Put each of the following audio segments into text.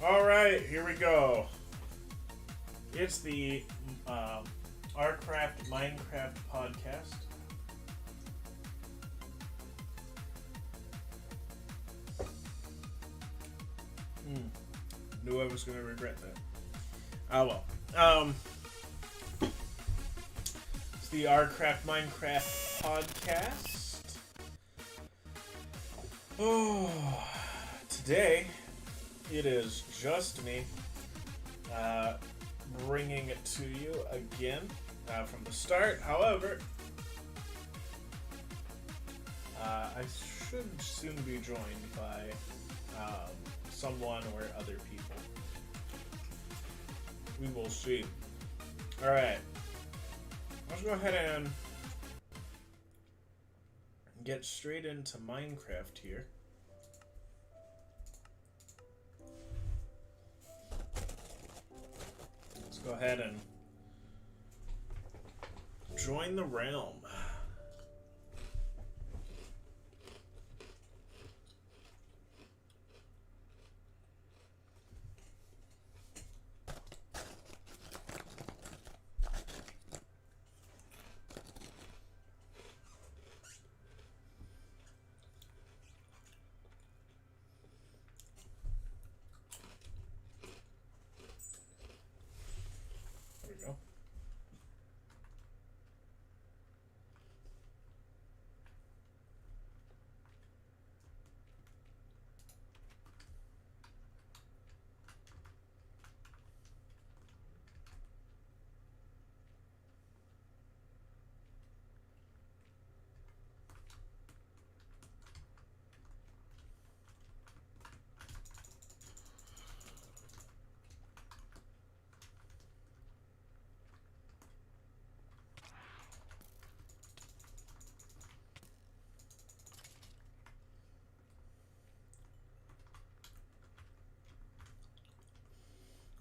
Alright, here we go. It's the Ourcraft Minecraft podcast. Knew I was going to regret that. Oh well. It's the Ourcraft Minecraft podcast. Oh, today it is just me bringing it to you again from the start. However, I should soon be joined by someone or other people. We will see. Alright. Let's go ahead and get straight into Minecraft here. Let's go ahead and join the realm. There we go.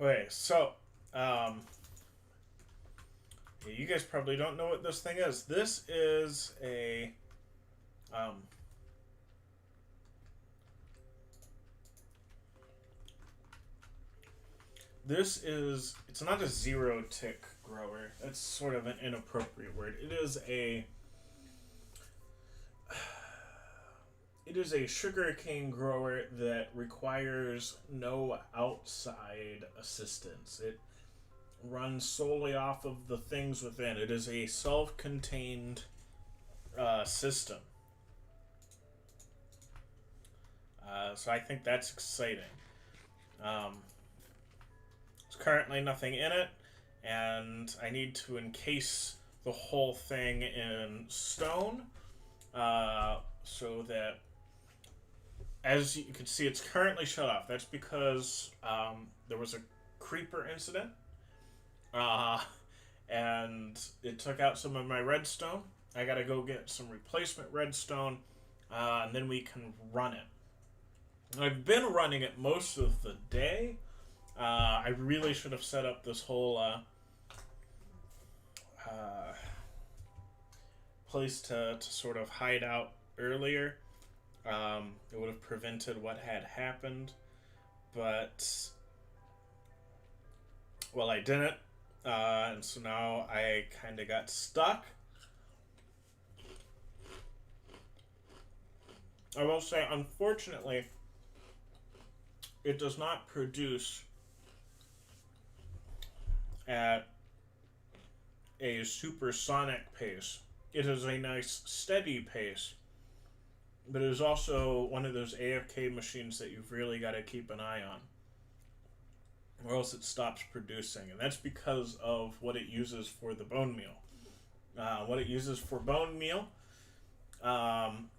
Okay, so, you guys probably don't know what this thing is. This is a, it's not a zero tick grower. That's sort of an inappropriate word. It is a sugarcane grower that requires no outside assistance. It runs solely off of the things within. It is a self-contained system. So I think that's exciting. There's currently nothing in it, and I need to encase the whole thing in stone so that, as you can see, it's currently shut off. That's because there was a creeper incident, and it took out some of my redstone. I gotta go get some replacement redstone, and then we can run it. I've been running it most of the day. I really should have set up this whole place to sort of hide out earlier. It would have prevented what had happened, but, well, I didn't, and so now I kind of got stuck. I will say, unfortunately, it does not produce at a supersonic pace. It is a nice steady pace, but it is also one of those AFK machines that you've really got to keep an eye on, or else it stops producing, and that's because of what it uses for the bone meal. What it uses for bone meal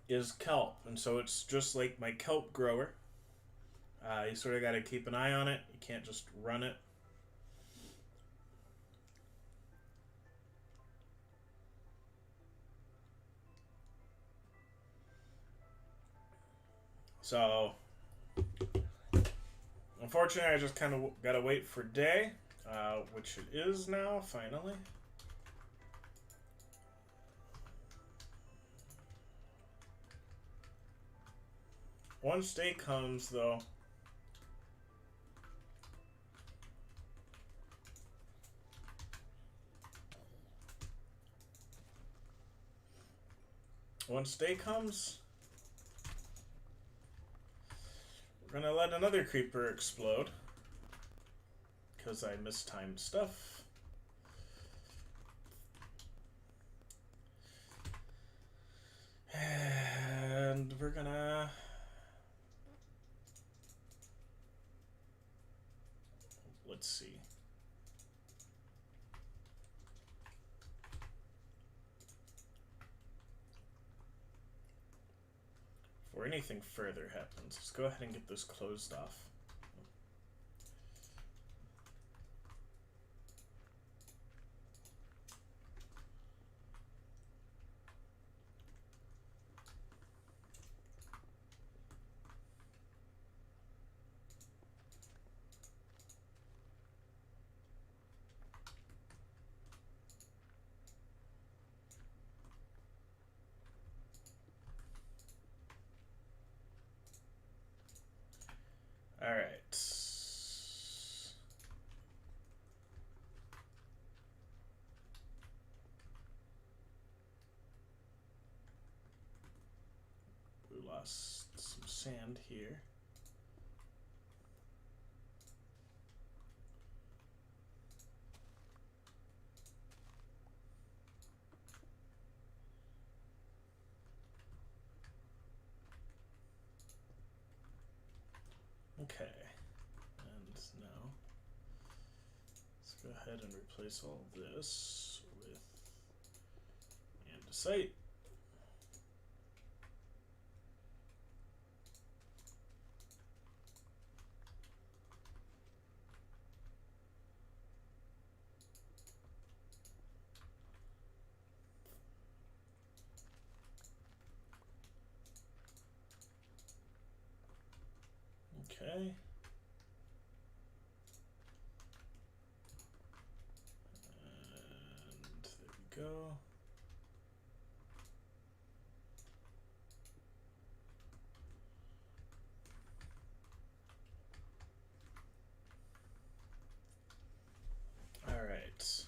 is kelp, and so it's just like my kelp grower. You sort of got to keep an eye on it. You can't just run it. So, unfortunately, I just kind of got to wait for day, which it is now, finally. Once day comes, though, Once day comes, we're gonna let another creeper explode. Because I mistimed stuff. And we're gonna... Let's see. Before anything further happens, let's go ahead and get this closed off. All right. We lost some sand here. Okay. And now let's go ahead and replace all this with andesite. Okay. And there we go. All right.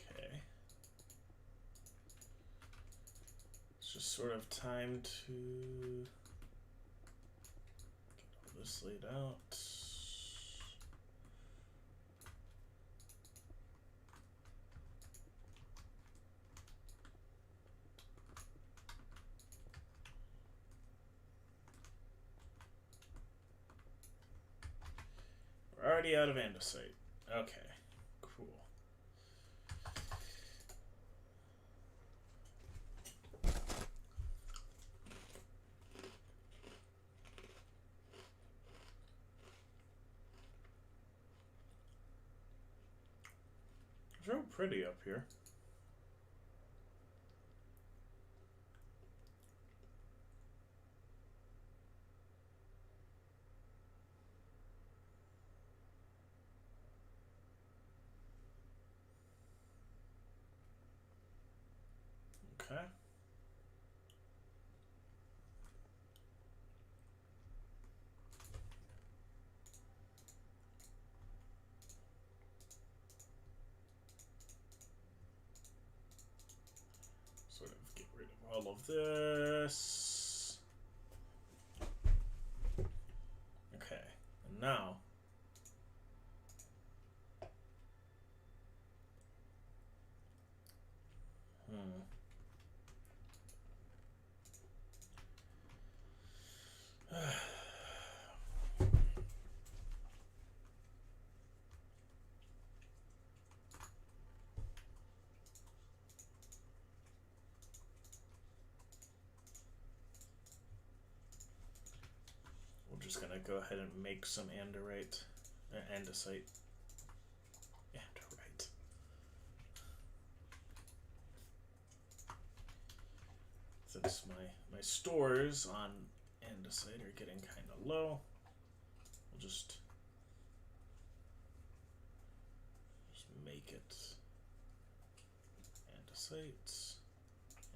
Okay. It's just sort of time to get all this laid out. We're already out of andesite. Okay, cool. It's real pretty up here. Okay. Sort of get rid of all of this. Okay, and now we're just gonna go ahead and make some andesite. Andesite. Since my stores on andesite are getting kind of low, we'll just make it andesite,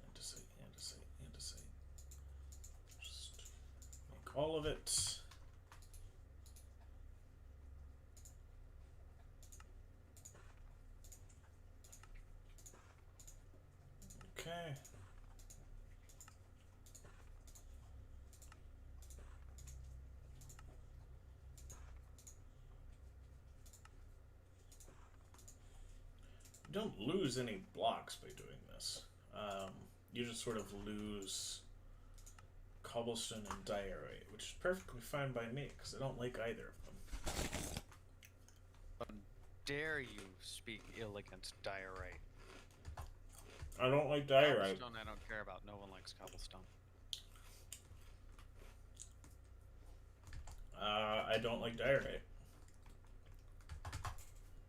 andesite, andesite, andesite. Just make all of it. Okay. You don't lose any blocks by doing this. You just sort of lose cobblestone and diorite, which is perfectly fine by me because I don't like either of them. How dare you speak ill against diorite? I don't like diorite. Cobblestone I don't care about. No one likes cobblestone. I don't like diorite.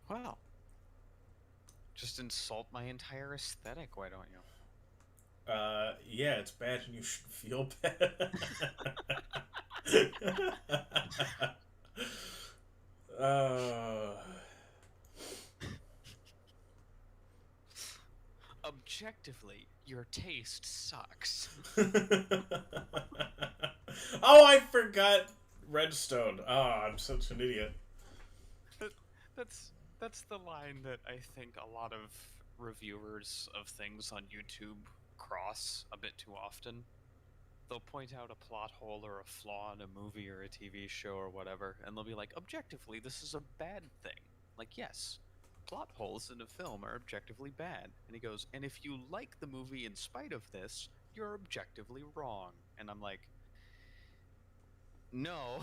Wow. Just insult my entire aesthetic, why don't you? Yeah, it's bad and you should feel bad. uh, Objectively, your taste sucks. oh, I forgot redstone. Oh, I'm such an idiot. that's that's the line that I think a lot of reviewers of things on YouTube cross a bit too often. They'll point out a plot hole or a flaw in a movie or a TV show or whatever, and they'll be like, objectively, this is a bad thing. Like, yes, plot holes in a film are objectively bad. And he goes, and if you like the movie in spite of this, you're objectively wrong. And I'm like, no.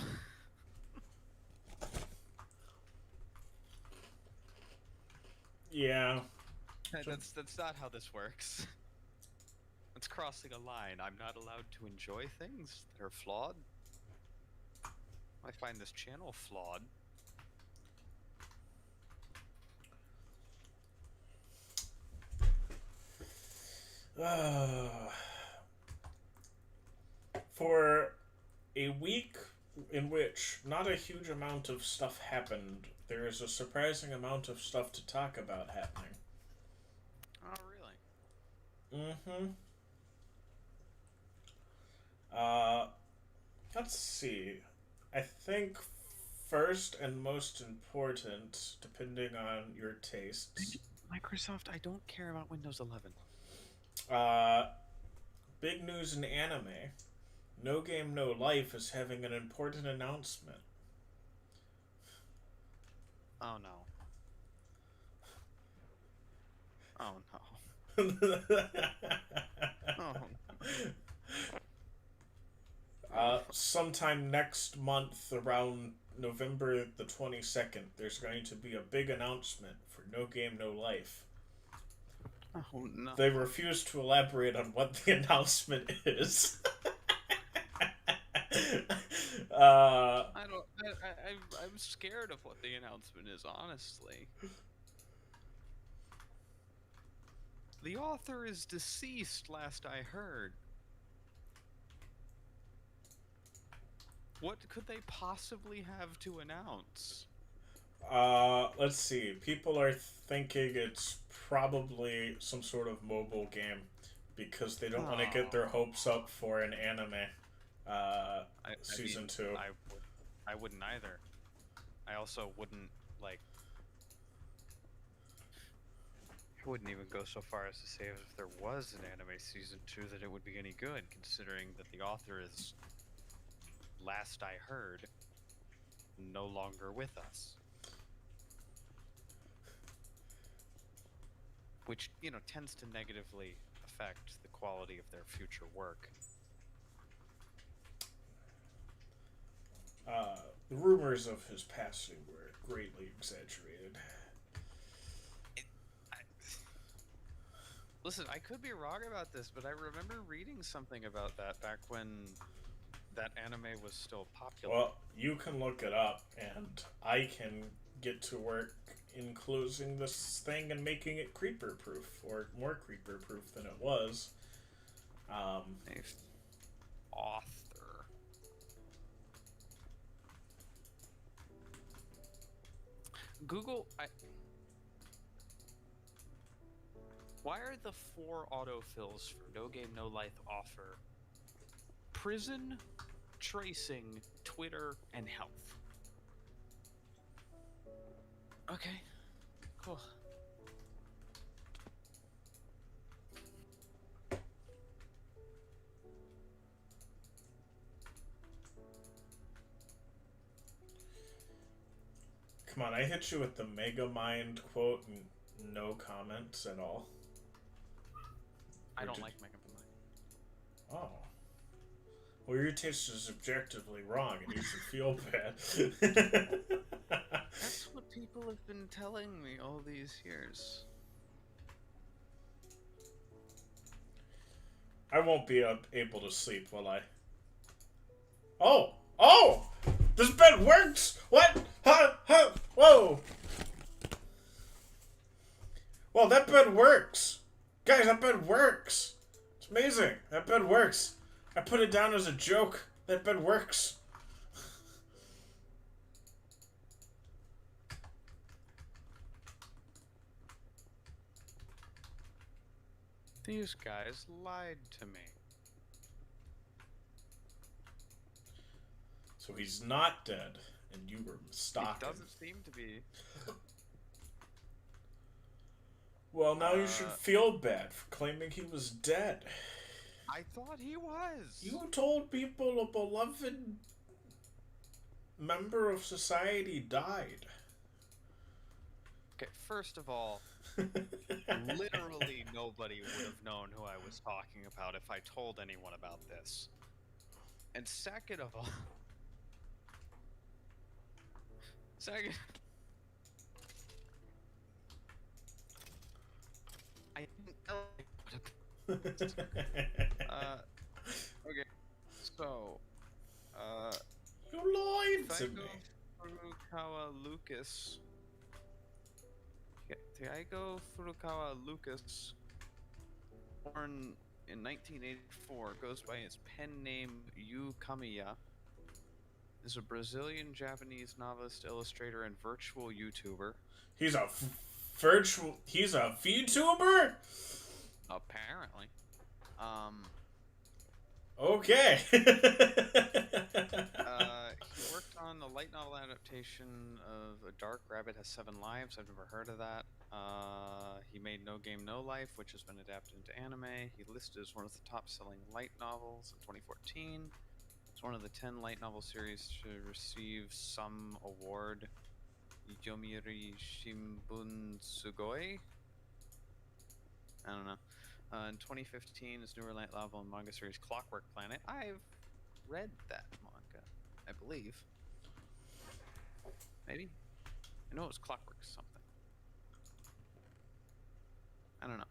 Yeah. That's not how this works. It's crossing a line. I'm not allowed to enjoy things that are flawed. I find this channel flawed. For a week in which not a huge amount of stuff happened, there is a surprising amount of stuff to talk about happening. Oh, really? Mm-hmm. Uh, let's see. I think first and most important, depending on your tastes, Microsoft, I don't care about Windows 11. uh, big news in anime. No Game No Life is having an important announcement. Oh no. Oh no. Oh. Sometime next month, around November the 22nd, there's going to be a big announcement for No Game No Life. Oh no. They refuse to elaborate on what the announcement is. I don't. I'm scared of what the announcement is. Honestly, the author is deceased. Last I heard. What could they possibly have to announce? Let's see. People are thinking it's probably some sort of mobile game because they don't want to get their hopes up for an anime season 2. I wouldn't either. I also wouldn't like. I wouldn't even go so far as to say if there was an anime season 2 that it would be any good, considering that the author is, last I heard, no longer with us. Which, you know, tends to negatively affect the quality of their future work. The rumors of his passing were greatly exaggerated. Listen, I could be wrong about this, but I remember reading something about that back when that anime was still popular. Well, you can look it up, and I can get to work in closing this thing and making it creeper proof, or more creeper proof than it was. If author. Google. Why are the 4 autofills for No Game No Life offer prison, tracing, Twitter, and health? Okay, cool. Come on, I hit you with the Mega Mind quote and no comments at all. I don't like Mega Man. Oh. Well, your taste is objectively wrong, and you should feel bad. That's what people have been telling me all these years. I won't be able to sleep, will I? Oh! Oh! This bed works! What? Huh? Huh? Whoa! Well, that bed works! Guys, that bed works! It's amazing! That bed works! I put it down as a joke. That bed works. These guys lied to me. So he's not dead, and you were mistaken. It doesn't seem to be. Well, now you should feel bad for claiming he was dead. I thought he was. You told people a beloved member of society died. Okay, first of all, literally nobody would have known who I was talking about if I told anyone about this. And second of all, I didn't tell okay, so, you lied to me. Furukawa Lucas. Taigo Furukawa Lucas, born in 1984, goes by his pen name Yu Kamiya, is a Brazilian-Japanese novelist, illustrator, and virtual YouTuber. He's a he's a VTuber? Apparently. Okay. He worked on a light novel adaptation of A Dark Rabbit Has 7 Lives. I've never heard of that. He made No Game No Life, which has been adapted into anime. He listed as one of the top-selling light novels in 2014. It's one of the 10 light novel series to receive some award. Yomiuri Shimbun Sugoi? I don't know. In 2015, his newer light novel and manga series Clockwork Planet. I've read that manga, I believe. Maybe? I know it was Clockwork something. I don't know.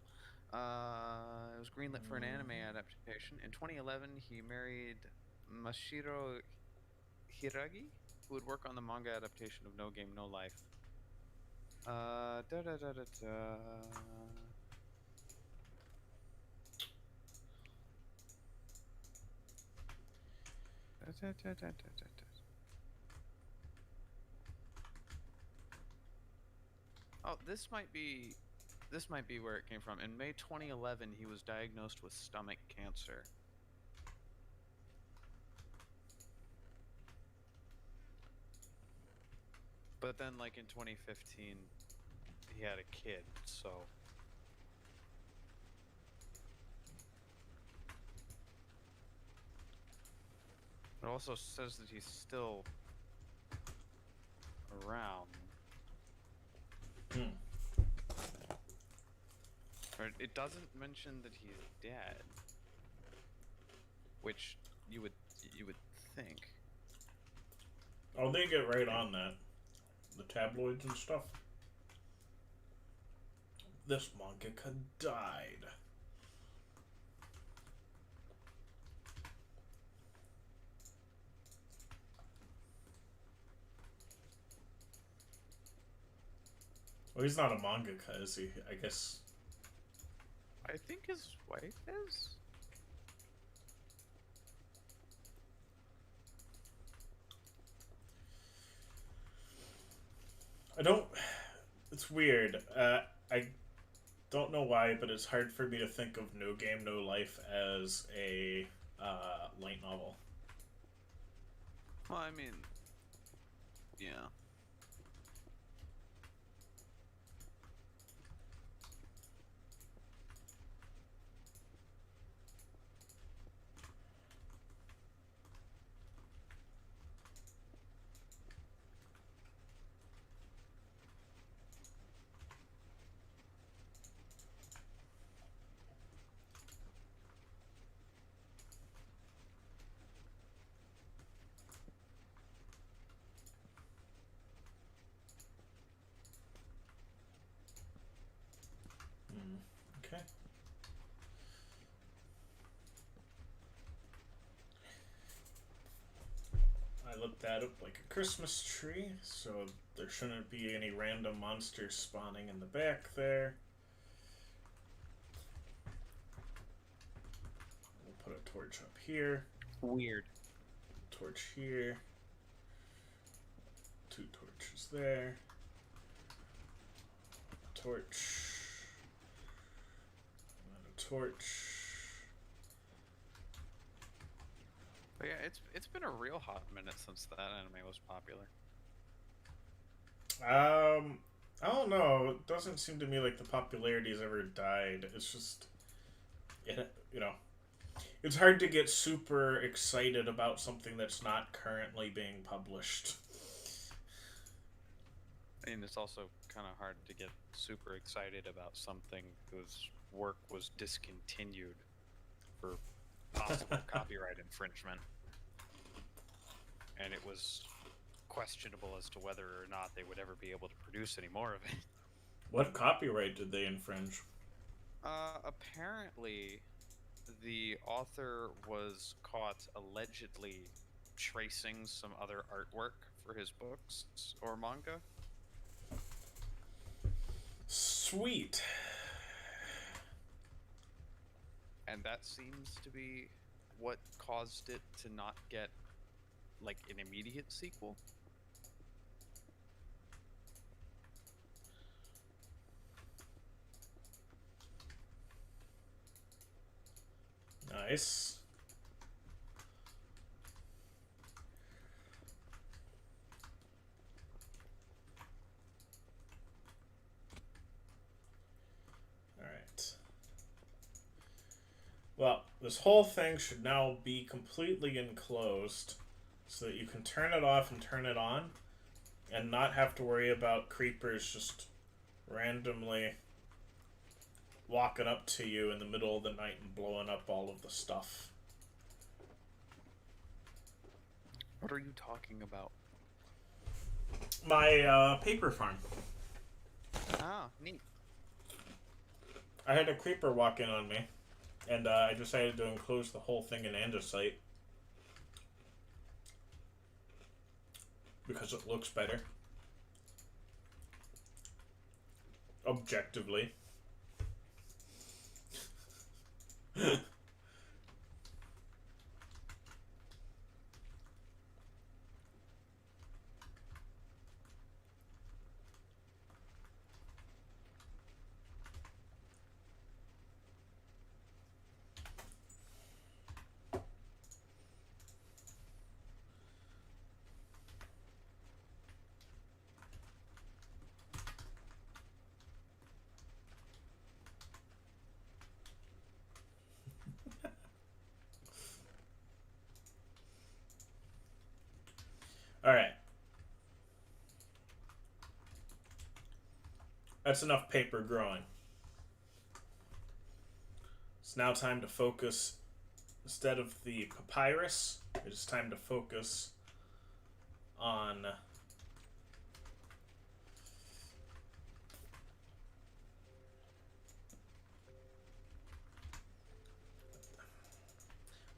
It was greenlit for an anime adaptation. In 2011, he married Mashiro Hiragi, who would work on the manga adaptation of No Game No Life. Oh, this might be where it came from. In May 2011, he was diagnosed with stomach cancer. But then, like, in 2015, he had a kid, so... It also says that he's still around. Or it doesn't mention that he's dead, which you would think. Oh, they get right on that. The tabloids and stuff. This mangaka died. Well, he's not a mangaka, is he? I guess. I think his wife is. I don't. It's weird. I don't know why, but it's hard for me to think of No Game No Life as a light novel. Well, I mean, yeah. Okay. I looked that up like a Christmas tree, so there shouldn't be any random monsters spawning in the back there. We'll put a torch up here. Weird. Torch here. 2 torches there. Torch. And a torch. But yeah, it's been a real hot minute since that anime was popular. I don't know. It doesn't seem to me like the popularity's ever died. It's just, you know, it's hard to get super excited about something that's not currently being published. And it's also kind of hard to get super excited about something whose work was discontinued for possible copyright infringement. And it was questionable as to whether or not they would ever be able to produce any more of it. What copyright did they infringe? Apparently, the author was caught allegedly tracing some other artwork for his books or manga. Sweet. And that seems to be what caused it to not get, like, an immediate sequel. Nice. Alright. Well, this whole thing should now be completely enclosed so that you can turn it off and turn it on and not have to worry about creepers just randomly walking up to you in the middle of the night and blowing up all of the stuff. What are you talking about? My paper farm. Ah, neat. I had a creeper walk in on me, and I decided to enclose the whole thing in andesite because it looks better. Objectively. Alright. That's enough paper growing. It's now time to focus. Instead of the papyrus, it is time to focus on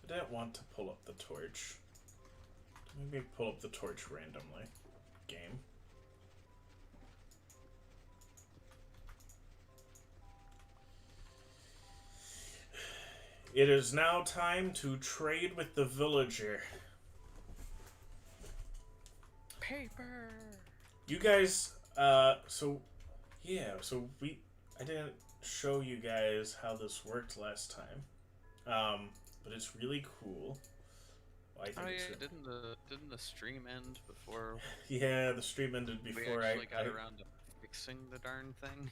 I didn't want to pull up the torch. Maybe pull up the torch randomly. Game. It is now time to trade with the villager. Paper! You guys, So yeah, so I didn't show you guys how this worked last time. But it's really cool. Well, I think Oh it's yeah, really... didn't the stream end before Yeah, the stream ended we before actually got around to fixing the darn thing?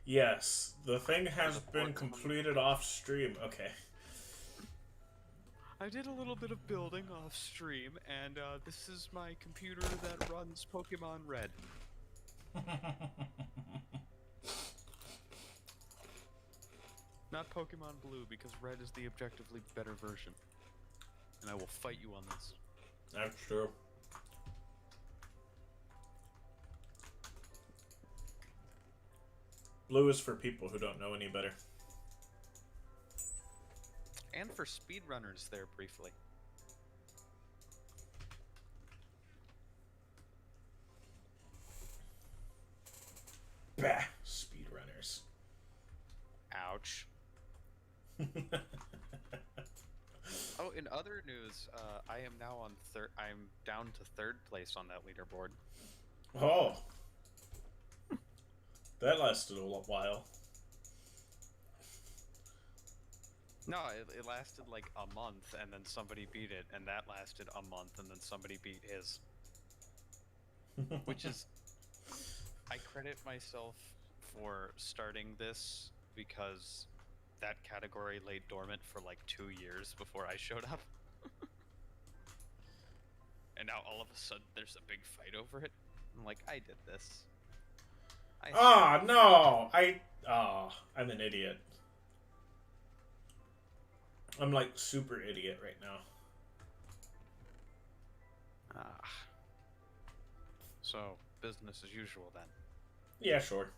Yes, the thing Or has the been ports on the... completed off stream. Okay. I did a little bit of building off stream, and this is my computer that runs Pokemon Red. Not Pokemon Blue, because Red is the objectively better version. And I will fight you on this. That's true. Blue is for people who don't know any better. And for speedrunners there, briefly. Bah! Speedrunners. Ouch. Oh, in other news, I am now on I'm down to third place on that leaderboard. Oh. That lasted a while. No, it lasted like a month, and then somebody beat it, and that lasted a month, and then somebody beat his. Which is... I credit myself for starting this because that category lay dormant for like 2 years before I showed up. And now all of a sudden there's a big fight over it. I'm like, I did this. Ah, no! I'm an idiot. I'm like super idiot right now. So, business as usual then. Yeah, sure.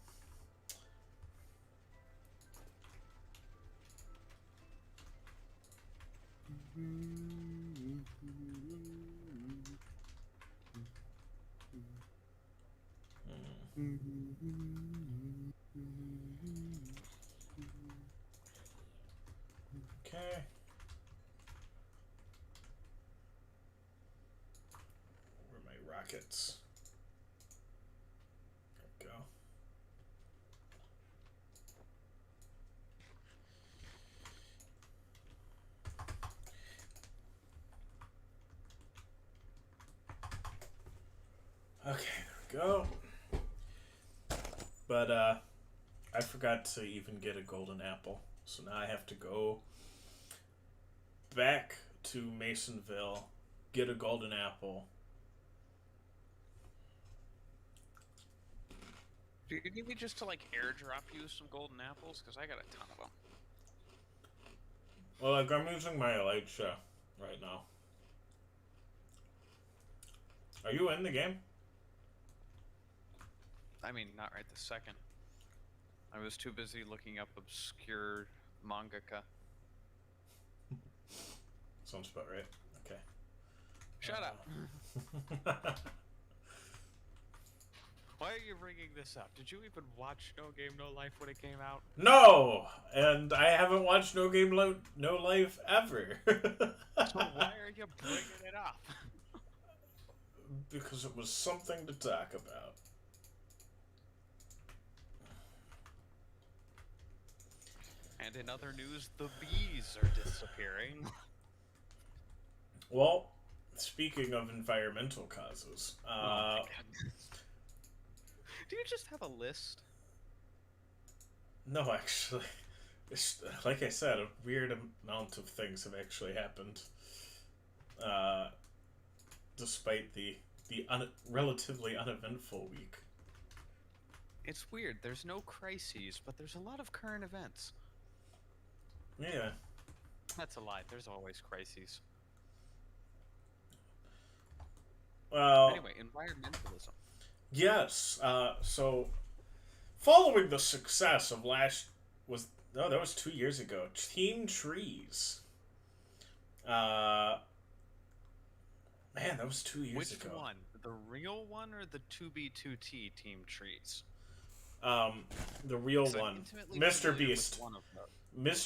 Okay. Where are my rockets? There we go. Okay, there we go. But, I forgot to even get a golden apple. So now I have to go back to Masonville, get a golden apple. Do you need me just to like airdrop you some golden apples? Because I got a ton of them. Well, like, I'm using my Elytra right now. Are you in the game? I mean, not right this second. I was too busy looking up obscure mangaka. Sounds about right. Okay. Shut up. Why are you bringing this up? Did you even watch No Game No Life when it came out? No! And I haven't watched No Game No Life ever. So why are you bringing it up? Because it was something to talk about. And in other news, the bees are disappearing. Well, speaking of environmental causes, Oh my goodness. Do you just have a list? no, actually, it's, like I said, a weird amount of things have actually happened. Despite the relatively uneventful week. It's weird. There's no crises, but there's a lot of current events. Yeah. That's a lie. There's always crises. Well. Anyway, environmentalism. Yes. So, following the success of that was 2 years ago. Team Trees. Man, that was 2 years ago. Which one? The real one or the 2B2T Team Trees? The real one. Mr. Beast. One of those.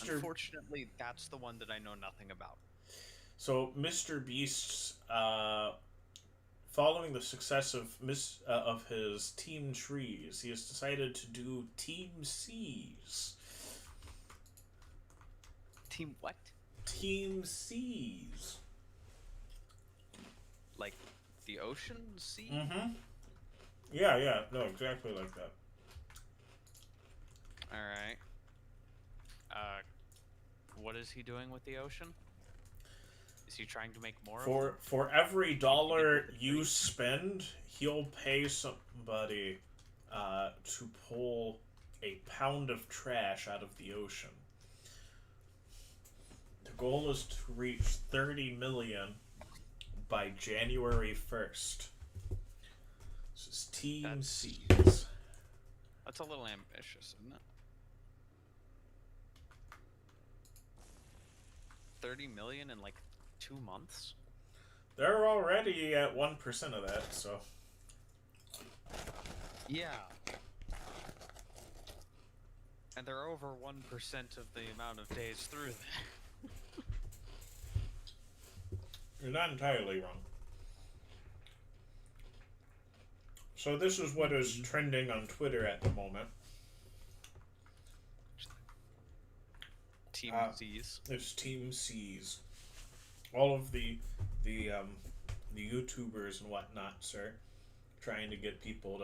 Unfortunately, that's the one that I know nothing about. So, Mr. Beast's following the success of his Team Trees, he has decided to do Team Seas. Team what? Team Seas. Like the ocean sea? Mm-hmm. Yeah, no, exactly like that. Alright. What is he doing with the ocean? Is he trying to make more of them? For every dollar you spend, he'll pay somebody to pull a pound of trash out of the ocean. The goal is to reach 30 million by January 1st. This is Team Seas. That's a little ambitious, isn't it? 30 million in like 2 months? They're already at 1% of that, so. Yeah. And they're over 1% of the amount of days through that. You're not entirely wrong. So this is what is trending on Twitter at the moment. Team Z's. It's Team C's. All of the YouTubers and whatnots are trying to get people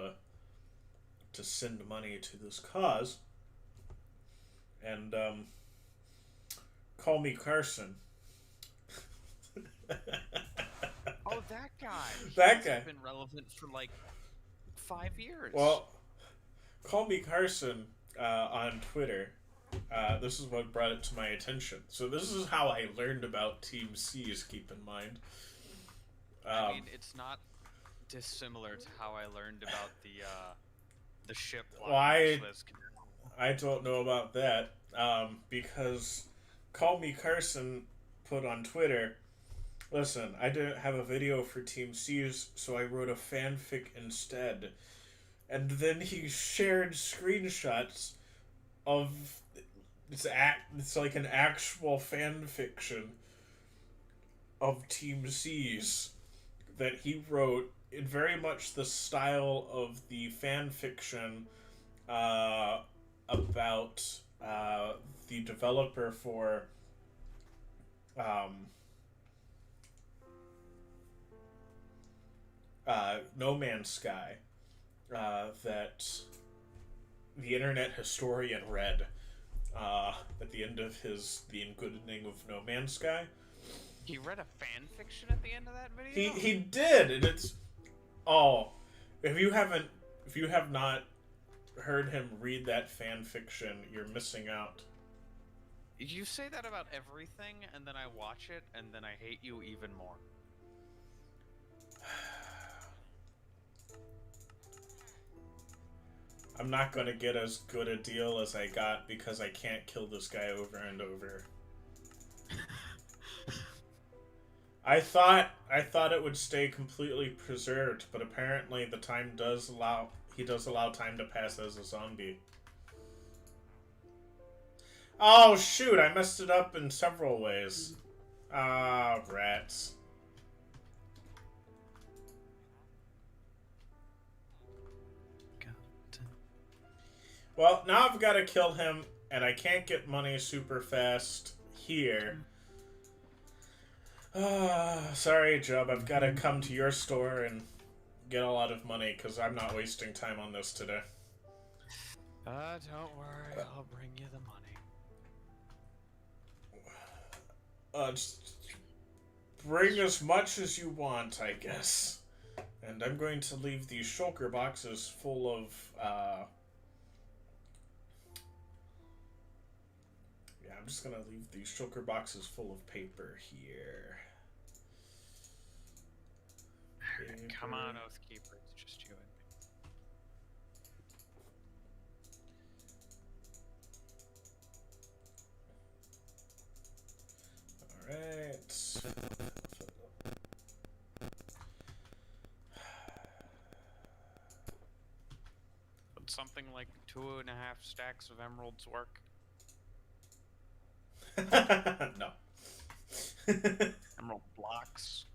to send money to this cause. And call me Carson. Oh, that guy. That He's guy. been relevant for like 5 years. Well, call me Carson on Twitter. This is what brought it to my attention. So this is how I learned about Team C's, keep in mind. I mean, it's not dissimilar to how I learned about the ship. Why? I don't know about that. Because Call Me Carson put on Twitter, listen, I didn't have a video for Team C's, so I wrote a fanfic instead. And then he shared screenshots of it's like an actual fan fiction of Team C's that he wrote in very much the style of the fan fiction about the developer for No Man's Sky that the internet historian read at the end of The Engoodening of No Man's Sky. He read a fan fiction at the end of that video? He did, and it's if you have not heard him read that fan fiction, you're missing out. You say that about everything, and then I watch it, and then I hate you even more. I'm not gonna get as good a deal as I got because I can't kill this guy over and over. I thought it would stay completely preserved, but apparently the time does allow time to pass as a zombie. Oh shoot, I messed it up in several ways. Ah, rats. Well, now I've got to kill him, and I can't get money super fast here. Sorry, Job. I've got to come to your store and get a lot of money, because I'm not wasting time on this today. Don't worry. I'll bring you the money. Just bring as much as you want, I guess. And I'm going to leave these shulker boxes full of, I'm just gonna leave these shulker boxes full of paper here. Paper. Come on, Oathkeeper. It's just you and me. Alright. Would something like 2.5 stacks of emeralds work? No. Emerald blocks?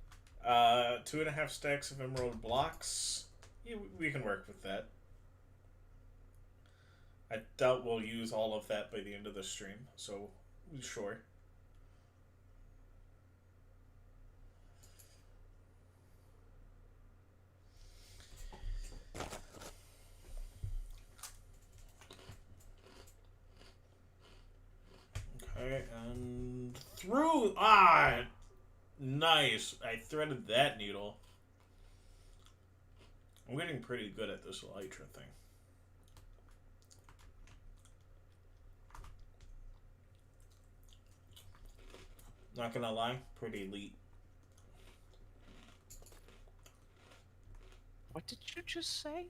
2.5 stacks of emerald blocks. Yeah, we can work with that. I doubt we'll use all of that by the end of the stream, so sure. Okay, and through. Ah! Nice. I threaded that needle. I'm getting pretty good at this elytra thing. Not gonna lie, pretty elite. What did you just say?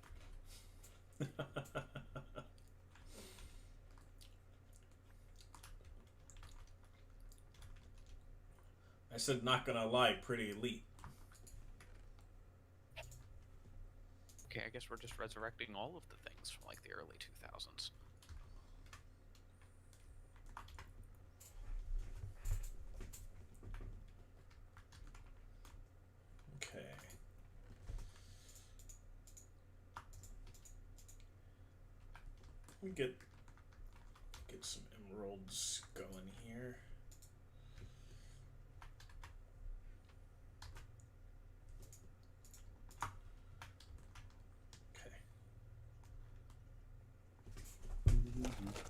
I said not gonna lie, pretty elite. Okay, I guess we're just resurrecting all of the things from like the early 2000s. Okay. Let me get some emeralds going here.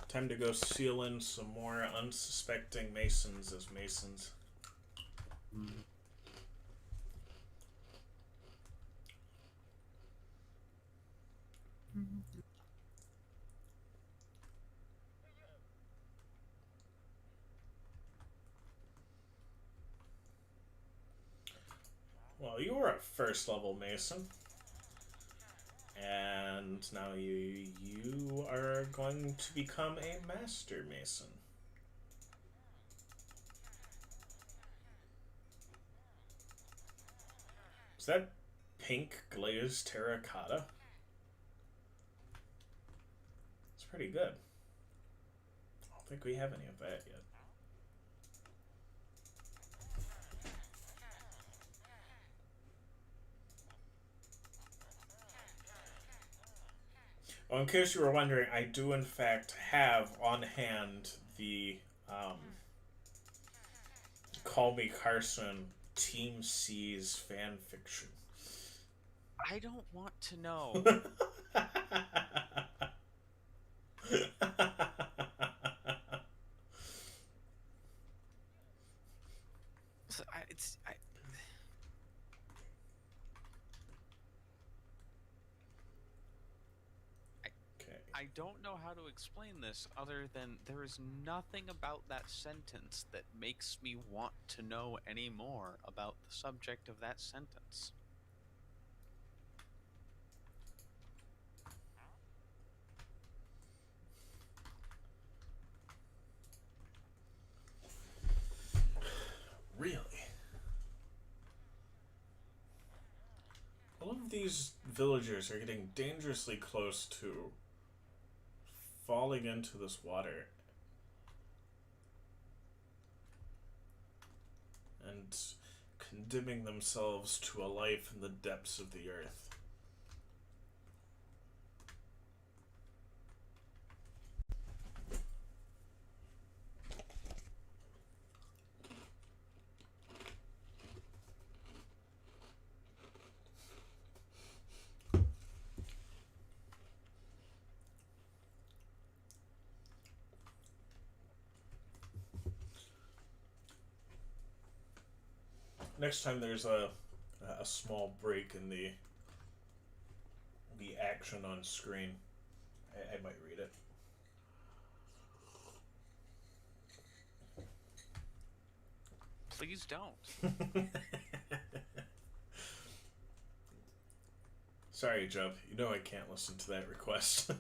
Time to go seal in some more unsuspecting masons as masons. Well, you were a first level mason. And now you are going to become a master mason. Is that pink glazed terracotta? It's pretty good. I don't think we have any of that yet. Well, in case you were wondering, I do in fact have on hand the Call Me Carson Team C's fan fiction. I don't want to know. So I don't know how to explain this other than there is nothing about that sentence that makes me want to know any more about the subject of that sentence. Really? All of these villagers are getting dangerously close to falling into this water and condemning themselves to a life in the depths of the earth. Next time there's a small break in the action on screen, I might read it. Please don't. Sorry, Jub. You know I can't listen to that request.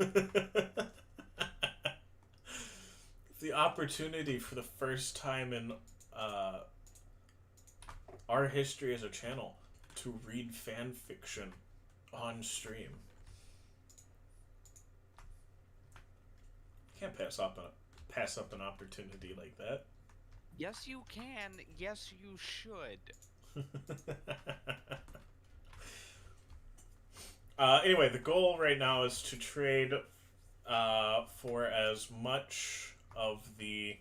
The opportunity for the first time in our history as a channel to read fan fiction on stream. Can't pass up an opportunity like that. Yes, you can. Yes, you should. Anyway, the goal right now is to trade for as much of the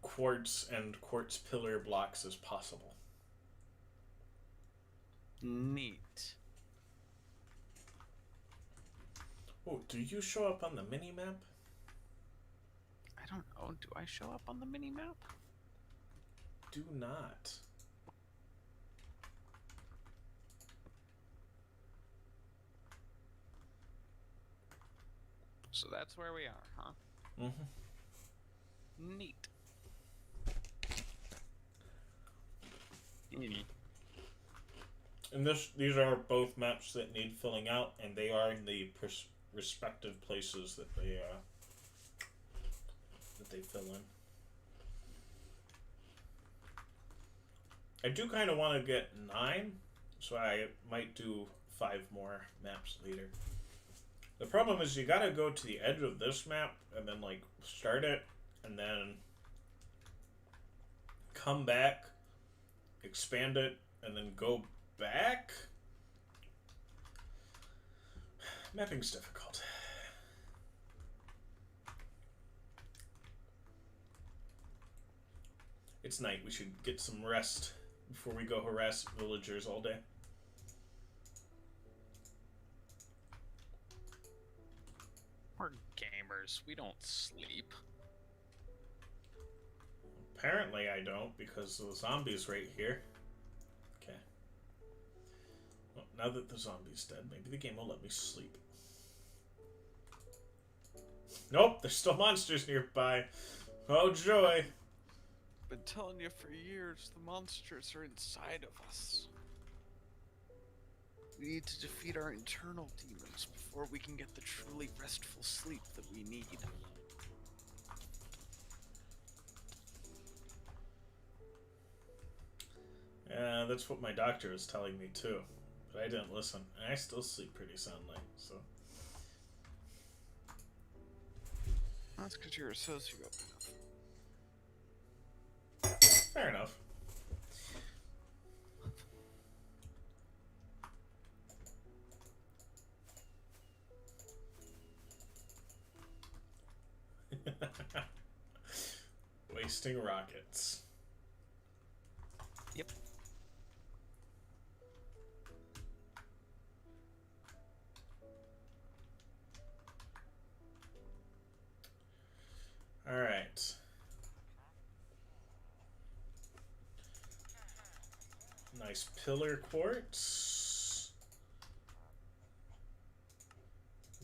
quartz and quartz pillar blocks as possible. Neat. Oh, do you show up on the mini map? I don't know. Do I show up on the mini map? Do not. So that's where we are, huh? Mm-hmm. Neat. And these are both maps that need filling out, and they are in the respective places that they fill in. I do kind of want to get 9, so I might do 5 more maps later. The problem is you gotta go to the edge of this map and then like start it and then come back, expand it, and then go back. Mapping's difficult. It's night. We should get some rest before we go harass villagers all day. We're gamers. We don't sleep. Apparently I don't, because the zombie's right here. Okay. Well, now that the zombie's dead, maybe the game will let me sleep. Nope, there's still monsters nearby. Oh joy. Been telling you for years, the monsters are inside of us. We need to defeat our internal demons before we can get the truly restful sleep that we need. Yeah, that's what my doctor was telling me too. But I didn't listen. And I still sleep pretty soundly, so. That's because you're a sociopath. Fair enough. Wasting rockets. Yep. All right. Nice pillar quartz.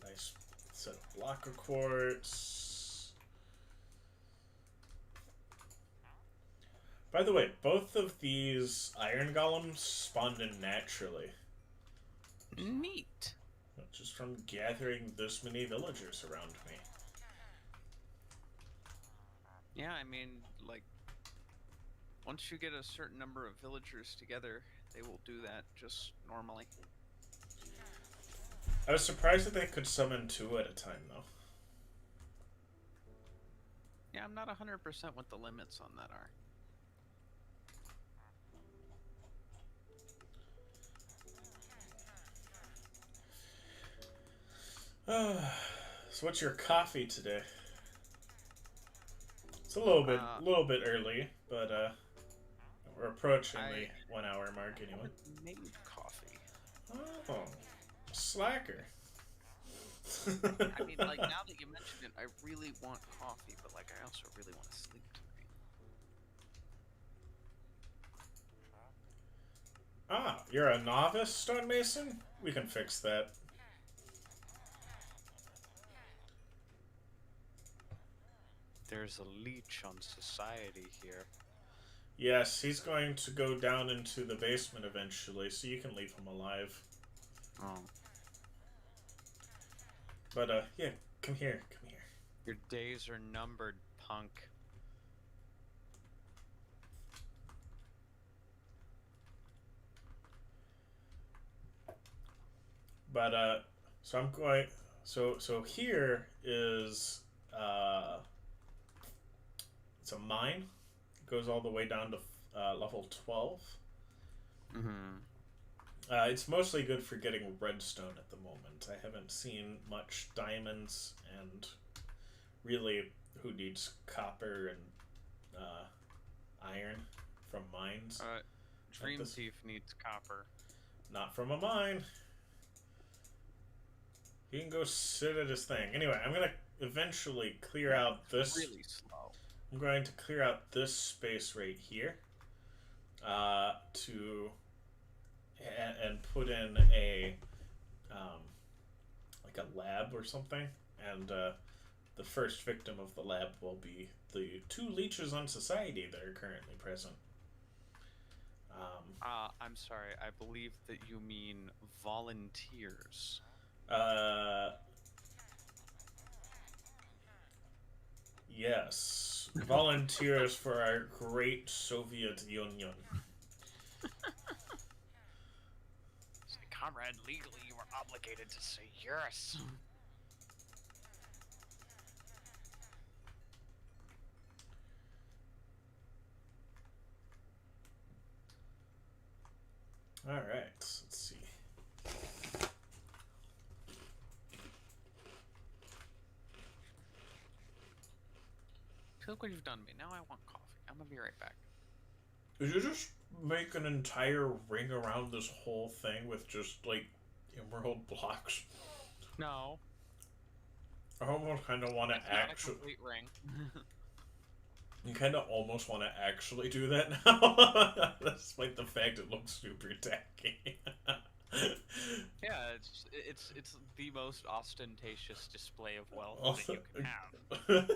Nice set of block of quartz. By the way, both of these iron golems spawned in naturally. Neat. Just from gathering this many villagers around me. Yeah, I mean, like, once you get a certain number of villagers together, they will do that just normally. I was surprised that they could summon 2 at a time, though. Yeah, I'm not 100% what the limits on that are. So what's your coffee today? It's a little bit early, but we're approaching the 1 hour mark anyway. I made coffee. Oh, slacker. I mean, like, now that you mention it, I really want coffee, but like, I also really want to sleep tonight. Ah, you're a novice stonemason? We can fix that. There's a leech on society here. Yes, he's going to go down into the basement eventually, so you can leave him alive. Oh. But, yeah, come here, come here. Your days are numbered, punk. But, so I'm going... So here is, it's a mine. It goes all the way down to level 12. Mm-hmm. It's mostly good for getting redstone at the moment. I haven't seen much diamonds, and really, who needs copper and iron from mines? Dream Thief needs copper. Not from a mine. He can go sit at his thing. Anyway, I'm gonna eventually clear out this. Really slow. I'm going to clear out this space right here. To and put in a like a lab or something, and the first victim of the lab will be the 2 leeches on society that are currently present. I'm sorry. I believe that you mean volunteers. Yes, volunteers for our great Soviet Union. Say, comrade, legally you are obligated to say yes. All right, let's see. Look what you've done to me. Now I want coffee. I'm gonna be right back. Did you just make an entire ring around this whole thing with just, like, emerald blocks? No. I almost kind of want to actually... Not a complete ring. You kind of almost want to actually do that now, despite the fact it looks super tacky. Yeah, it's the most ostentatious display of wealth that you can have.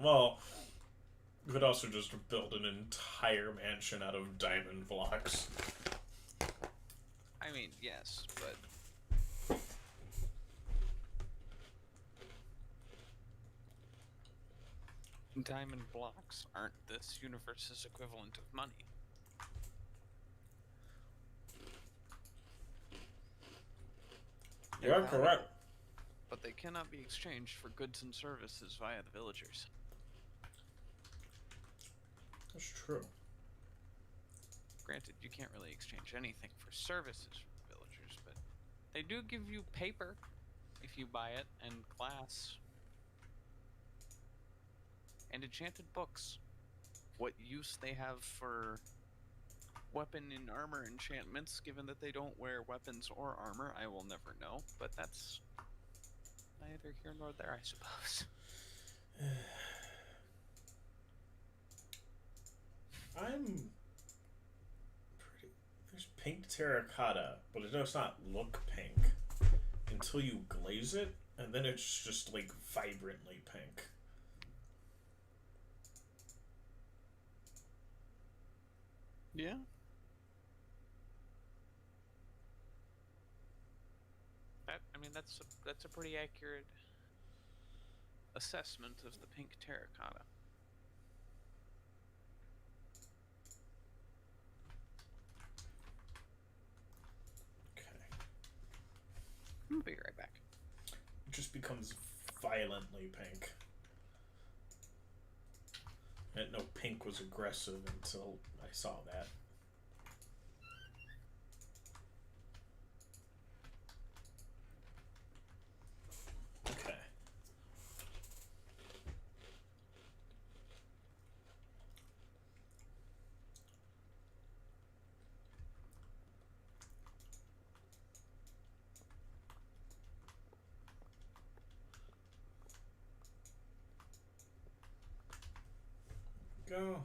Well, you could also just build an entire mansion out of diamond blocks. I mean, yes, but diamond blocks aren't this universe's equivalent of money. You are correct. But they cannot be exchanged for goods and services via the villagers. That's true. Granted, you can't really exchange anything for services from the villagers, but they do give you paper if you buy it, and glass. And enchanted books. What use they have for weapon and armor enchantments, given that they don't wear weapons or armor, I will never know, but that's neither here nor there, I suppose. I'm pretty... There's pink terracotta, but it does not look pink until you glaze it, and then it's just, like, vibrantly pink. Yeah. That's a pretty accurate assessment of the pink terracotta. Okay. I'll be right back. It just becomes violently pink. I didn't know pink was aggressive until I saw that. Okay. Go.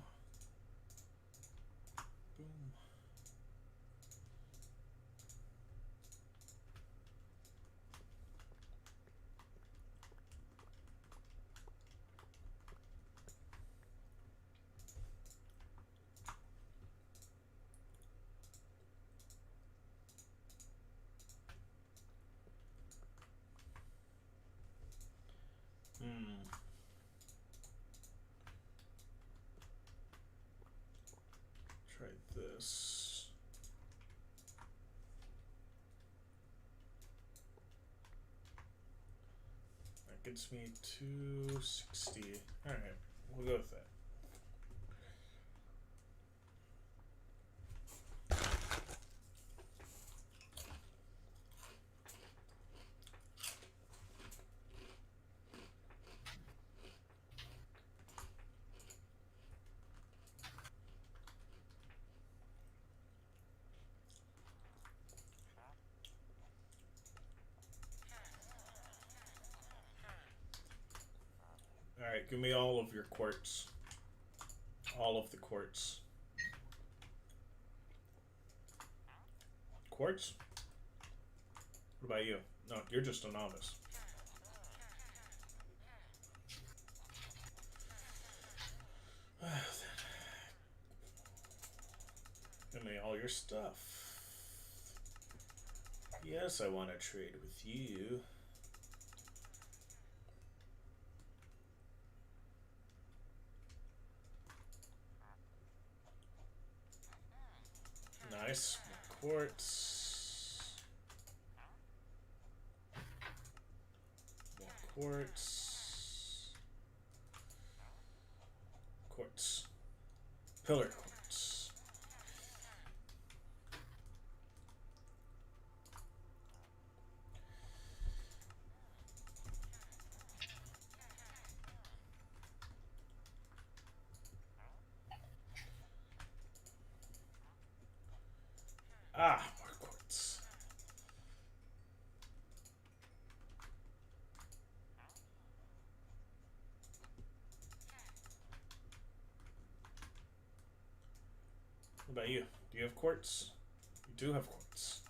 Boom. Try this. That gets me 260. Alright, we'll go with that. Alright, give me all of your quartz. All of the quartz. Quartz? What about you? No, you're just a novice. Give me all your stuff. Yes, I want to trade with you. Nice. Quartz. More quartz. Quartz. Pillar quartz. Ah, more quartz. What about you? Do you have quartz? You do have quartz.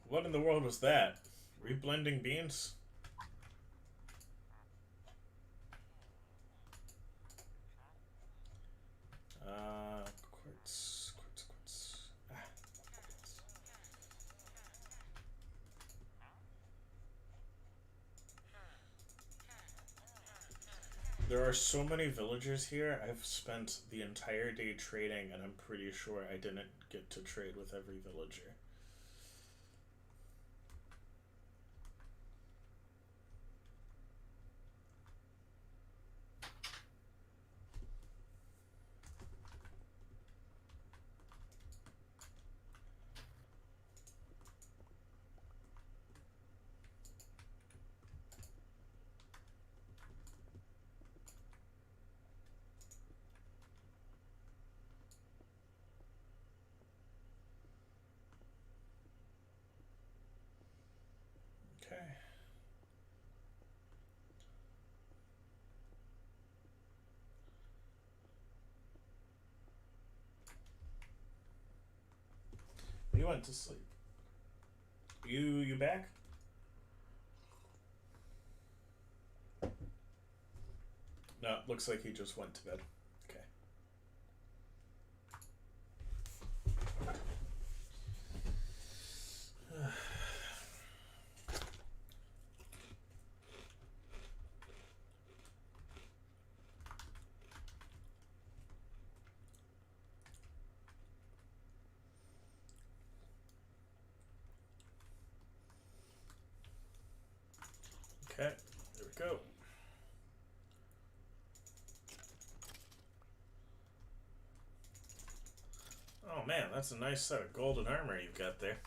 What in the world was that? Reblending beans? Quartz, quartz, quartz. Ah, quartz. There are so many villagers here. I've spent the entire day trading, and I'm pretty sure I didn't get to trade with every villager. Okay. You went to sleep. You back? No, looks like he just went to bed. Okay. Okay, there we go. Oh man, that's a nice set of golden armor you've got there.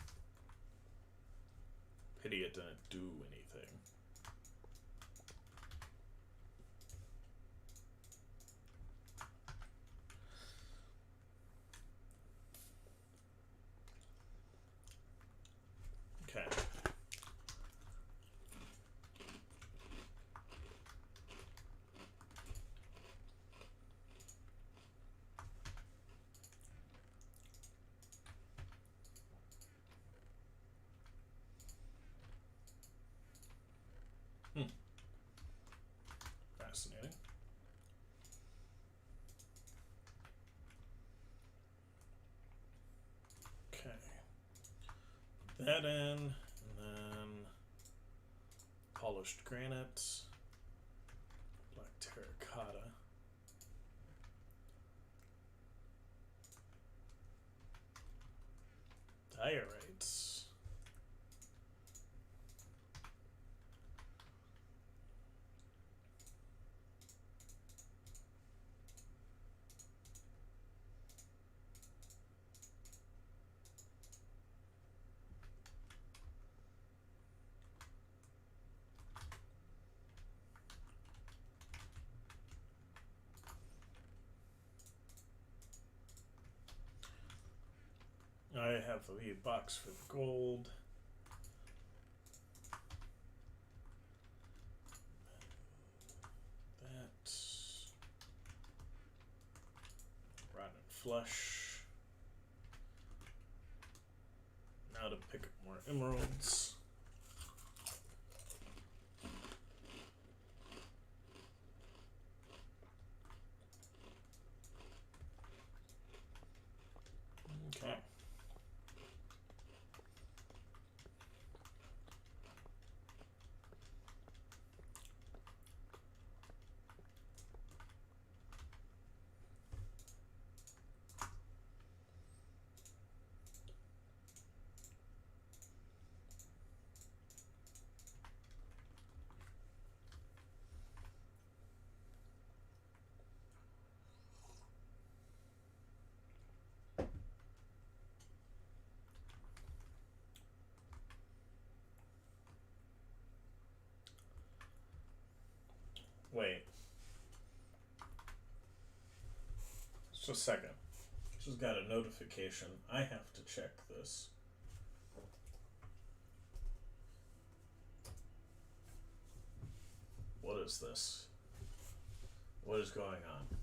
Pity it didn't do anything. Okay. Fascinating. Okay. That in, and then polished granite, black terracotta. Diorites. have the box for the gold. That. Rotten flesh. Now to pick up more emeralds. Okay. Wait. Just a second. Just got a notification. I have to check this. What is this? What is going on?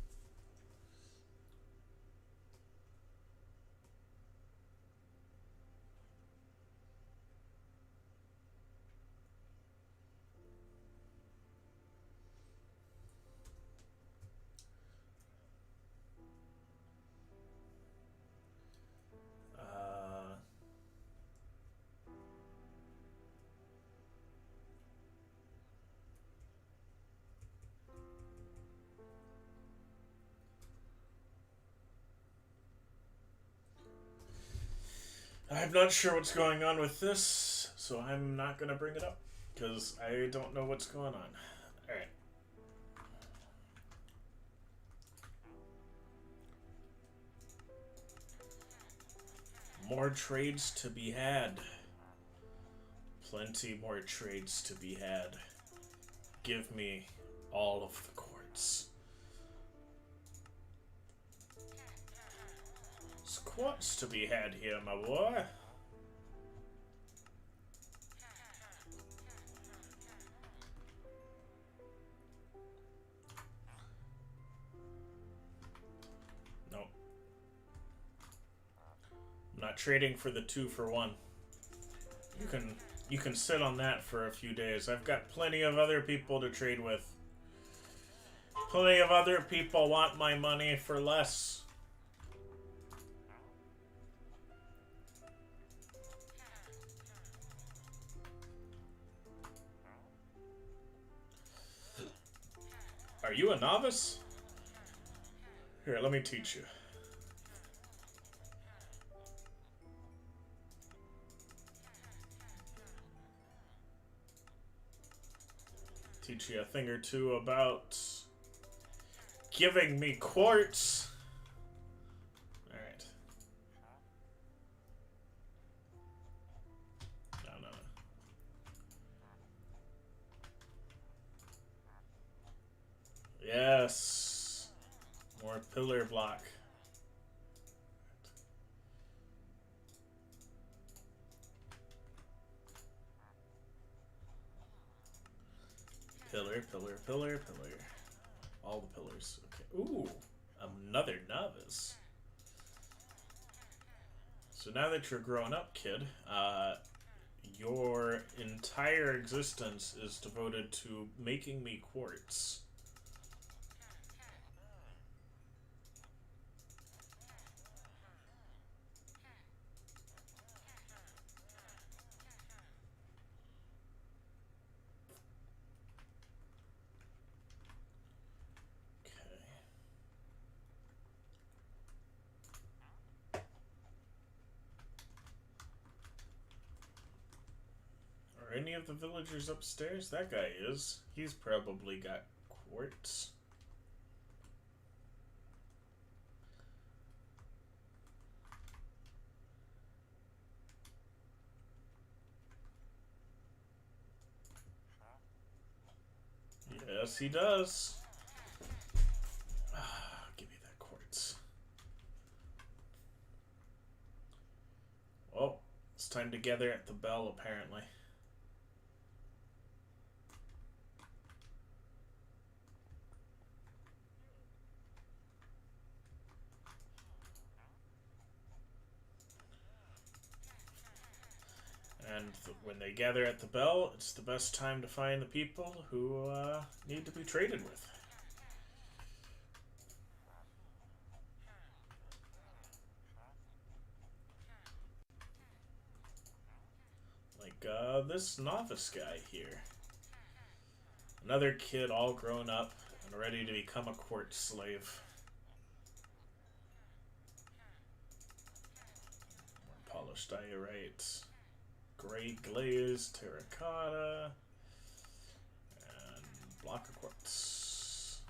I'm not sure what's going on with this, so I'm not going to bring it up because I don't know what's going on. Alright. More trades to be had. Plenty more trades to be had. Give me all of the quartz. There's quartz to be had here, my boy. Nope. I'm not trading for the 2-for-1. You can sit on that for a few days. I've got plenty of other people to trade with. Plenty of other people want my money for less. Are you a novice? Here, let me teach you. Teach you a thing or two about giving me quartz. Alright. No. Yes. More pillar block. Pillar. All the pillars. Okay. Ooh, another novice. So now that you're grown up, kid, your entire existence is devoted to making me quartz. Are any of the villagers upstairs? That guy is. He's probably got quartz. Yes, he does. Give me that quartz. time to gather at the bell, apparently. And when they gather at the bell, it's the best time to find the people who need to be traded with. Like this novice guy here. Another kid all grown up and ready to become a court slave. More polished diorite. Gray glazed terracotta. And block of quartz.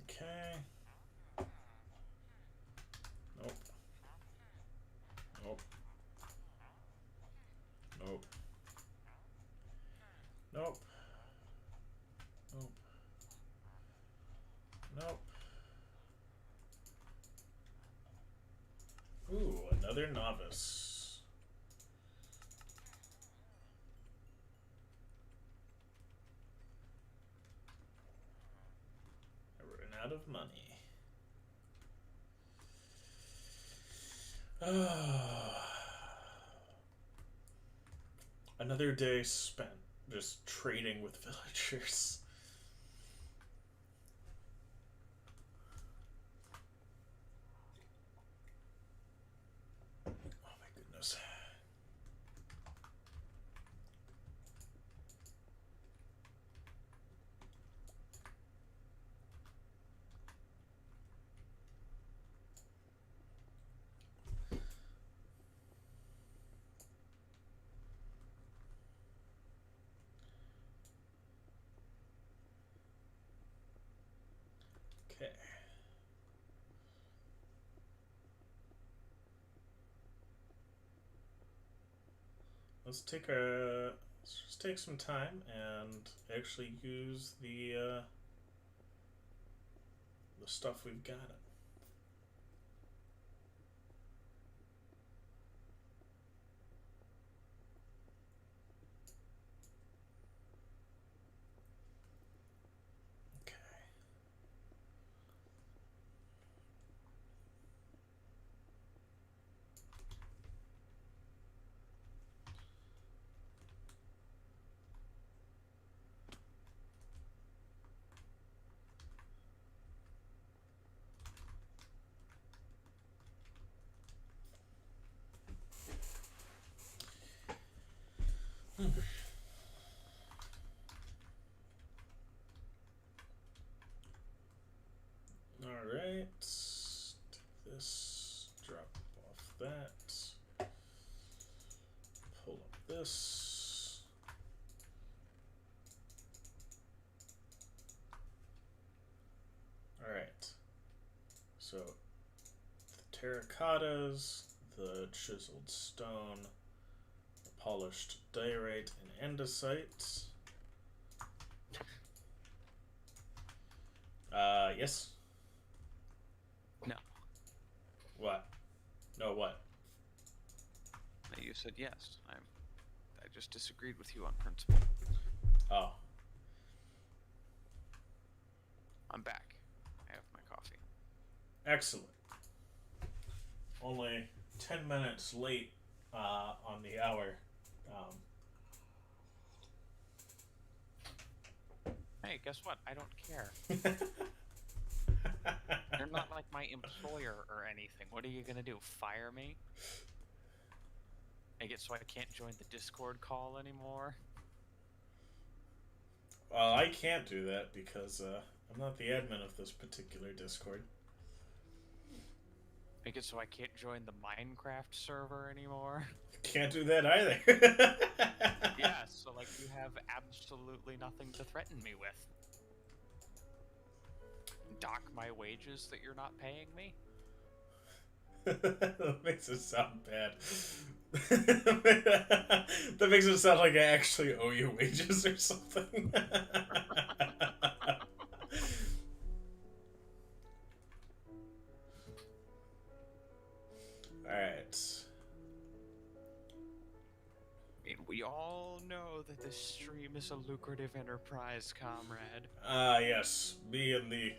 Okay. Nope. Nope. Nope. Nope. Nope. Nope. Ooh, another novice. I ran out of money. Another day spent just trading with villagers. Oh my goodness. Okay. Let's just take some time and actually use the stuff we've got. Okay. Alright. Take this, drop off that, pull up this. Alright. So, the terracottas, the chiseled stone, the polished diorite and andesite. Yes? No. What? No, what? You said yes. I just disagreed with you on principle. Oh. I'm back. I have my coffee. Excellent. Only 10 minutes late on the hour. Hey, guess what? I don't care. You're not like my employer or anything. What are you gonna do? Fire me? Make it so I can't join the Discord call anymore? Well, I can't do that because I'm not the admin of this particular Discord. Make it so I can't join the Minecraft server anymore? Can't do that either. Yeah, so like you have absolutely nothing to threaten me with. Dock my wages that you're not paying me? That makes it sound bad. That makes it sound like I actually owe you wages or something. Alright. I mean, we all know that this stream is a lucrative enterprise, comrade. Yes. Me and the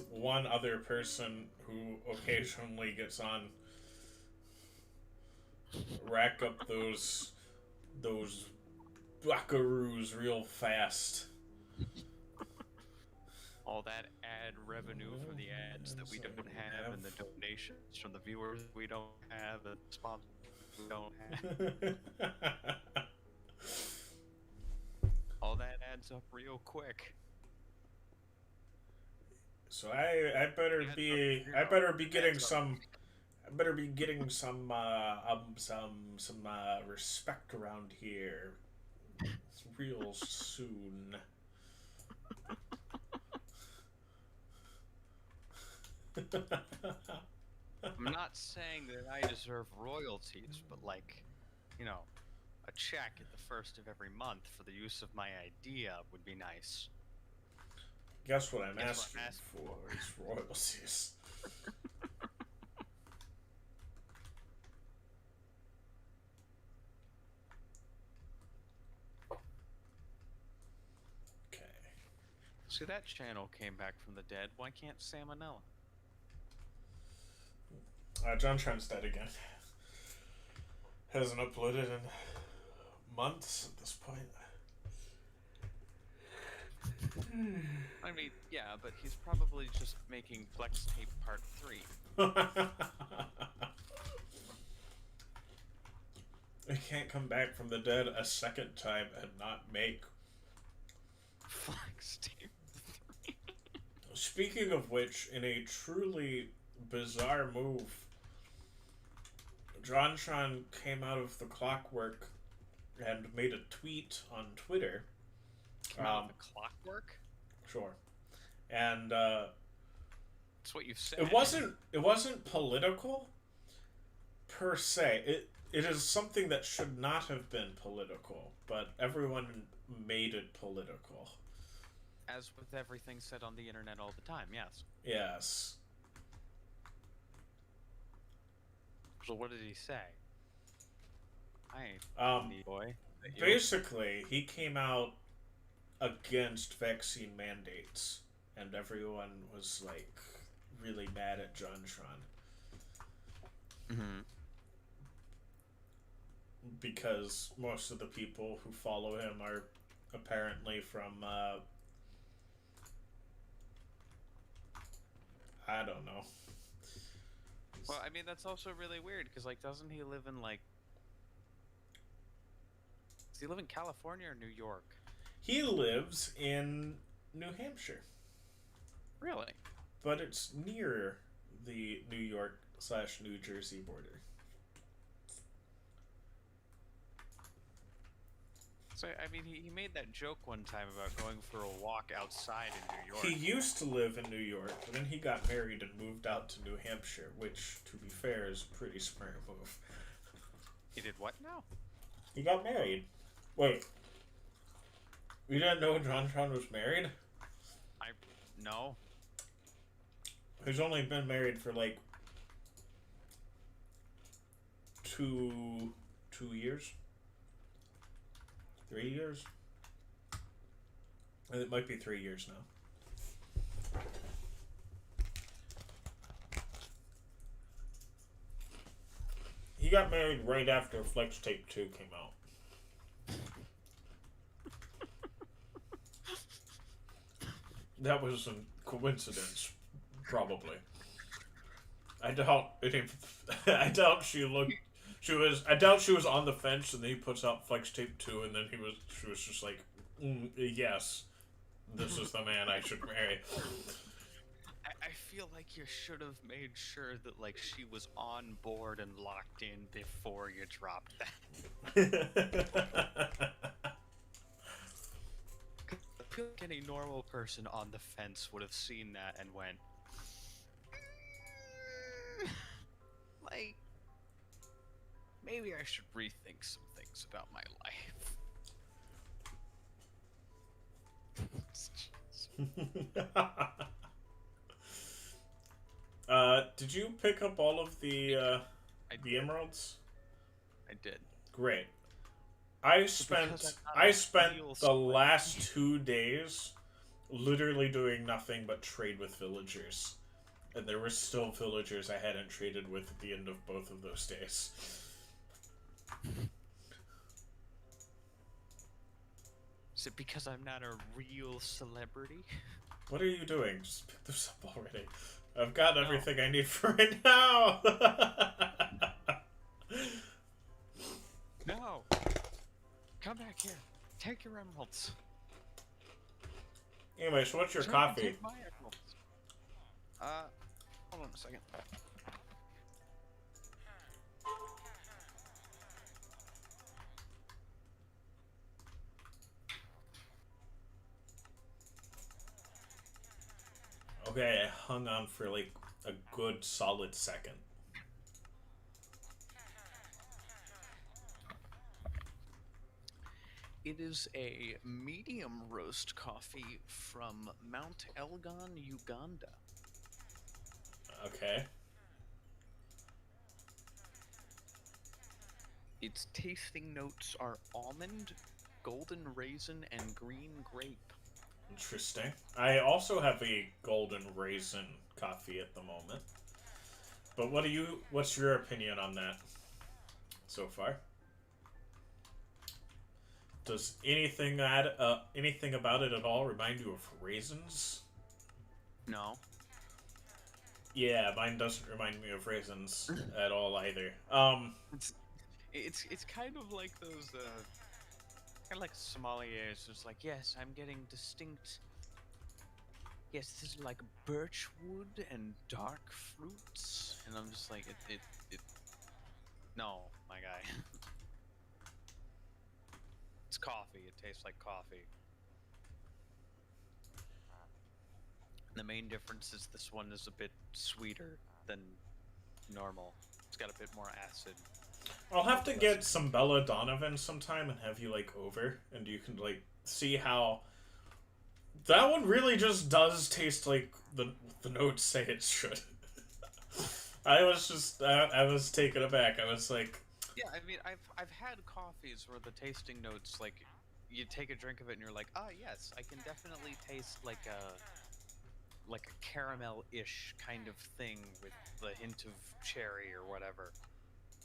one other person who occasionally gets on rack up those buckaroos real fast. All that ad revenue from the ads that we don't have, and the donations from the viewers we don't have, and the sponsors we don't have. All that adds up real quick. So I better be getting some respect around here real soon. I'm not saying that I deserve royalties, but like, you know, a check at the first of every month for the use of my idea would be nice. Guess what I'm asking for is royalties. Okay. See, that channel came back from the dead. Why can't Salmonella? John Trent's dead again. Hasn't uploaded in months at this point. I mean, yeah, but he's probably just making Flex Tape Part 3. I can't come back from the dead a second time and not make Flex Tape 3. Speaking of which, in a truly bizarre move, JonTron came out of the clockwork and made a tweet on Twitter. Came out of the clockwork? Sure. And that's what you said. It wasn't political per se. It is something that should not have been political, but everyone made it political. As with everything said on the internet all the time, yes. Yes. So what did he say? I ain't boy. Basically, he came out against vaccine mandates, and everyone was like really mad at JonTron. Mm-hmm. Because most of the people who follow him are apparently from I don't know. Well, I mean, that's also really weird, because, like, doesn't he live in, like... Does he live in California or New York? He lives in New Hampshire. Really? But it's near the New York/New Jersey border. So, I mean, he made that joke one time about going for a walk outside in New York. He used to live in New York, but then he got married and moved out to New Hampshire, which, to be fair, is a pretty smart move. He did what now? He got married. Wait. You didn't know JonTron was married? No. He's only been married for like two years. 3 years? It might be 3 years now. He got married right after Flex Tape 2 came out. That was a coincidence, probably. I doubt she was on the fence, and then he puts out Flex Tape 2, and then she was just like, yes, this is the man I should marry. I feel like you should have made sure that, like, she was on board and locked in before you dropped that. I feel like any normal person on the fence would have seen that and went, like, maybe I should rethink some things about my life. Did you pick up all of the I did. emeralds? I did. Great. I Because spent I'm not a the real celebrity. last 2 days literally doing nothing but trade with villagers. And there were still villagers I hadn't traded with at the end of both of those days. Is it because I'm not a real celebrity? What are you doing? Just pick this up already. I've got No. everything I need for right now! No! Come back here. Take your emeralds. Anyway, so what's your Try and coffee? take my emeralds. Hold on a second. Okay, I hung on for like a good solid second. It is a medium roast coffee from Mount Elgon, Uganda. Okay. Its tasting notes are almond, golden raisin, and green grape. Interesting. I also have a golden raisin coffee at the moment. But what's your opinion on that so far? Does anything about it at all remind you of raisins? No. Yeah, mine doesn't remind me of raisins at all either. It's kind of like those kind of like sommeliers. It's like, yes, I'm getting distinct. Yes, this is like birch wood and dark fruits, and I'm just like, it. No, my guy. It's coffee. It tastes like coffee. The main difference is this one is a bit sweeter than normal. It's got a bit more acid. I'll have to get some Bella Donovan sometime and have you like over, and you can like see how that one really just does taste like the notes say it should. I was taken aback. I was like, Yeah, I mean, I've had coffees where the tasting notes, like, you take a drink of it and you're like, ah, yes, I can definitely taste like a caramel-ish kind of thing with the hint of cherry or whatever.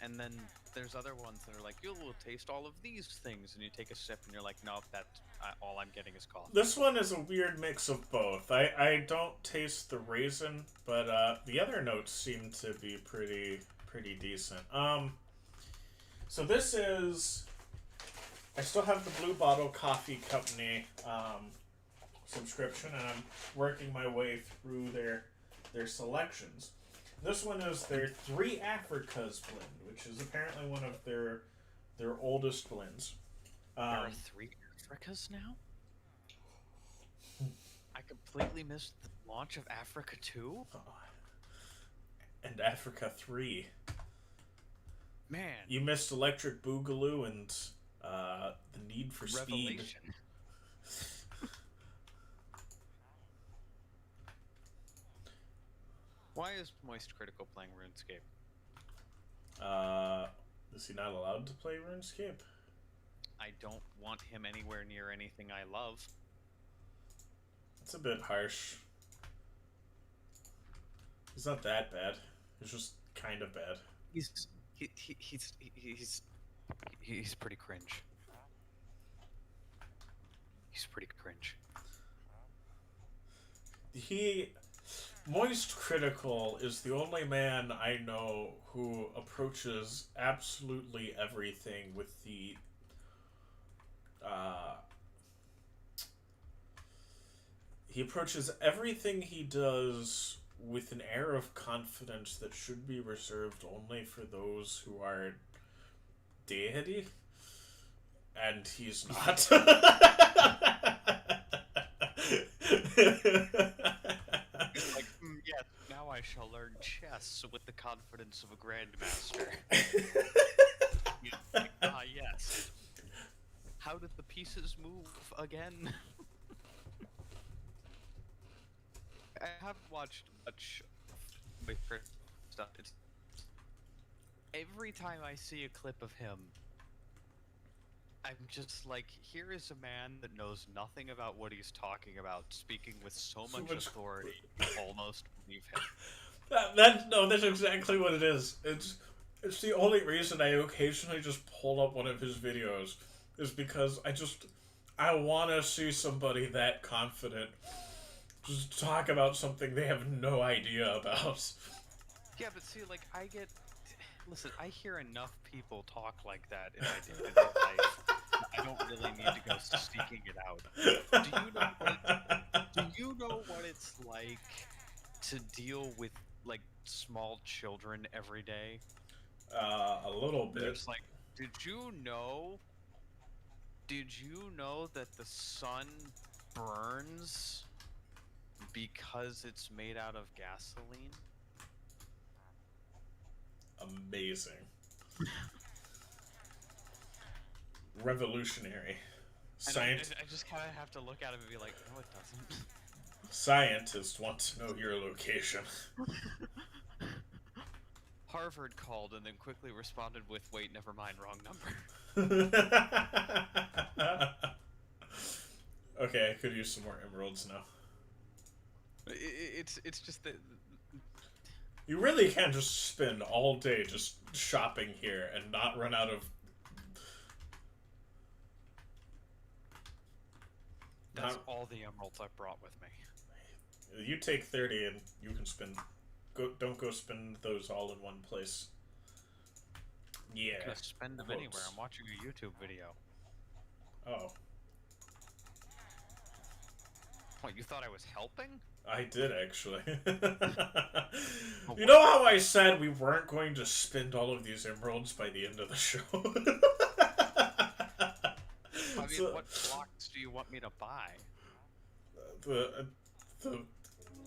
And then there's other ones that are like, you will taste all of these things, and you take a sip and you're like, no, that's all I'm getting is coffee. this one is a weird mix of both. I don't taste the raisin, but the other notes seem to be pretty decent. So this is, I still have the Blue Bottle Coffee Company subscription, and I'm working my way through their selections. This one is their Three Africas blend, which is apparently one of their oldest blends. There are 3 Africas now? I completely missed the launch of Africa 2? And Africa 3. Man. You missed Electric Boogaloo and the Need for Speed. Revelation. Why is Moist Critical playing RuneScape? Is he not allowed to play RuneScape? I don't want him anywhere near anything I love. That's a bit harsh. He's not that bad. He's just kind of bad. He's pretty cringe. He's pretty cringe. Moist Critical is the only man I know who approaches absolutely everything with the he approaches everything he does with an air of confidence that should be reserved only for those who are deity, and he's not. Like, yes, now I shall learn chess with the confidence of a grandmaster. Ah, yes. How did the pieces move again? I haven't watched much of Ourcraft stuff. It's every time I see a clip of him, I'm just like, here is a man that knows nothing about what he's talking about, speaking with so much authority, you almost believe him. No, that's exactly what it is. It's the only reason I occasionally just pull up one of his videos is because I want to see somebody that confident just talk about something they have no idea about. Yeah, but see, like, listen, I hear enough people talk like that in my day-to-day life. I don't really need to go seeking it out. Do you know what it's like to deal with, like, small children every day? A little bit. It's like, did you know that the sun burns because it's made out of gasoline? Amazing. Revolutionary. I just kind of have to look at him and be like, no, it doesn't. Scientists want to know your location. Harvard called and then quickly responded with, wait, never mind, wrong number. Okay, I could use some more emeralds now. It's just that... You really can just spend all day just shopping here and not run out of... That's all the emeralds I brought with me. You take 30 and you can spend... Don't go spend those all in one place. Yeah. I'm gonna spend them anywhere. I'm watching a YouTube video. Oh. What, you thought I was helping? I did, actually. You know how I said we weren't going to spend all of these emeralds by the end of the show? I mean, what blocks do you want me to buy?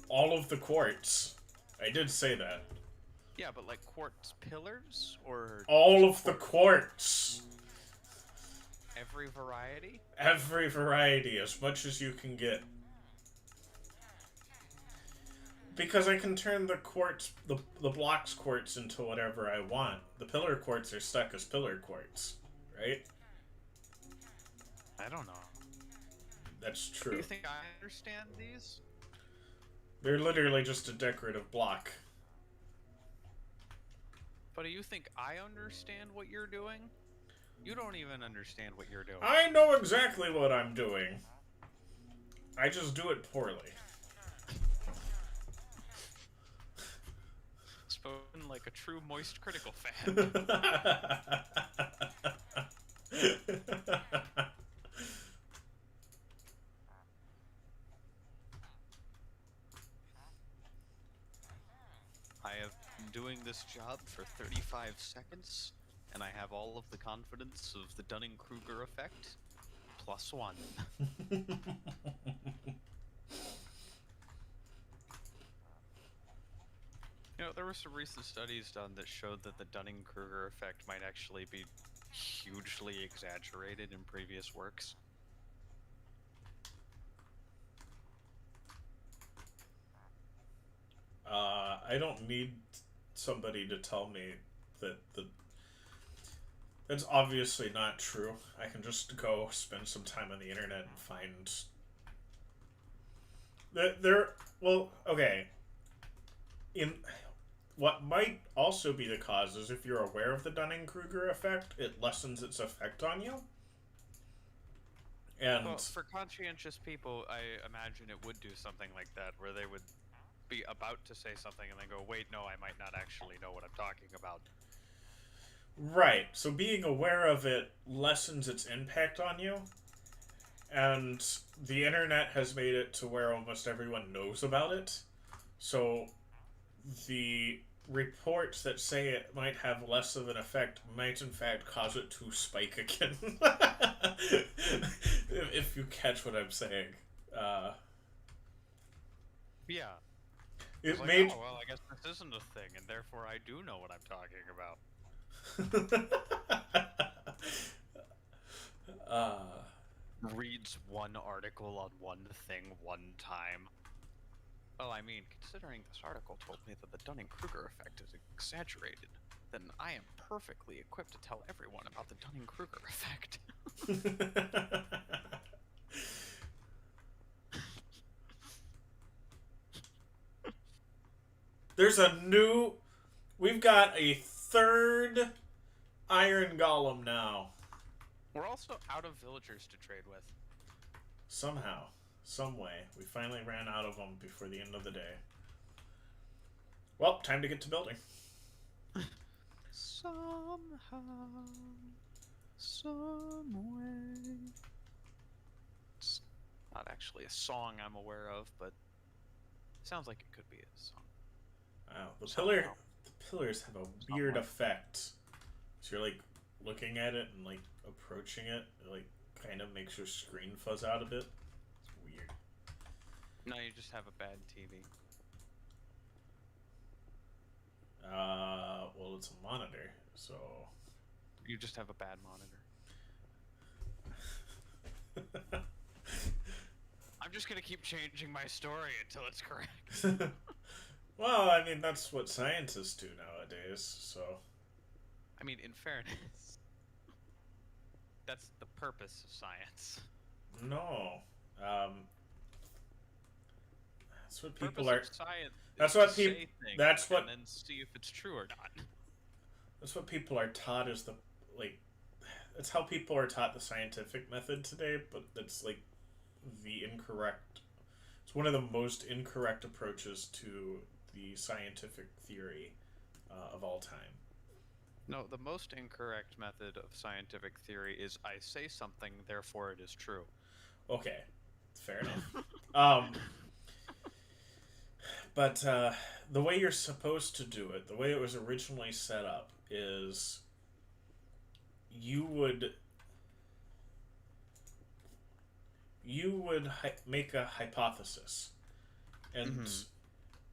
All of the quartz. I did say that. Yeah, but like quartz pillars or all of the quartz. Every variety? Every variety, as much as you can get. Because I can turn the quartz, the blocks quartz into whatever I want. The pillar quartz are stuck as pillar quartz, right? I don't know. That's true. Do you think I understand these? They're literally just a decorative block. But do you think I understand what you're doing? You don't even understand what you're doing. I know exactly what I'm doing. I just do it poorly. Spoken like a true Moist Critical fan. I have been doing this job for 35 seconds, and I have all of the confidence of the Dunning-Kruger effect, +1. You know, there were some recent studies done that showed that the Dunning-Kruger effect might actually be hugely exaggerated in previous works. I don't need somebody to tell me that that's obviously not true. I can just go spend some time on the internet and find well, okay. In what might also be the cause is if you're aware of the Dunning-Kruger effect, it lessens its effect on you. And well, for conscientious people, I imagine it would do something like that, where they would be about to say something and then go, wait, no, I might not actually know what I'm talking about. Right, so being aware of it lessens its impact on you, and the internet has made it to where almost everyone knows about it, so the reports that say it might have less of an effect might in fact cause it to spike again. If you catch what I'm saying. Yeah. It like, made... oh, well, I guess this isn't a thing, and therefore I do know what I'm talking about. uh, Reads one article on one thing one time. Well, I mean, considering this article told me that the Dunning-Kruger effect is exaggerated, then I am perfectly equipped to tell everyone about the Dunning-Kruger effect. There's a new. We've got a third Iron Golem now. We're also out of villagers to trade with. Somehow, some way, we finally ran out of them before the end of the day. Well, time to get to building. Somehow, some way. It's not actually a song I'm aware of, but it sounds like it could be a song. Wow, the Somehow. pillars have a weird effect. So you're like looking at it and like approaching it, like kind of makes your screen fuzz out a bit. It's weird. No, you just have a bad TV. Well, it's a monitor, so. You just have a bad monitor. I'm just gonna keep changing my story until it's correct. Well, I mean, that's what scientists do nowadays, so. I mean, in fairness, that's the purpose of science. No. That's what The people purpose are. of science That's is what to people. say things That's what. and then see if it's true or not. That's what people are taught is the like. That's how people are taught the scientific method today, but that's like the incorrect. It's one of the most incorrect approaches to the scientific theory of all time. No, the most incorrect method of scientific theory is I say something, therefore it is true. Okay, fair enough. But the way you're supposed to do it, the way it was originally set up, is you would make a hypothesis, and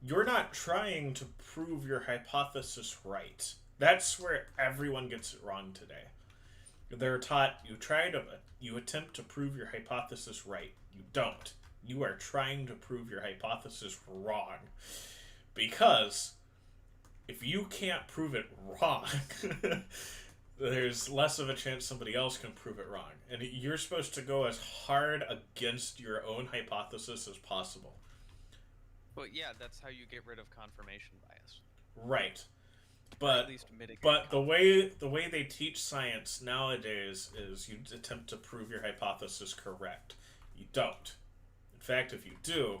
you're not trying to prove your hypothesis right. That's where everyone gets it wrong today. They're taught you attempt to prove your hypothesis right. You don't. You are trying to prove your hypothesis wrong. Because if you can't prove it wrong, there's less of a chance somebody else can prove it wrong. And you're supposed to go as hard against your own hypothesis as possible. But yeah, that's how you get rid of confirmation bias. Right. Or at But least mitigate the way they teach science nowadays is you attempt to prove your hypothesis correct. You don't. In fact, if you do,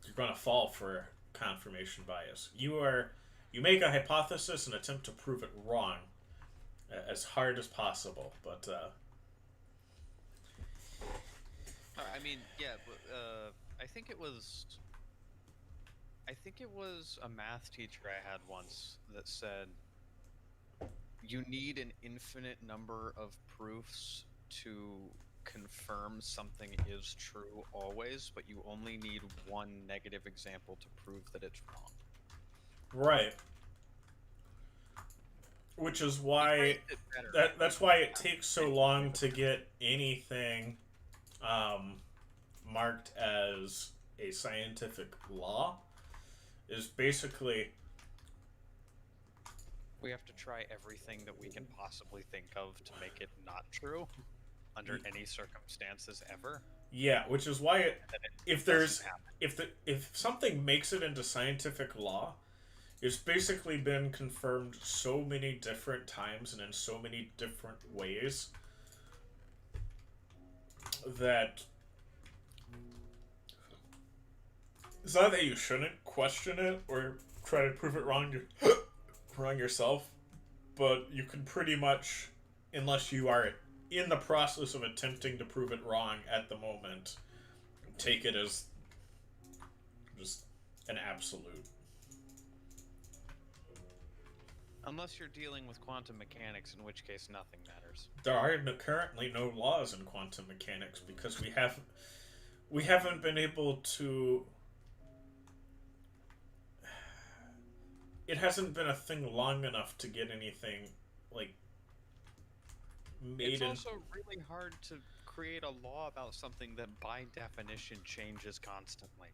you're going to fall for confirmation bias. You make a hypothesis and attempt to prove it wrong as hard as possible, but I mean, yeah, I think it was a math teacher I had once that said you need an infinite number of proofs to confirm something is true always, but you only need one negative example to prove that it's wrong. right. Which is why that's why it takes so long to get anything marked as a scientific law. Is basically we have to try everything that we can possibly think of to make it not true under any circumstances ever. Yeah, which is why if something makes it into scientific law, it's basically been confirmed so many different times and in so many different ways that it's not that you shouldn't question it or try to prove it wrong yourself, but you can pretty much, unless you are in the process of attempting to prove it wrong at the moment, take it as just an absolute. Unless you're dealing with quantum mechanics, in which case nothing matters. There are currently no laws in quantum mechanics because we haven't been able to. It hasn't been a thing long enough to get anything like It's made in. also really hard to create a law about something that by definition changes constantly.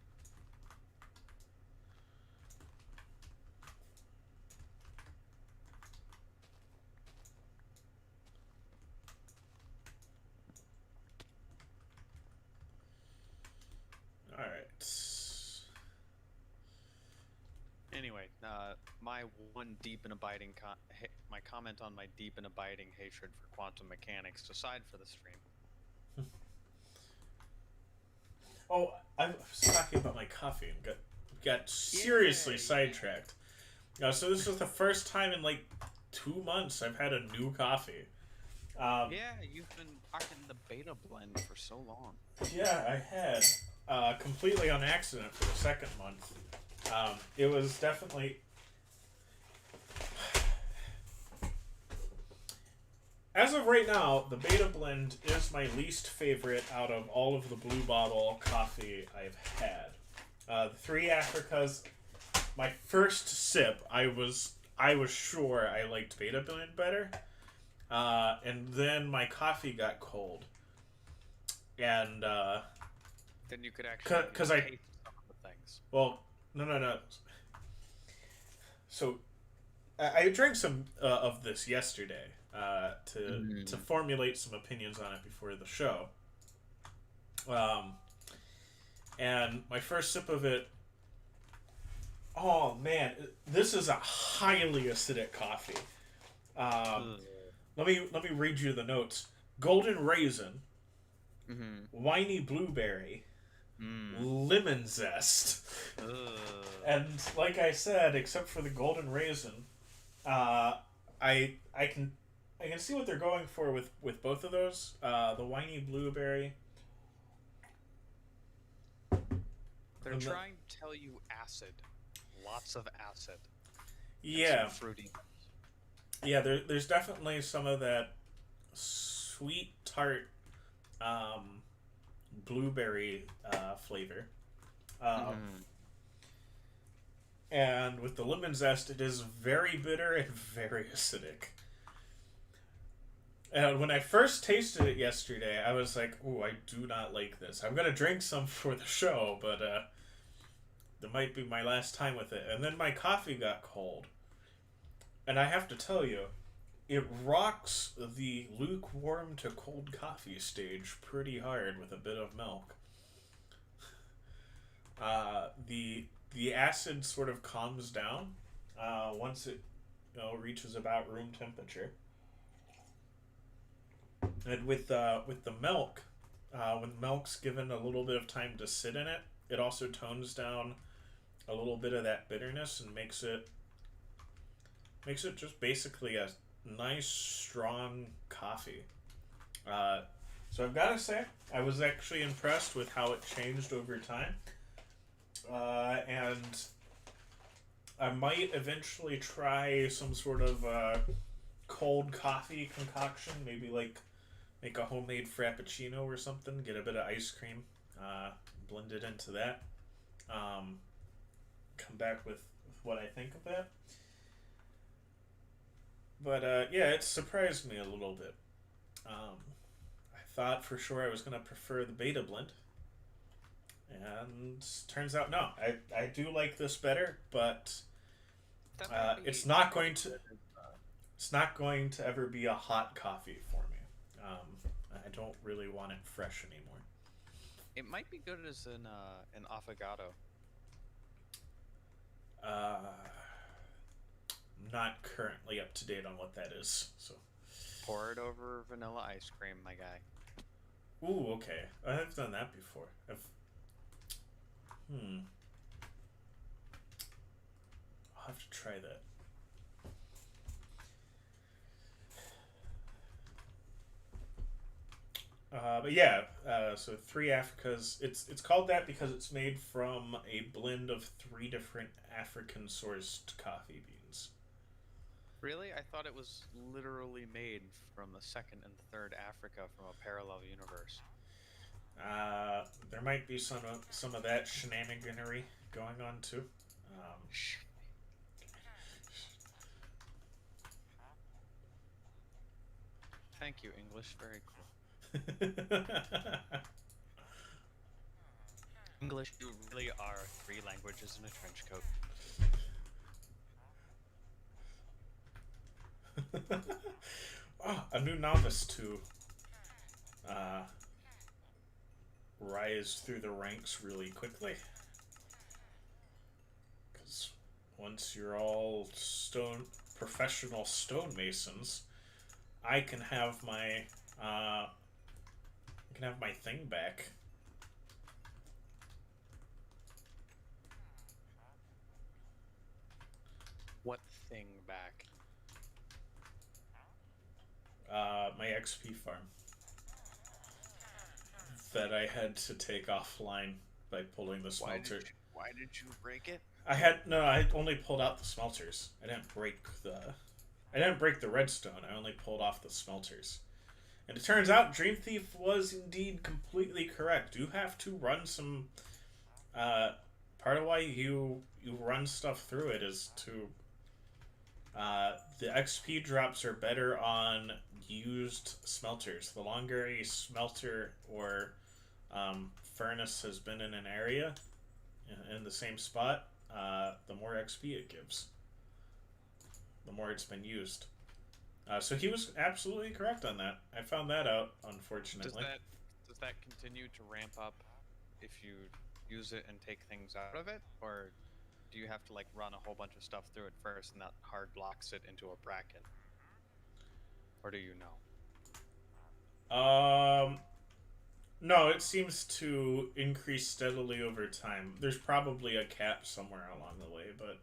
All right. Anyway, my one deep and abiding my comment on my deep and abiding hatred for quantum mechanics aside for the stream. Oh, I was talking about my coffee and got seriously sidetracked. So this was the first time in like 2 months I've had a new coffee. Yeah, you've been rocking the beta blend for so long. Yeah, I had. Completely on accident for the second month. It was definitely... As of right now, the beta blend is my least favorite out of all of the Blue Bottle coffee I've had. The Three Africas, my first sip, I was sure I liked beta blend better. And then my coffee got cold. And, then you could actually because taste some of the things. Well, no. So, I drank some of this yesterday to formulate some opinions on it before the show. And my first sip of it, oh man, this is a highly acidic coffee. Let me read you the notes: golden raisin, winey blueberry, lemon zest. And like I said, except for the golden raisin, I can see what they're going for with both of those. The winey blueberry. They're trying to tell you acid, lots of acid. Yeah, and some fruity. Yeah, there's definitely some of that sweet tart blueberry flavor. And with the lemon zest, it is very bitter and very acidic. And when I first tasted it yesterday, I was like, "Ooh, I do not like this. I'm gonna drink some for the show, but that might be my last time with it." And then my coffee got cold, and I have to tell you, it rocks the lukewarm to cold coffee stage pretty hard with a bit of milk. The acid sort of calms down once it reaches about room temperature. And with the milk, when milk's given a little bit of time to sit in it, it also tones down a little bit of that bitterness and makes it just basically a nice strong coffee. So I've got to say, I was actually impressed with how it changed over time, and I might eventually try some sort of cold coffee concoction, maybe like make a homemade frappuccino or something, get a bit of ice cream, blend it into that, come back with what I think of that. But yeah, it surprised me a little bit. I thought for sure I was going to prefer the beta blend, and turns out no. I do like this better, but it's not going to ever be a hot coffee for me. I don't really want it fresh anymore. It might be good as an affogato. Not currently up to date on what that is, so Pour it over vanilla ice cream, my guy. ooh, okay. I have done that before. I'll have to try that. But yeah, so Three Africas. It's called that because it's made from a blend of 3 different African-sourced coffee beans. Really? I thought it was literally made from the second and third Africa from a parallel universe. There might be some of that shenaniganery going on too. Thank you, English. Very cool. English, you really are 3 languages in a trench coat. Oh, a new novice to uh, rise through the ranks really quickly. Because once you're all professional stonemasons, I can have my thing back. What thing back? My XP farm that I had to take offline by pulling the smelter. Why did you break it? I only pulled out the smelters. I didn't break the redstone. I only pulled off the smelters. And it turns out Dream Thief was indeed completely correct. You have to run some part of why you run stuff through it is to the XP drops are better on used smelters. The longer a smelter or furnace has been in an area in the same spot, the more XP it gives. The more it's been used. So he was absolutely correct on that. I found that out, unfortunately. Does that continue to ramp up if you use it and take things out of it, or do you have to like run a whole bunch of stuff through it first and that hard locks it into a bracket? Or do you know? No, it seems to increase steadily over time. There's probably a cap somewhere along the way, but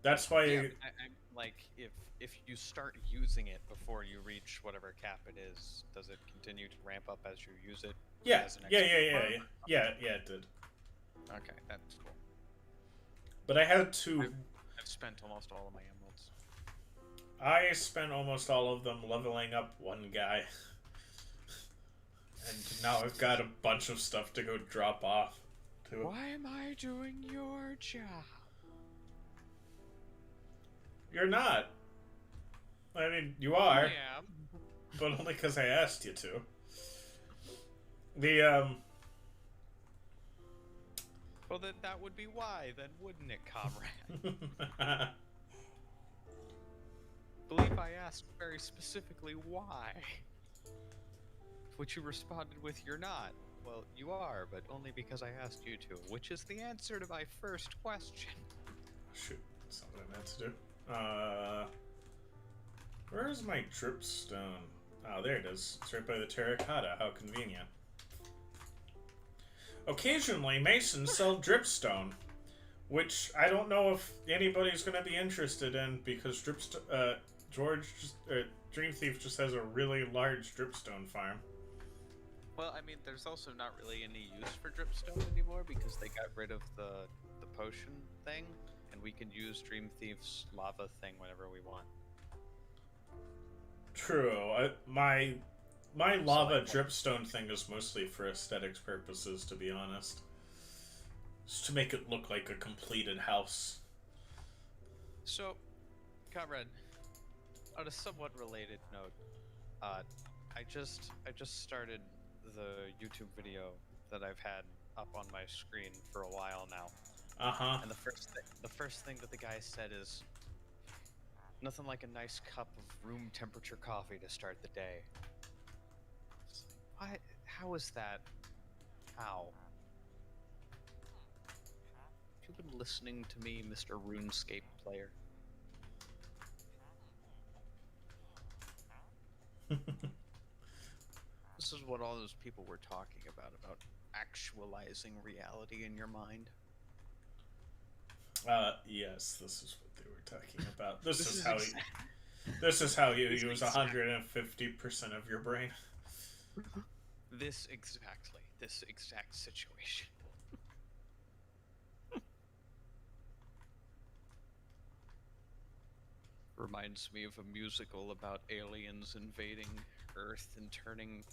that's why. Yeah, I'm like, if you start using it before you reach whatever cap it is, does it continue to ramp up as you use it? Yeah, as an yeah, XP yeah, bar? yeah, yeah. It did. Okay, that's cool. But I had to. I've spent almost all of my emeralds. I spent almost all of them leveling up one guy. And now I've got a bunch of stuff to go drop off. Too. Why am I doing your job? You're not. I mean, you are, Yeah. but only because I asked you to. Well, then that would be why, then, wouldn't it, comrade? Believe I asked very specifically why. Which you responded with, you're not. Well, you are, but only because I asked you to, which is the answer to my first question. Shoot, that's not what I meant to do. Where's my dripstone? Oh, there it is. It's right by the terracotta. How convenient. Occasionally, masons sell dripstone, which I don't know if anybody's going to be interested in because Dream Thief just has a really large dripstone farm. Well, I mean, there's also not really any use for dripstone anymore because they got rid of the potion thing, and we can use Dream Thief's lava thing whenever we want. True. My lava dripstone thing is mostly for aesthetics purposes, to be honest. Just to make it look like a completed house. So, Conrad, on a somewhat related note, I just started the YouTube video that I've had up on my screen for a while now. Uh-huh. And the first thing that the guy said is, nothing like a nice cup of room temperature coffee to start the day. Why? How is that? How? Have you been listening to me, Mr. RuneScape player? This is what all those people were talking about actualizing reality in your mind. Yes, this is what they were talking about. This is how you use 150% of your brain. This exact situation. Reminds me of a musical about aliens invading Earth and turning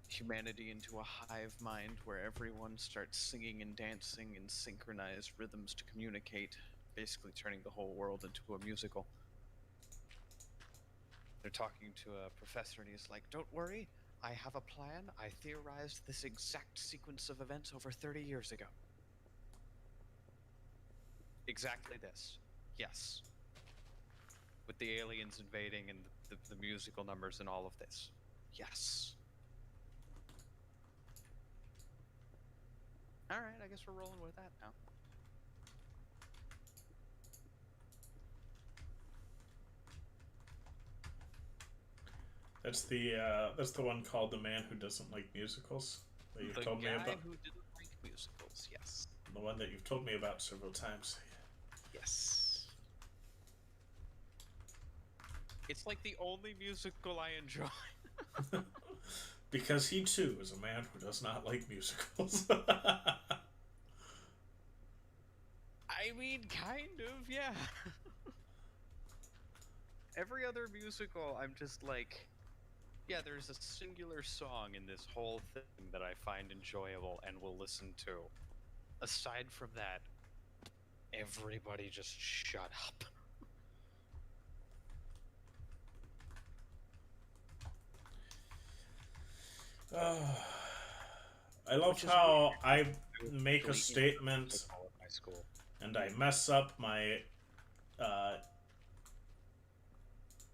humanity into a hive mind where everyone starts singing and dancing in synchronized rhythms to communicate, basically turning the whole world into a musical. they're talking to a professor, and he's like, "Don't worry, I have a plan. I theorized this exact sequence of events over 30 years ago. Exactly this. Yes. With the aliens invading and the musical numbers and all of this. Yes. All right, I guess we're rolling with that now." That's the one called The Man Who Doesn't Like Musicals that you've The told me guy about. who didn't like musicals. Yes. The one that you've told me about several times. Yes. It's like the only musical I enjoy. Because he too is a man who does not like musicals. I mean, kind of, yeah. Every other musical, I'm just like, yeah, there's a singular song in this whole thing that I find enjoyable and will listen to. Aside from that, everybody just shut up. I love Which is how weird. I make a statement Musical at my school. and I mess up my uh,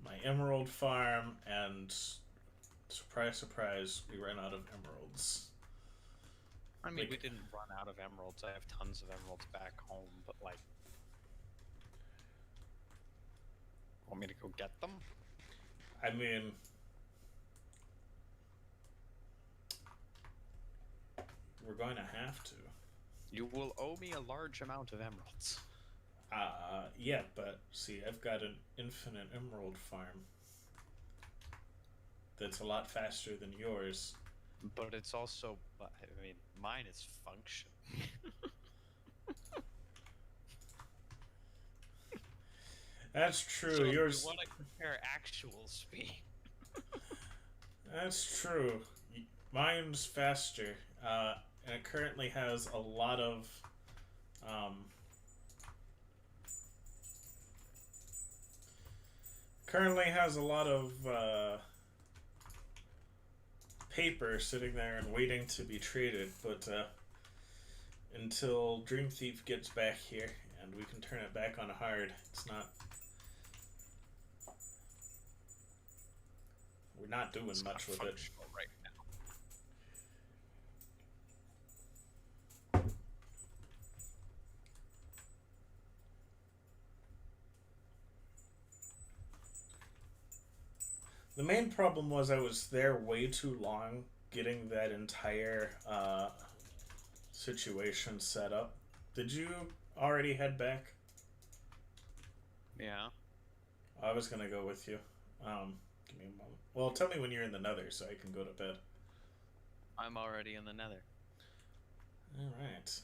my emerald farm, and surprise, surprise, we ran out of emeralds. I mean, Like- we didn't run out of emeralds. I have tons of emeralds back home, but like, want me to go get them? I mean, we're going to have to. You will owe me a large amount of emeralds. Yeah, but see, I've got an infinite emerald farm that's a lot faster than yours. But it's also, I mean, mine is function. That's true. So if Yours. you want to compare actual speed. That's true. Mine's faster, and it currently has a lot of. Currently has a lot of paper sitting there and waiting to be traded, but until Dream Thief gets back here and we can turn it back on hard, it's not. We're not doing It's much not with it. functional right now. The main problem was I was there way too long getting that entire situation set up. Did you already head back? Yeah. I was gonna go with you. Give me a moment. Well, tell me when you're in the Nether so I can go to bed. I'm already in the Nether. All right.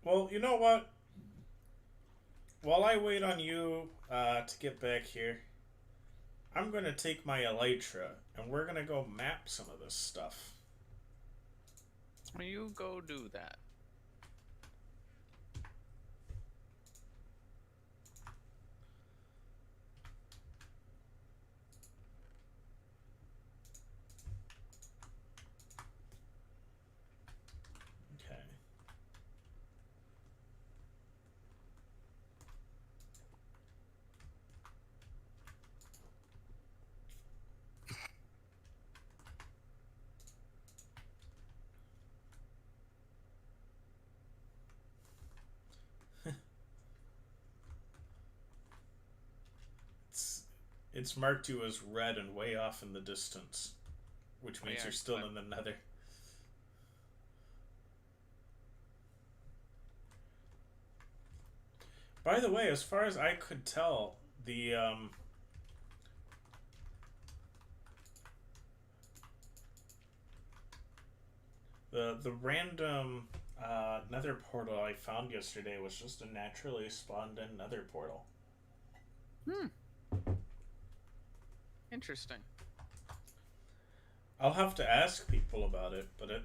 Well, you know what? While I wait on you to get back here, I'm gonna take my elytra and we're gonna go map some of this stuff. You go do that. Okay. It's marked you as red and way off in the distance, which means yeah, you're still in the Nether. By the way, as far as I could tell, the random Nether portal I found yesterday was just a naturally spawned in nether portal. Hmm. Interesting. I'll have to ask people about it, but I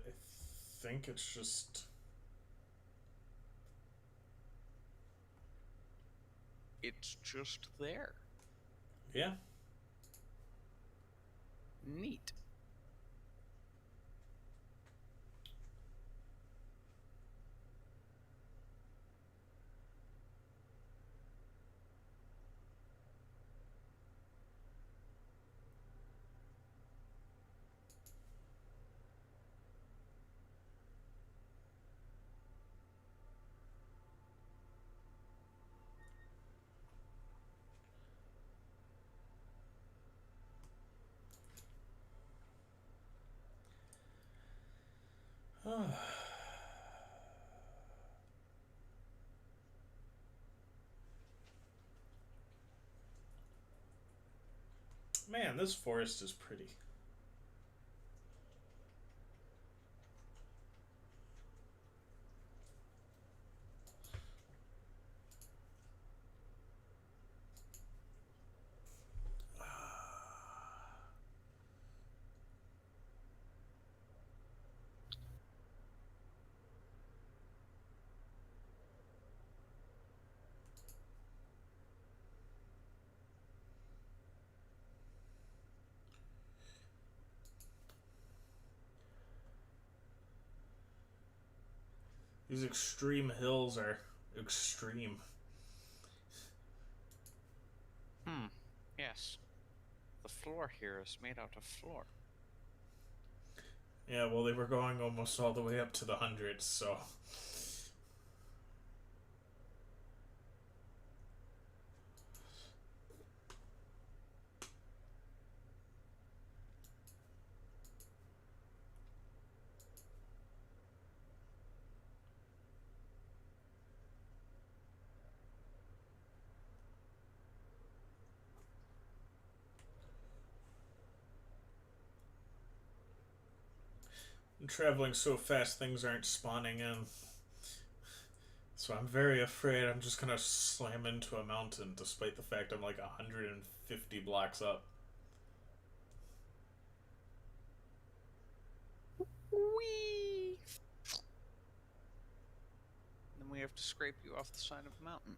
think it's just. It's just there. Yeah. Neat. Man, this forest is pretty. These extreme hills are extreme. Yes. The floor here is made out of floor. Yeah, well, they were going almost all the way up to the hundreds, so. I'm traveling so fast, things aren't spawning in. So I'm very afraid I'm just gonna slam into a mountain, despite the fact I'm like 150 blocks up. Whee! Then we have to scrape you off the side of the mountain.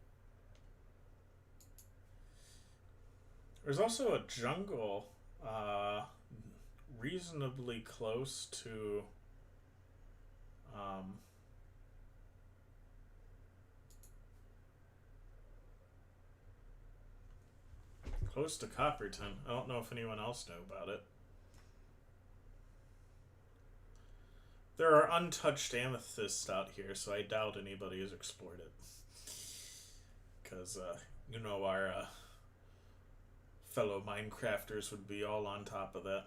There's also a jungle reasonably close to um, close to Copperton. I don't know if anyone else knew about it. There are untouched amethysts out here, so I doubt anybody has explored it. Because, you know, our fellow Minecrafters would be all on top of that.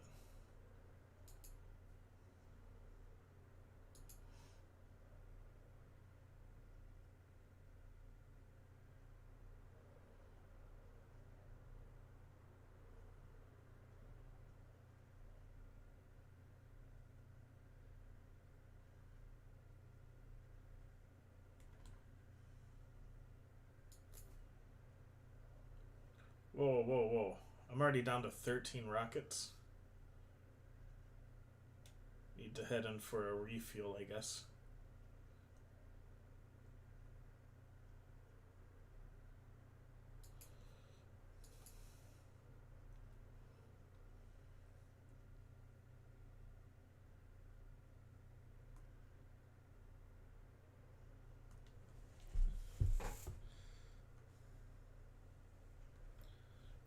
Whoa, whoa, whoa. I'm already down to 13 rockets. Need to head in for a refuel, I guess.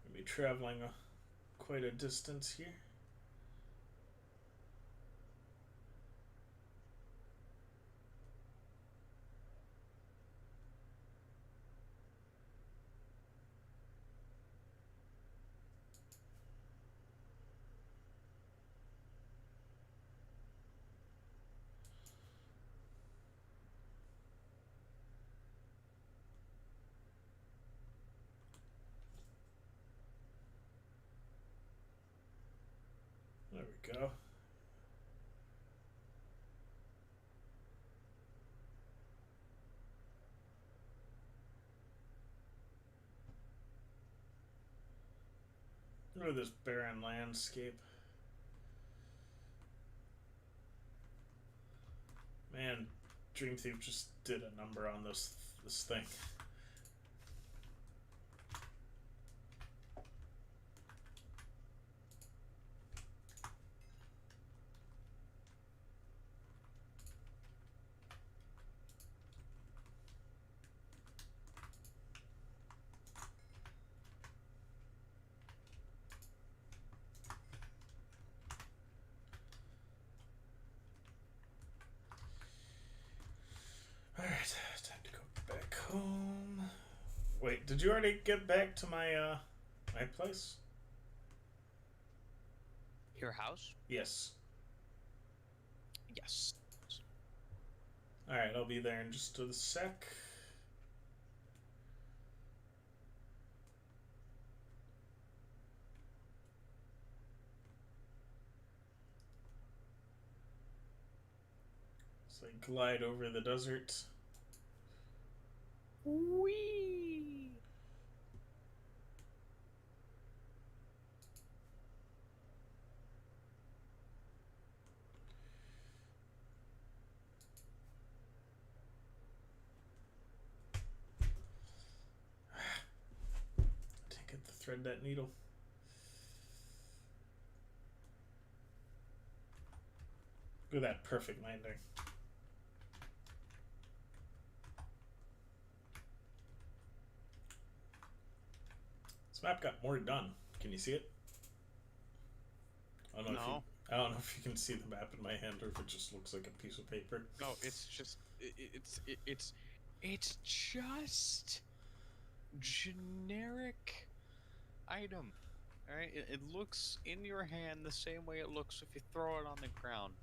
Gonna be traveling quite a distance here. There we go. Look at this barren landscape. Man, Dream Thief just did a number on this thing. Alright, time to go back home. Wait, did you already get back to my my place? Your house? Yes. Yes. Alright, I'll be there in just a sec. So I glide over the desert. Whee! Didn't get to thread that needle. Look at that perfect landing. This map got more done. Can you see it? I don't know. No. I don't know if you can see the map in my hand or if it just looks like a piece of paper. No, it's just it's just generic item. All right, it looks in your hand the same way it looks if you throw it on the ground.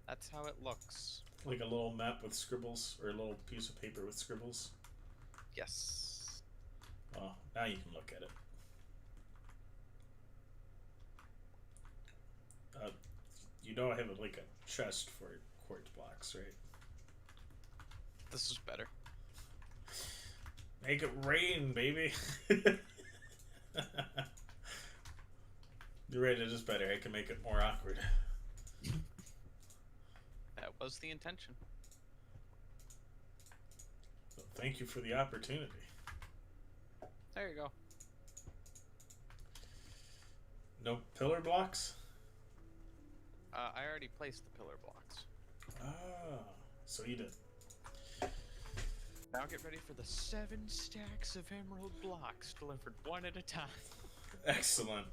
That's how it looks. Like a little map with scribbles, or a little piece of paper with scribbles. Yes. Well, now you can look at it. You know I have like a chest for quartz blocks, right? This is better. Make it rain, baby. You're right, it is better. I can make it more awkward. That was the intention. Well, thank you for the opportunity. There you go. No pillar blocks? I already placed the pillar blocks. Ah, so you did. Now get ready for the 7 stacks of emerald blocks delivered one at a time. Excellent.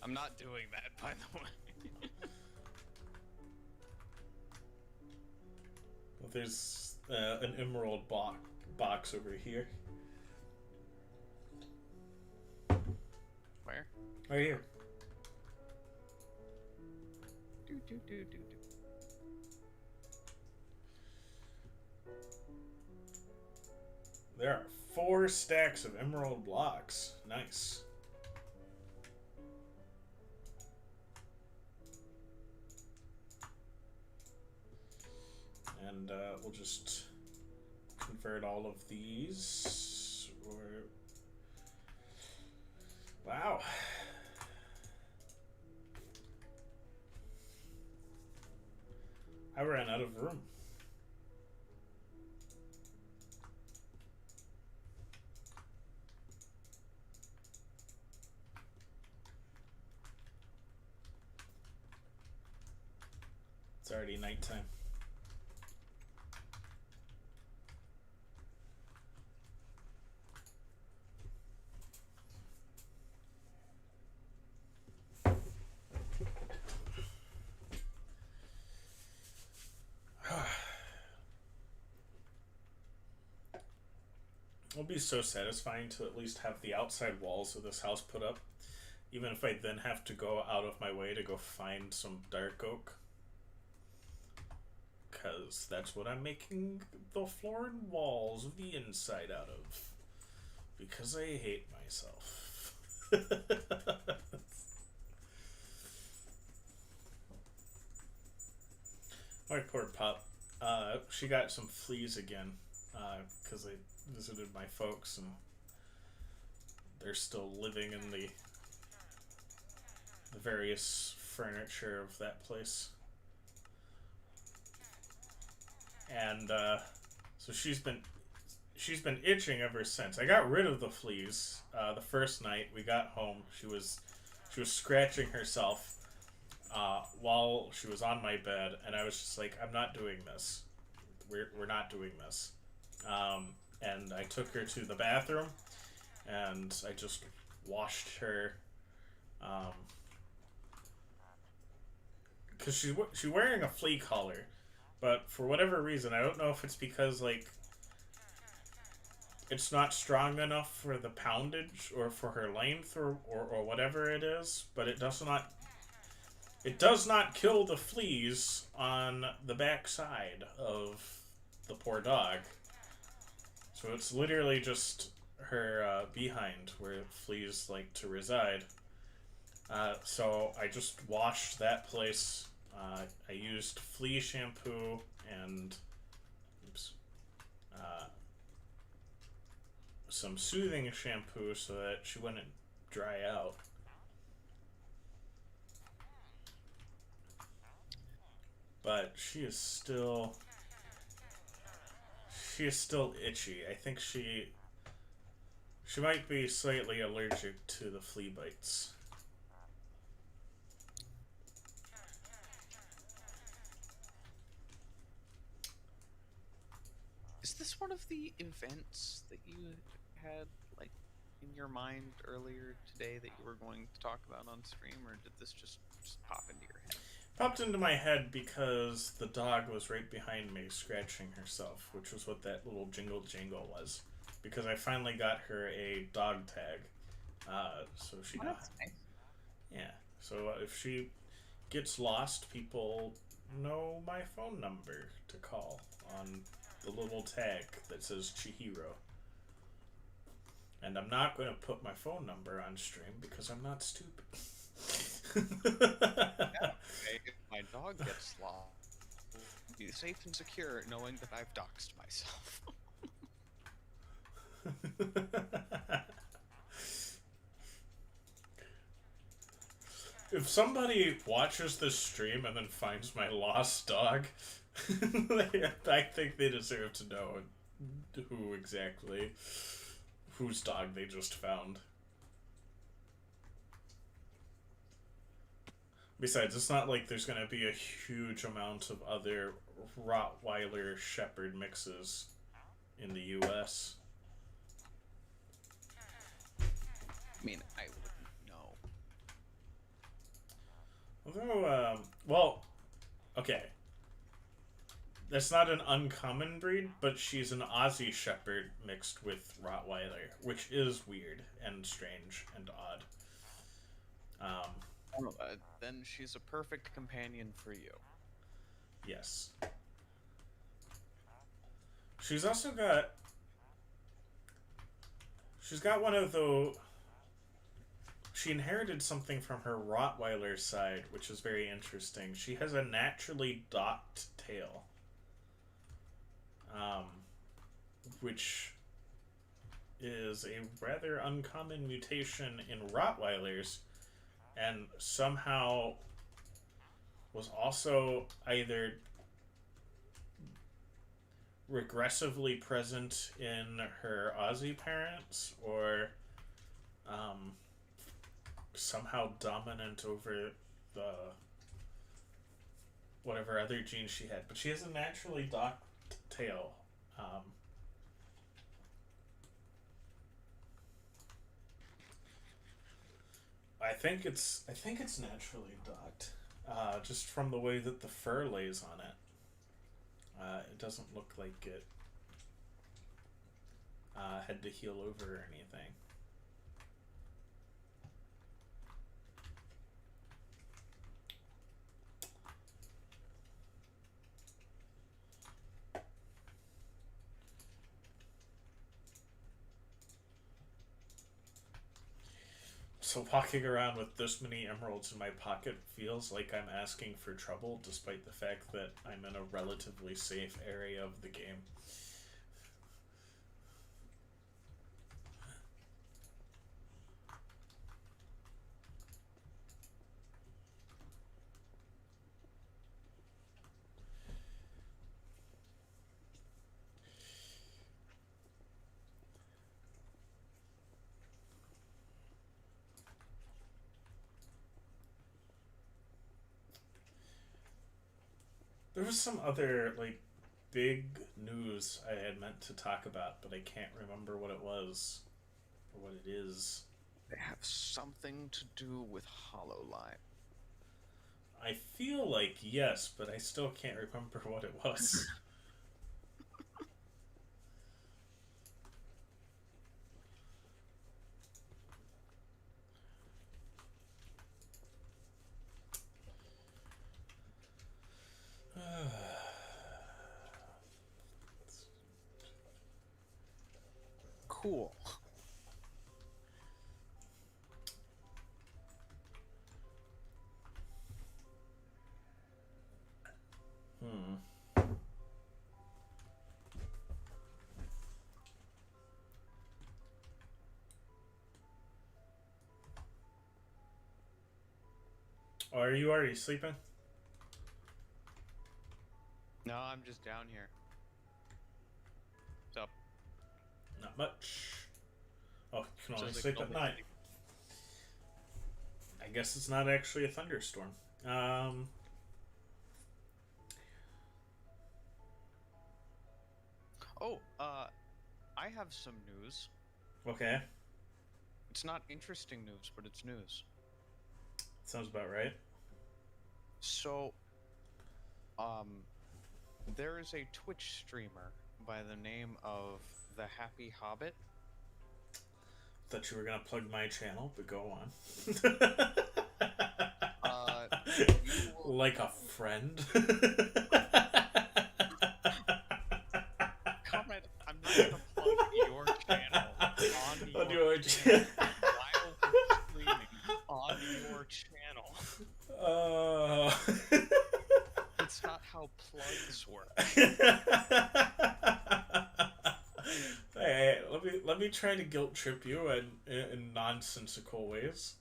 I'm not doing that, by the way. Well, there's an emerald box over here. Where? Right here. Do. There are 4 stacks of emerald blocks. Nice. And we'll just convert all of these. Wow. I ran out of room. It's already nighttime. It'll be so satisfying to at least have the outside walls of this house put up, even if I then have to go out of my way to go find some dark oak. Because that's what I'm making the floor and walls of the inside out of. Because I hate myself. My poor pup. She got some fleas again. Because I visited my folks and still living in the various furniture of that place. And so she's been itching ever since. I got rid of the fleas the first night we got home. She was scratching herself while she was on my bed, and I was just like, I'm not doing this. We're not doing this. And I took her to the bathroom, and I just washed her. Because she's wearing a flea collar, but for whatever reason, I don't know if it's because, like, it's not strong enough for the poundage or for her length or whatever it is, but it does not kill the fleas on the back side of the poor dog. So it's literally just her behind where fleas like to reside. So I just washed that place. I used flea shampoo and some soothing shampoo so that she wouldn't dry out. But she is still itchy. I think she might be slightly allergic to the flea bites. Is this one of the events that you had, like, in your mind earlier today that you were going to talk about on stream, or did this just pop into your head? Popped into my head because the dog was right behind me scratching herself, which was what that little jingle jangle was. Because I finally got her a dog tag. So she got... That's nice. Yeah. So if she gets lost, people know my phone number to call on the little tag that says Chihiro. And I'm not going to put my phone number on stream because I'm not stupid. If my dog gets lost, be safe and secure knowing that I've doxed myself. If somebody watches this stream and then finds my lost dog, I think they deserve to know whose dog they just found. Besides, it's not like there's going to be a huge amount of other Rottweiler Shepherd mixes in the US. I mean, I wouldn't know. Although, well, okay. That's not an uncommon breed, but she's an Aussie Shepherd mixed with Rottweiler, which is weird and strange and odd. Then she's a perfect companion for you. Yes. She's also got... She's got one of the... She inherited something from her Rottweiler side, which is very interesting. She has a naturally docked tail. Which is a rather uncommon mutation in Rottweilers, and somehow was also either regressively present in her Aussie parents, or somehow dominant over the whatever other gene she had. But she has a naturally docked tail. I think it's naturally docked, just from the way that the fur lays on it. It doesn't look like it had to heal over or anything. So walking around with this many emeralds in my pocket feels like I'm asking for trouble, despite the fact that I'm in a relatively safe area of the game. There was some other, like, big news I had meant to talk about, but I can't remember what it was or what it is. They have something to do with HoloLine. I feel like yes, but I still can't remember what it was. Cool. Hmm. Oh, are you already sleeping? No, I'm just down here. What's up? Not much. Oh, you can only Sounds like sleep an at old night. lady. I guess it's not actually a thunderstorm. Oh, I have some news. Okay. It's not interesting news, but it's news. Sounds about right. So, there is a Twitch streamer by the name of The Happy Hobbit. Thought you were gonna plug my channel, but go on. You will... Like a friend. Comment, I'm not gonna plug your channel on your your channel while we're streaming on your channel. That's not how plugs work. Hey, let me try to guilt trip you in nonsensical ways.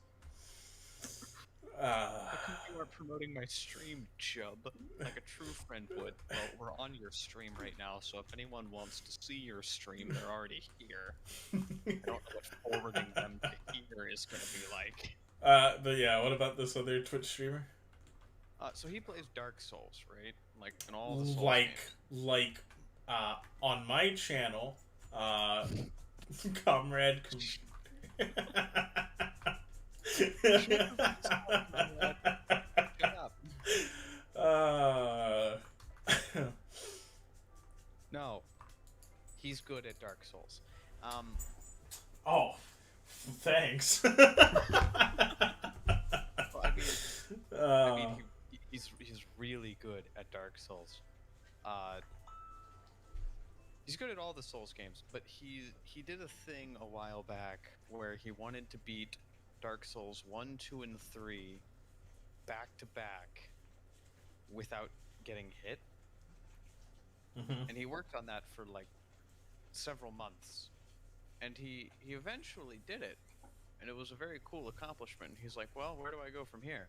How come you aren't promoting my stream, Chub, like a true friend would? Well, we're on your stream right now, so if anyone wants to see your stream, they're already here. I don't know what forwarding them to here is going to be like. But yeah, what about this other Twitch streamer? So he plays Dark Souls, right? Like in all the Souls Like, on my channel, comrade. Shut up. No, he's good at Dark Souls. Oh, thanks. Well, I mean, he's really good at Dark Souls. He's good at all the Souls games, but he did a thing a while back where he wanted to beat Dark Souls 1, 2, and 3 back to back without getting hit. Mm-hmm. And he worked on that for like several months. And he eventually did it. And it was a very cool accomplishment. He's like, well, where do I go from here?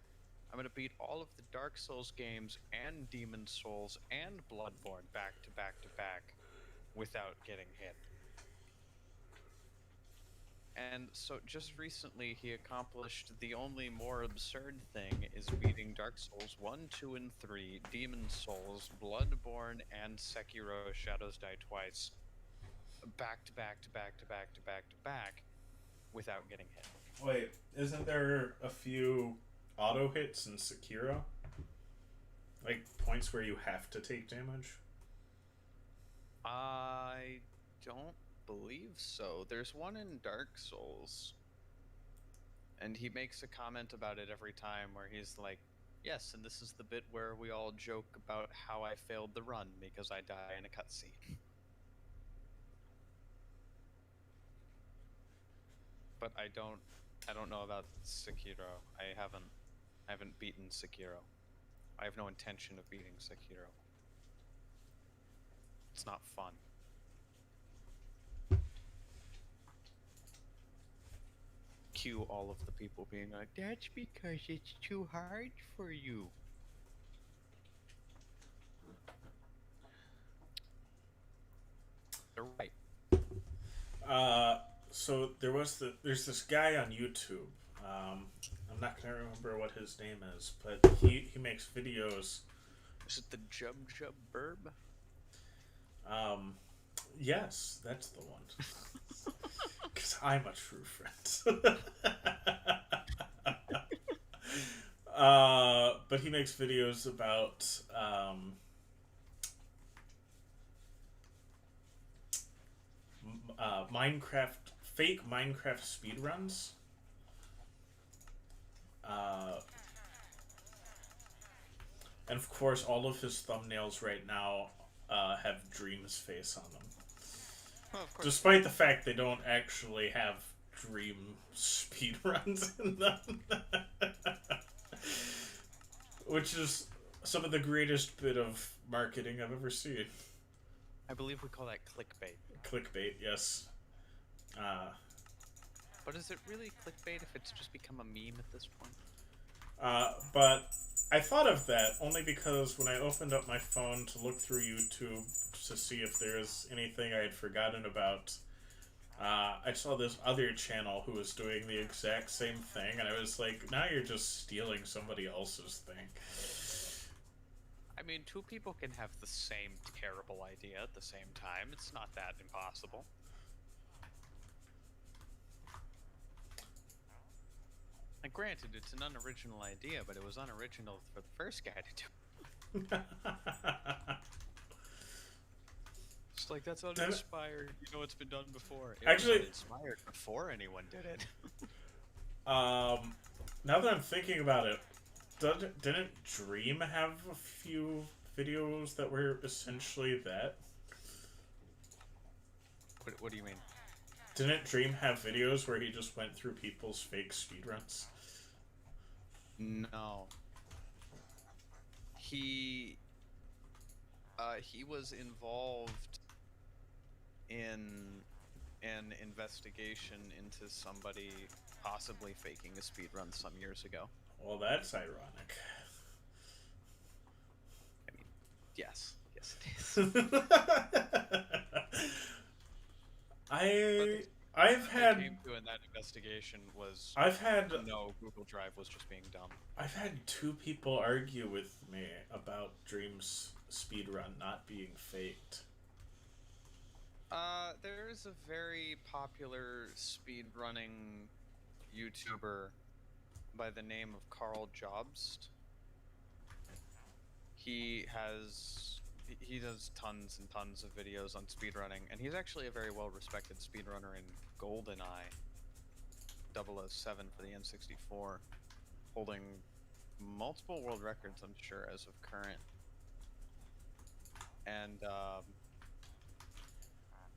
I'm going to beat all of the Dark Souls games and Demon Souls and Bloodborne back to back to back without getting hit. And so just recently he accomplished the only more absurd thing is beating Dark Souls 1, 2, and 3, Demon Souls, Bloodborne, and Sekiro Shadows Die Twice back to back to back to back to back to back without getting hit. Wait, isn't there a few auto hits in Sekiro? Like points where you have to take damage? I don't believe so. There's one in Dark Souls. And he makes a comment about it every time where he's like, yes, and this is the bit where we all joke about how I failed the run because I die in a cutscene. But I don't know about Sekiro. I haven't beaten Sekiro. I have no intention of beating Sekiro. It's not fun. Cue all of the people being like, that's because it's too hard for you. They're right. So there's this guy on YouTube. I'm not gonna remember what his name is, but he makes videos Is it the Jub Jub Burb? Yes, that's the one. Because I'm a true friend. But he makes videos about Minecraft, fake Minecraft speedruns. Uh, and of course, all of his thumbnails right now have Dream's face on them. Well, of course. Despite the fact they don't actually have Dream speedruns in them. Which is some of the greatest bit of marketing I've ever seen. I believe we call that clickbait. Clickbait, yes. But is it really clickbait if it's just become a meme at this point? But I thought of that only because when I opened up my phone to look through YouTube to see if there's anything I had forgotten about, I saw this other channel who was doing the exact same thing, and I was like, now you're just stealing somebody else's thing. I mean, two people can have the same terrible idea at the same time. It's not that impossible. And granted, it's an unoriginal idea, but it was unoriginal for the first guy to do. It's like, that's uninspired. You know, it's been done before. It Actually, was inspired before anyone did it. now that I'm thinking about it, didn't Dream have a few videos that were essentially that? What do you mean? Didn't Dream have videos where he just went through people's fake speedruns? No. He was involved in an investigation into somebody possibly faking a speedrun some years ago. Well, that's ironic. I mean, yes. Yes, it is. I've had came to in that investigation was no, Google Drive was just being dumb. I've had two people argue with me about Dream's speedrun not being faked. There's a very popular speedrunning YouTuber by the name of Carl Jobst. He does tons and tons of videos on speedrunning, and he's actually a very well-respected speedrunner in GoldenEye 007 for the N64, holding multiple world records, I'm sure, as of current. And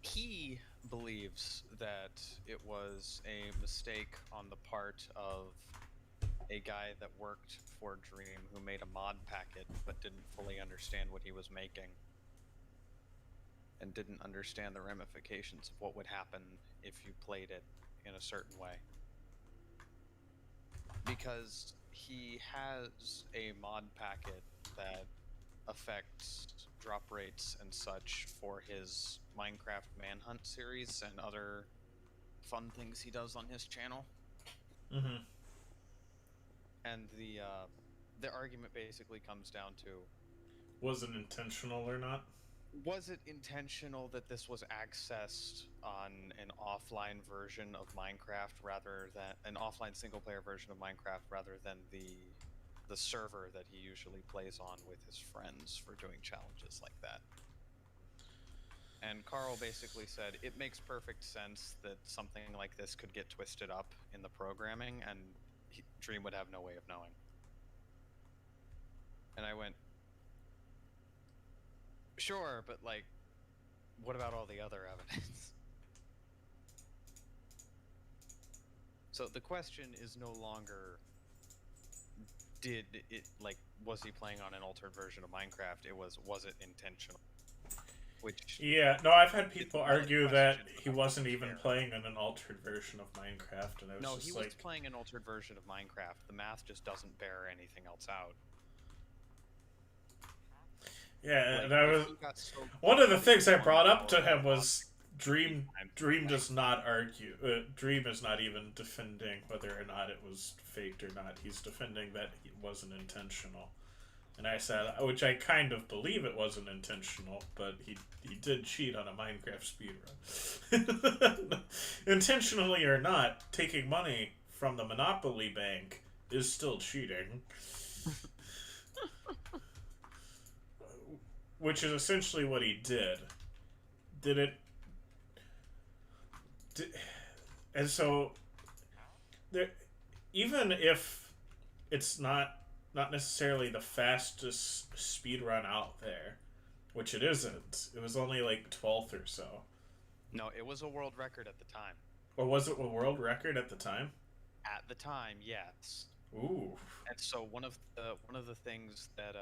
he believes that it was a mistake on the part of a guy that worked for Dream who made a mod packet but didn't fully understand what he was making and didn't understand the ramifications of what would happen if you played it in a certain way. Because he has a mod packet that affects drop rates and such for his Minecraft Manhunt series and other fun things he does on his channel. Mm-hmm. And the argument basically comes down to, was it intentional or not? Was it intentional that this was accessed on an offline version of Minecraft rather than an offline single player version of Minecraft rather than the server that he usually plays on with his friends for doing challenges like that? And Carl basically said it makes perfect sense that something like this could get twisted up in the programming, and Dream would have no way of knowing. And I went, sure, but like, what about all the other evidence? So the question is no longer, did it, like, was he playing on an altered version of Minecraft? It was it intentional? Which, yeah, no, I've had people argue that he wasn't even playing in an altered version of Minecraft, and I was no, just he like, was playing an altered version of Minecraft. The math just doesn't bear anything else out. yeah, Like, and I was one of the things I brought up to him was Dream does not argue. Dream is not even defending whether or not it was faked or not. He's defending that it wasn't intentional. And I said, which I kind of believe it wasn't intentional, but he did cheat on a Minecraft speedrun. Intentionally or not, taking money from the Monopoly Bank is still cheating. Which is essentially what he did. Did it... And so... There, even if it's not necessarily the fastest speedrun out there, which it isn't. It was only like 12th or so. No, it was a world record at the time. Or was it a world record at the time? At the time, yes. Ooh. And so one of the things that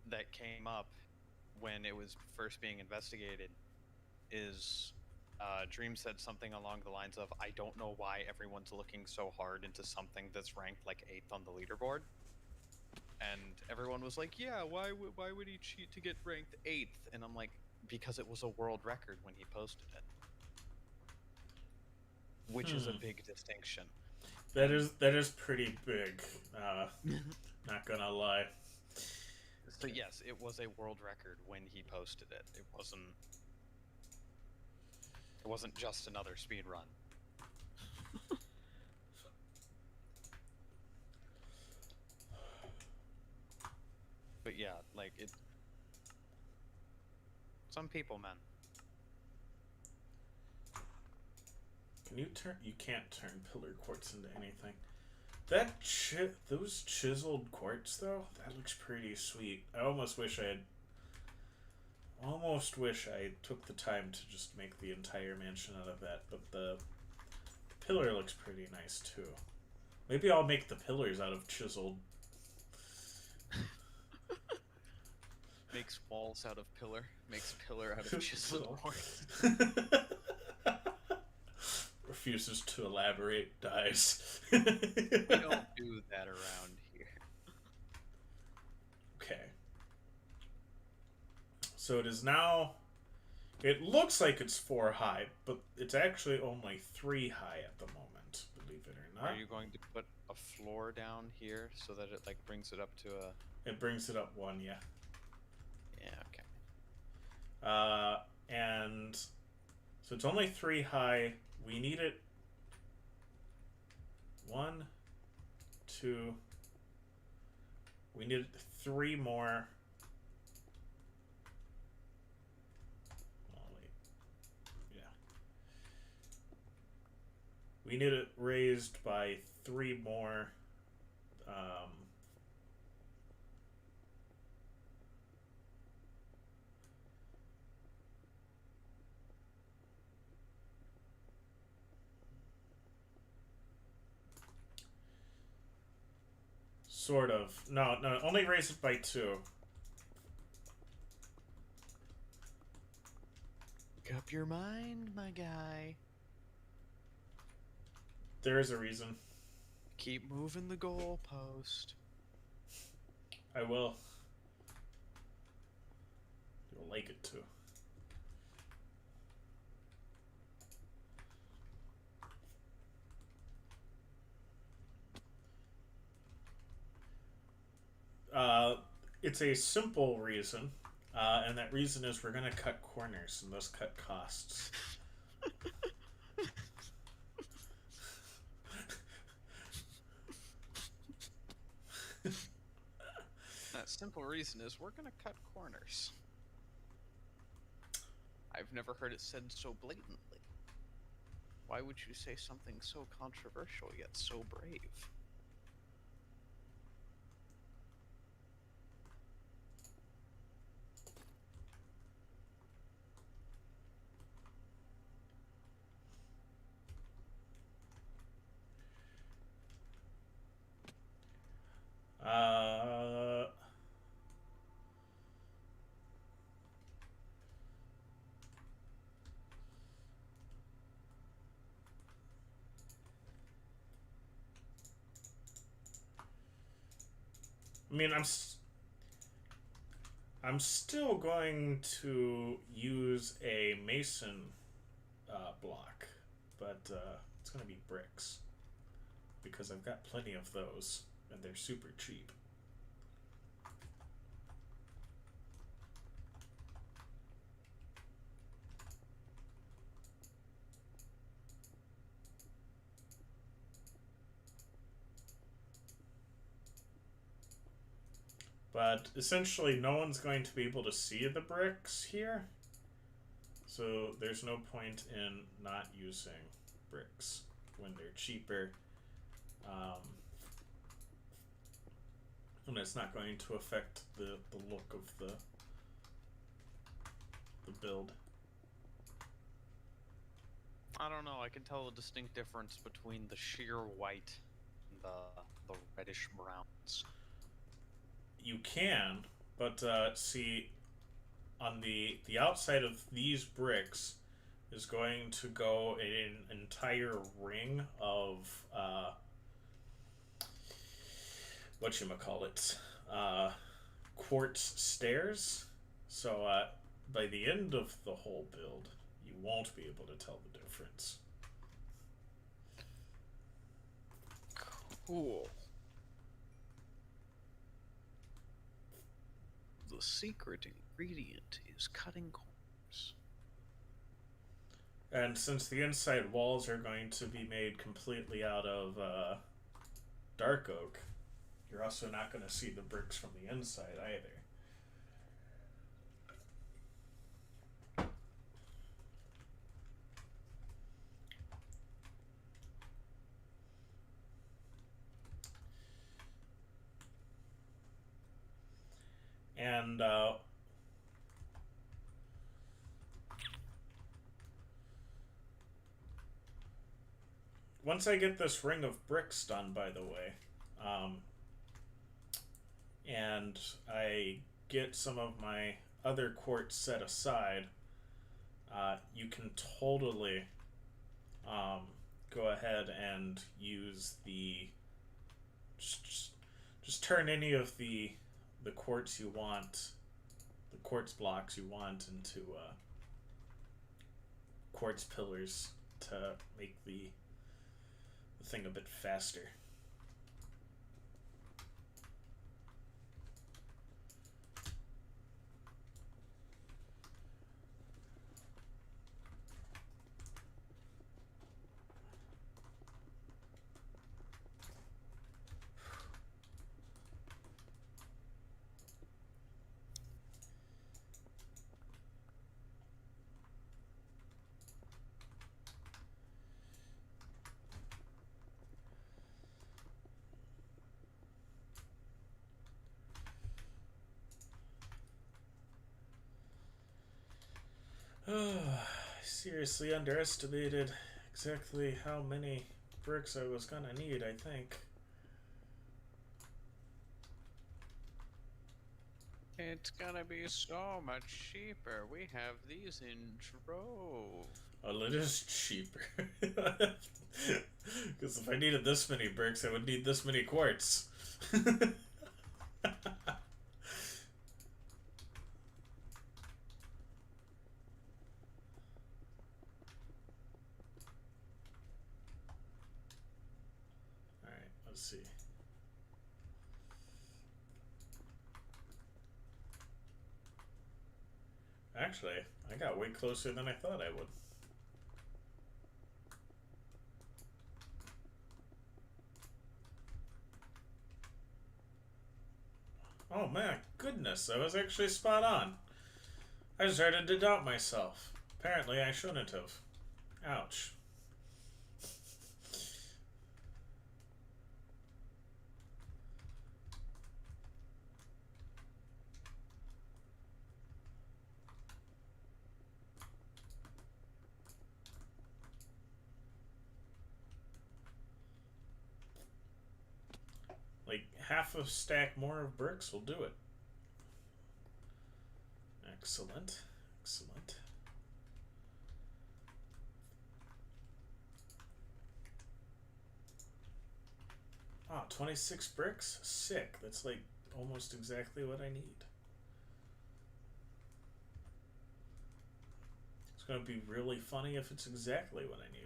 that came up when it was first being investigated is Dream said something along the lines of, "I don't know why everyone's looking so hard into something that's ranked like 8th on the leaderboard." And everyone was like, "Yeah, why would he cheat to get ranked 8th?" And I'm like, because it was a world record when he posted it, which is a big distinction. That is pretty big. Not gonna lie. So yes, it was a world record when he posted it. It wasn't just another speed run. But yeah, like it. Some people, man. Can you turn? You can't turn pillar quartz into anything. That those chiseled quartz though, that looks pretty sweet. I almost wish I took the time to just make the entire mansion out of that, but the pillar looks pretty nice too. Maybe I'll make the pillars out of chiseled. Makes walls out of pillar. Makes pillar out of chiseled quartz. Refuses to elaborate, dies. We don't do that around here. Okay. So it is now... It looks like it's 4 high, but it's actually only 3 high at the moment, believe it or not. Are you going to put a floor down here so that it like brings it up to a... It brings it up 1, yeah. Yeah, okay. And... So it's only 3 high. We need it... 1, 2... We need 3 more... We need it raised by 3 more. Sort of. No, only raise it by 2. Make up your mind, my guy. There is a reason. Keep moving the goalpost. I will. You'll like it too. It's a simple reason, and that reason is we're going to cut corners and thus cut costs. That simple reason is we're gonna cut corners. I've never heard it said so blatantly. Why would you say something so controversial yet so brave? I mean, I'm still going to use a mason block, but it's going to be bricks because I've got plenty of those and they're super cheap. But essentially, no one's going to be able to see the bricks here. So there's no point in not using bricks when they're cheaper. And it's not going to affect the look of the build. I don't know. I can tell a distinct difference between the sheer white and the reddish browns. You can, but see, on the outside of these bricks is going to go an entire ring of whatchamacallit, quartz stairs. So by the end of the whole build, you won't be able to tell the difference. Cool. The secret ingredient is cutting corners. And since the inside walls are going to be made completely out of dark oak, you're also not going to see the bricks from the inside either. And once I get this ring of bricks done, by the way, and I get some of my other quartz set aside, you can totally go ahead and use the just turn any of the quartz you want, the quartz blocks you want, into quartz pillars to make the thing a bit faster. I seriously underestimated exactly how many bricks I was gonna need, I think. It's gonna be so much cheaper. We have these in drove. Well, it is cheaper. Because if I needed this many bricks, I would need this many quartz. Alright, let's see. Actually, I got way closer than I thought I would. Oh my goodness, I was actually spot on. I started to doubt myself. Apparently I shouldn't have. Ouch. Like, half a stack more of bricks will do it. Excellent. Excellent. Ah, 26 bricks? Sick. That's like almost exactly what I need. It's going to be really funny if it's exactly what I need.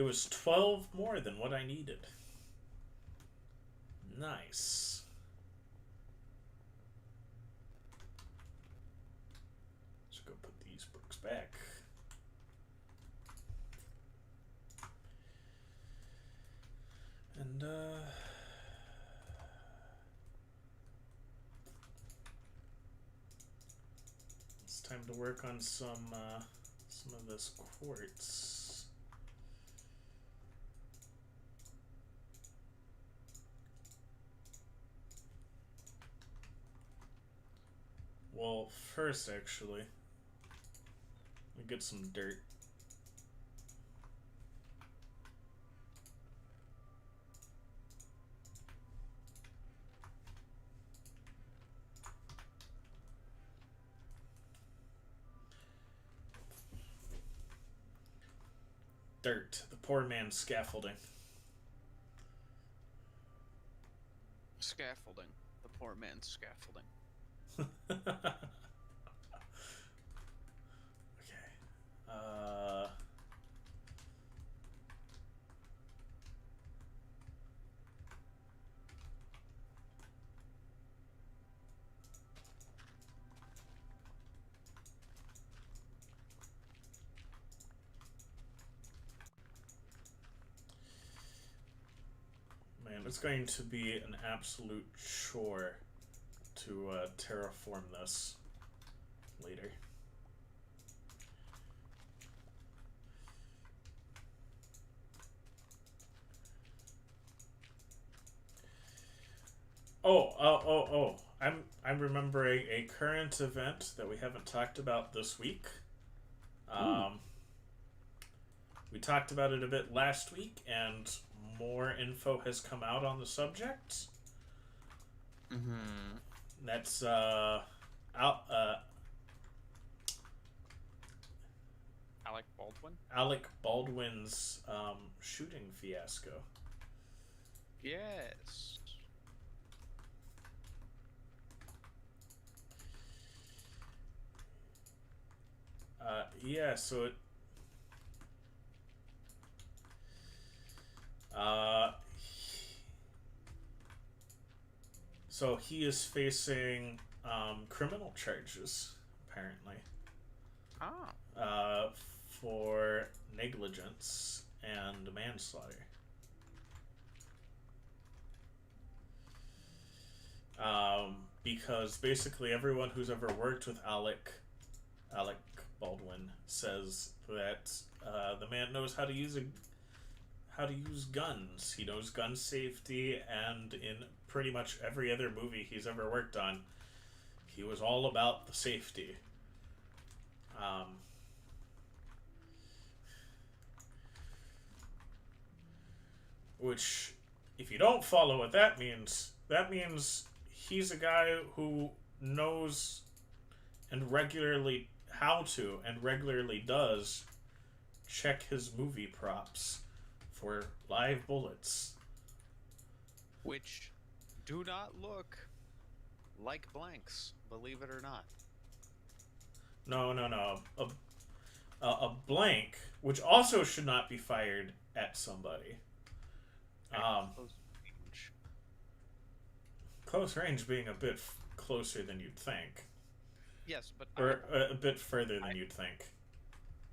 It was 12 more than what I needed. Nice. Let's go put these books back. And, it's time to work on some of this quartz. Well, first, actually, we get some dirt. Dirt, the poor man's scaffolding. Scaffolding. The poor man's scaffolding. Okay. Man, it's going to be an absolute chore to terraform this later. Oh. I'm remembering a current event that we haven't talked about this week. We talked about it a bit last week, and more info has come out on the subject. Mm-hmm. That's Alec Baldwin? Alec Baldwin's shooting fiasco. Yes. Yeah, so it so he is facing criminal charges, apparently, Ah. for negligence and manslaughter. Because basically everyone who's ever worked with Alec Baldwin says that the man knows how to use guns. He knows gun safety, and in pretty much every other movie he's ever worked on, he was all about the safety. Which, if you don't follow what that means he's a guy who knows and regularly does check his movie props for live bullets. Which do not look like blanks, believe it or not. No. A blank, which also should not be fired at somebody. Close range being a bit closer than you'd think. Yes, but Or a bit further than you'd think.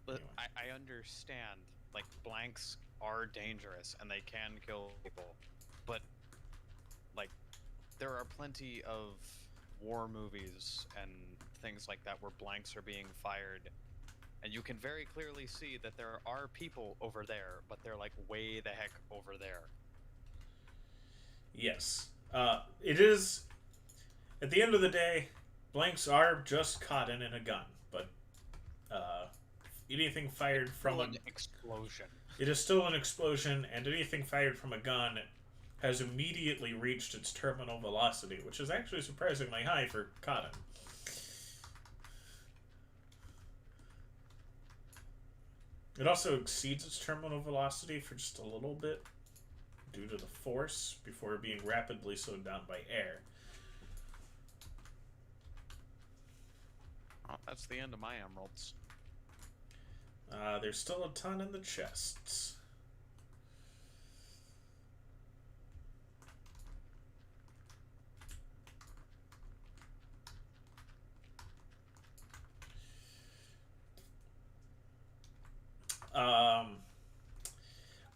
But Anyway. I understand, like, blanks are dangerous and they can kill people, but, like, there are plenty of war movies and things like that where blanks are being fired, and you can very clearly see that there are people over there, but they're, like, way the heck over there. Yes. It is, at the end of the day, blanks are just cotton in a gun, but anything fired from an explosion. It is still an explosion, and anything fired from a gun has immediately reached its terminal velocity, which is actually surprisingly high for cotton. It also exceeds its terminal velocity for just a little bit due to the force before being rapidly slowed down by air. Oh, that's the end of my emeralds. There's still a ton in the chests.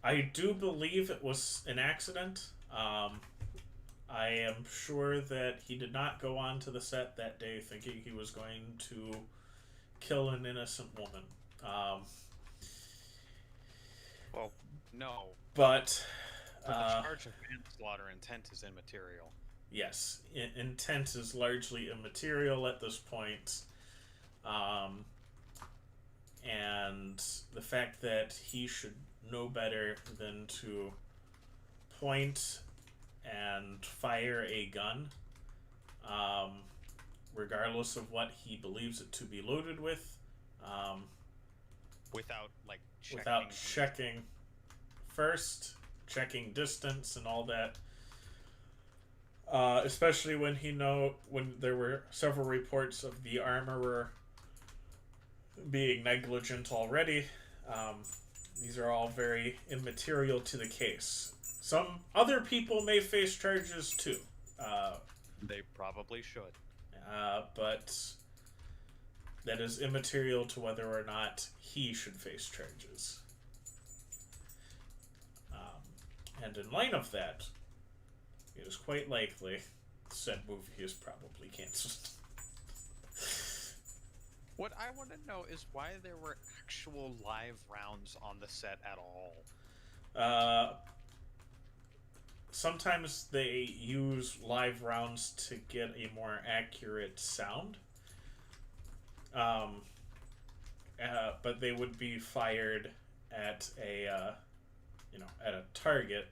I do believe it was an accident. I am sure that he did not go onto the set that day thinking he was going to kill an innocent woman. Well, no. But For the charge of manslaughter, intent is immaterial. yes, intent is largely immaterial at this point. And the fact that he should know better than to point and fire a gun, regardless of what he believes it to be loaded with, Without like checking. without checking first, checking distance and all that. Especially when when there were several reports of the armorer being negligent already. These are all very immaterial to the case. Some other people may face charges too. They probably should. But that is immaterial to whether or not he should face charges. And in light of that, it is quite likely said movie is probably canceled. What I want to know is why there were actual live rounds on the set at all. Sometimes they use live rounds to get a more accurate sound. But they would be fired at a target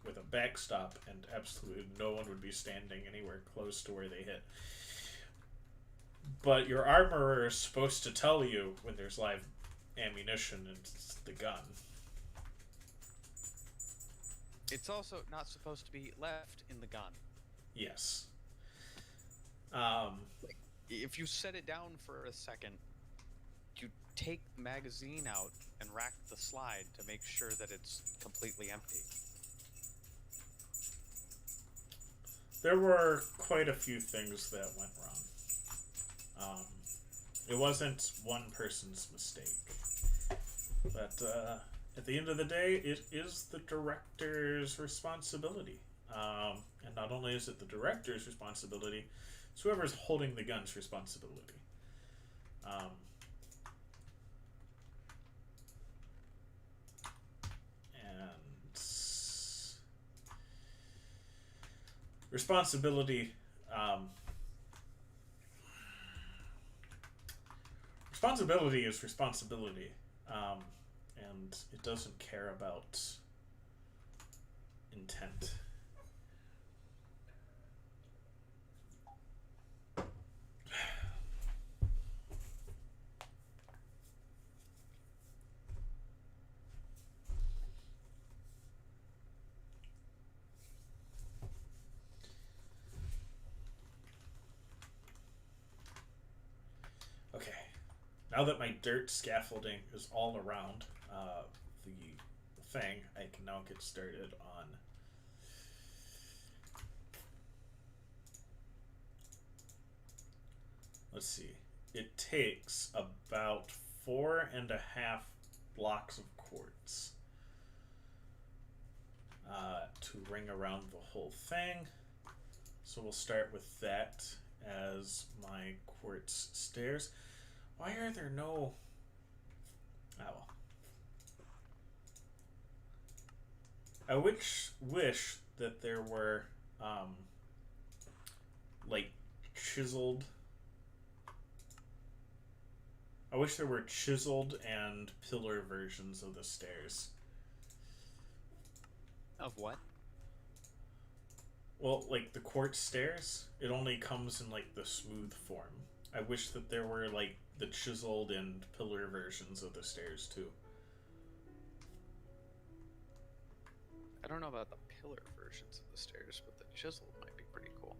with a backstop, and absolutely no one would be standing anywhere close to where they hit. But your armorer is supposed to tell you when there's live ammunition and it's the gun. It's also not supposed to be left in the gun. Yes. If you set it down for a second, you take the magazine out and rack the slide to make sure that it's completely empty. There were quite a few things that went wrong. It wasn't one person's mistake. But at the end of the day, it is the director's responsibility. And not only is it the director's responsibility, it's whoever's holding the gun's responsibility. Responsibility. Responsibility is responsibility, and it doesn't care about intent. Okay, now that my dirt scaffolding is all around the thing, I can now get started on let's see. It takes about 4.5 blocks of quartz to ring around the whole thing. So we'll start with that as my quartz stairs. Why are there no... Oh well. I wish that there were like chiseled... I wish there were chiseled and pillar versions of the stairs. Of what? Well, like the quartz stairs, it only comes in like the smooth form. I wish that there were like the chiseled and pillar versions of the stairs too. I don't know about the pillar versions of the stairs, but the chiseled might be pretty cool.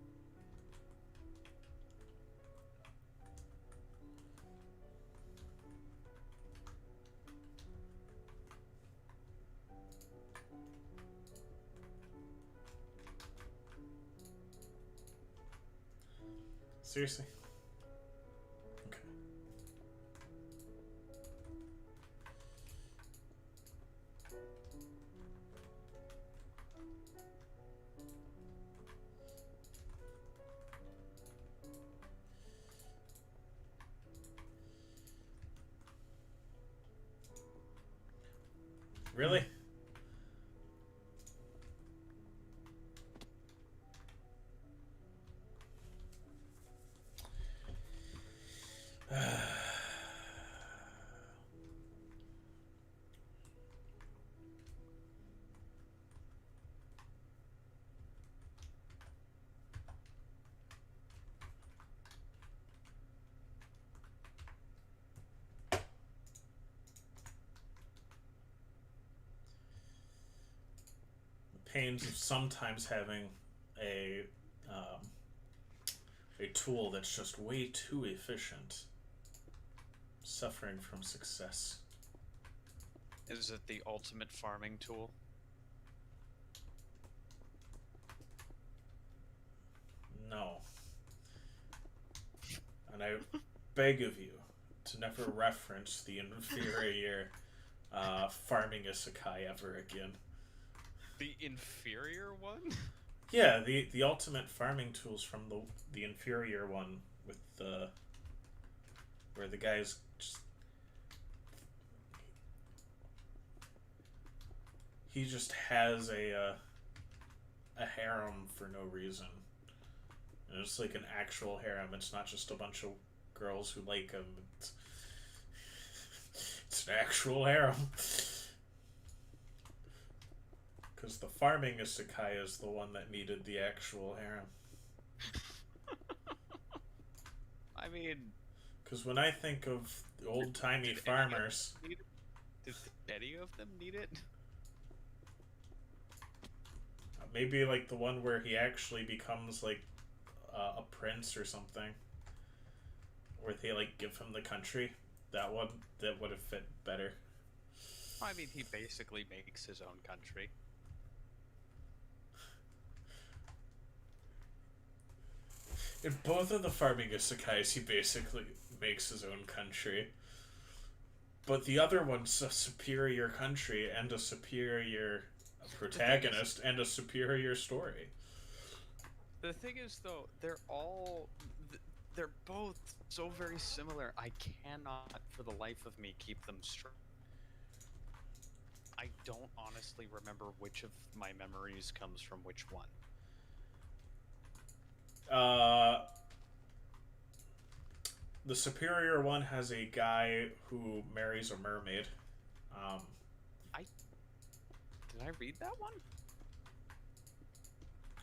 Seriously? Okay. Really? Pains of sometimes having a um, a tool that's just way too efficient. Suffering from success. Is it the ultimate farming tool? No. And I beg of you to never reference the inferior farming isekai ever again. The inferior one? Yeah, the ultimate farming tools from the inferior one with the where the guy's just he just has a harem for no reason. And it's like an actual harem. It's not just a bunch of girls who like him. It's an actual harem. Because the farming isekai is the one that needed the actual harem. I mean, Because when I think of old timey farmers, did any of them need it? maybe like the one where he actually becomes like a prince or something, where they like give him the country. That one that would have fit better. I mean, he basically makes his own country. In both of the farming isekais, he basically makes his own country. But the other one's a superior country and a superior protagonist and a superior story. The thing is, though, they're both so very similar. I cannot, for the life of me, keep them straight. I don't honestly remember which of my memories comes from which one. The superior one has a guy who marries a mermaid. Did I read that one?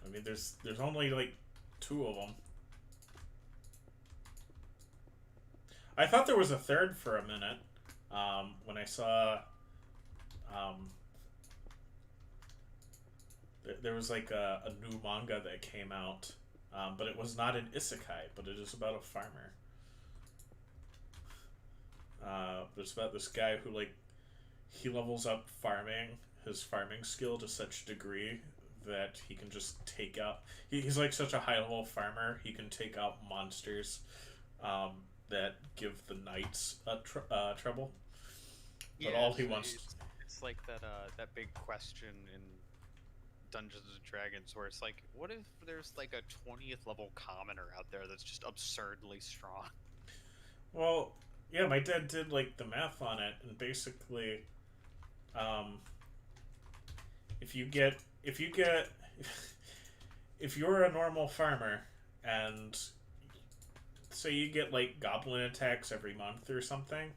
I mean, there's only like 2 of them. I thought there was a third for a minute. When I saw, there was like a new manga that came out, but it was not an isekai, but it is about a farmer. It's about this guy who like he levels up his farming skill to such a degree that he can just take out. He's like such a high level farmer. He can take out monsters that give the knights trouble. But all he wants. It's like that big question in Dungeons and Dragons where it's like, what if there's like a 20th level commoner out there that's just absurdly strong? Well, yeah, my dad did like the math on it, and basically, if you're a normal farmer and say you get like goblin attacks every month or something,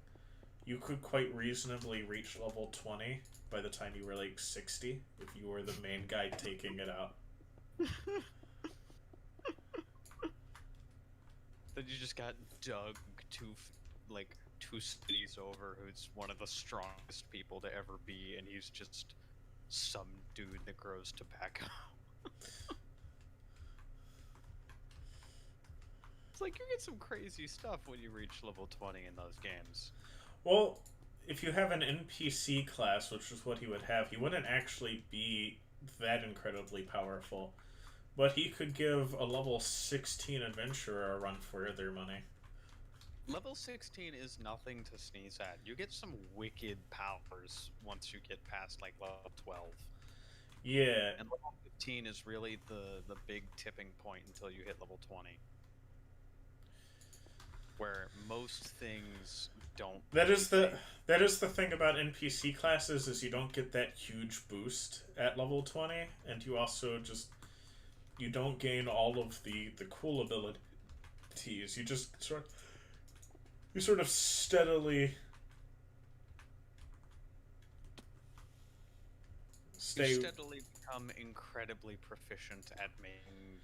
you could quite reasonably reach level 20 by the time you were like 60 if you were the main guy taking it out. Then you just got Doug two cities over, who's one of the strongest people to ever be, and he's just some dude that grows tobacco. It's like you get some crazy stuff when you reach level 20 in those games. Well, if you have an NPC class, which is what he would have, he wouldn't actually be that incredibly powerful. But he could give a level 16 adventurer a run for their money. Level 16 is nothing to sneeze at. You get some wicked powers once you get past like level 12. Yeah. And level 15 is really the big tipping point until you hit level 20. where most things don't. That is the anything. that is the thing about NPC classes is you don't get that huge boost at level 20, and you also just you don't gain all of the cool abilities. You sort of steadily You stay. steadily become incredibly proficient at making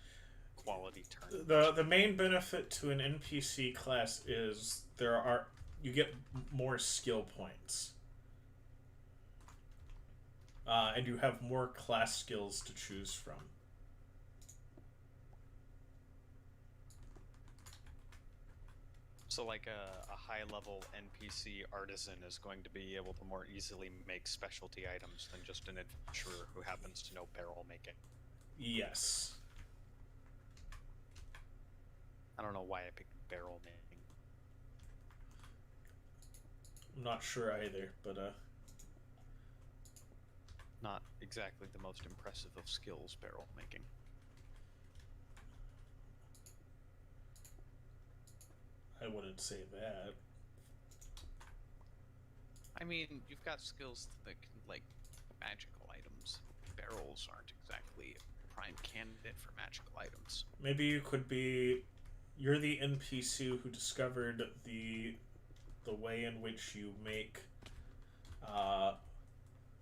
quality turns. The main benefit to an NPC class is you get more skill points. And you have more class skills to choose from. So, like a high level NPC artisan is going to be able to more easily make specialty items than just an adventurer who happens to know barrel making. Yes. I don't know why I picked barrel making. I'm not sure either, but Not exactly the most impressive of skills, barrel making. I wouldn't say that. I mean, you've got skills that can, like, magical items. Barrels aren't exactly a prime candidate for magical items. Maybe you could be. You're the NPC who discovered the way in which you make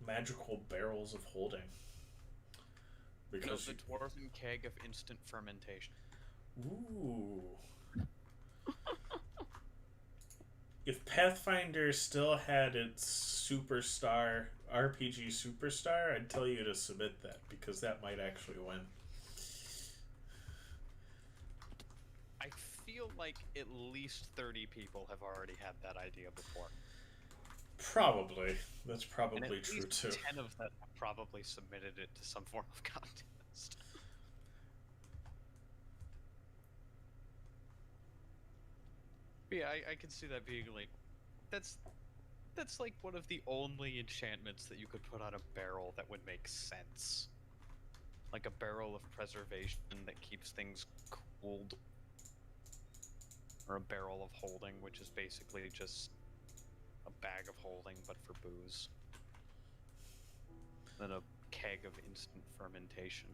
magical barrels of holding. Because the dwarven keg of instant fermentation. ooh. If Pathfinder still had its Superstar RPG Superstar, I'd tell you to submit that because that might actually win. I feel like at least 30 people have already had that idea before. Probably. That's And probably at true least too. 10 of them have probably submitted it to some form of contest. Yeah, I can see that being like that's like one of the only enchantments that you could put on a barrel that would make sense. Like a barrel of preservation that keeps things cooled. Or a barrel of holding, which is basically just a bag of holding but for booze. Then a keg of instant fermentation.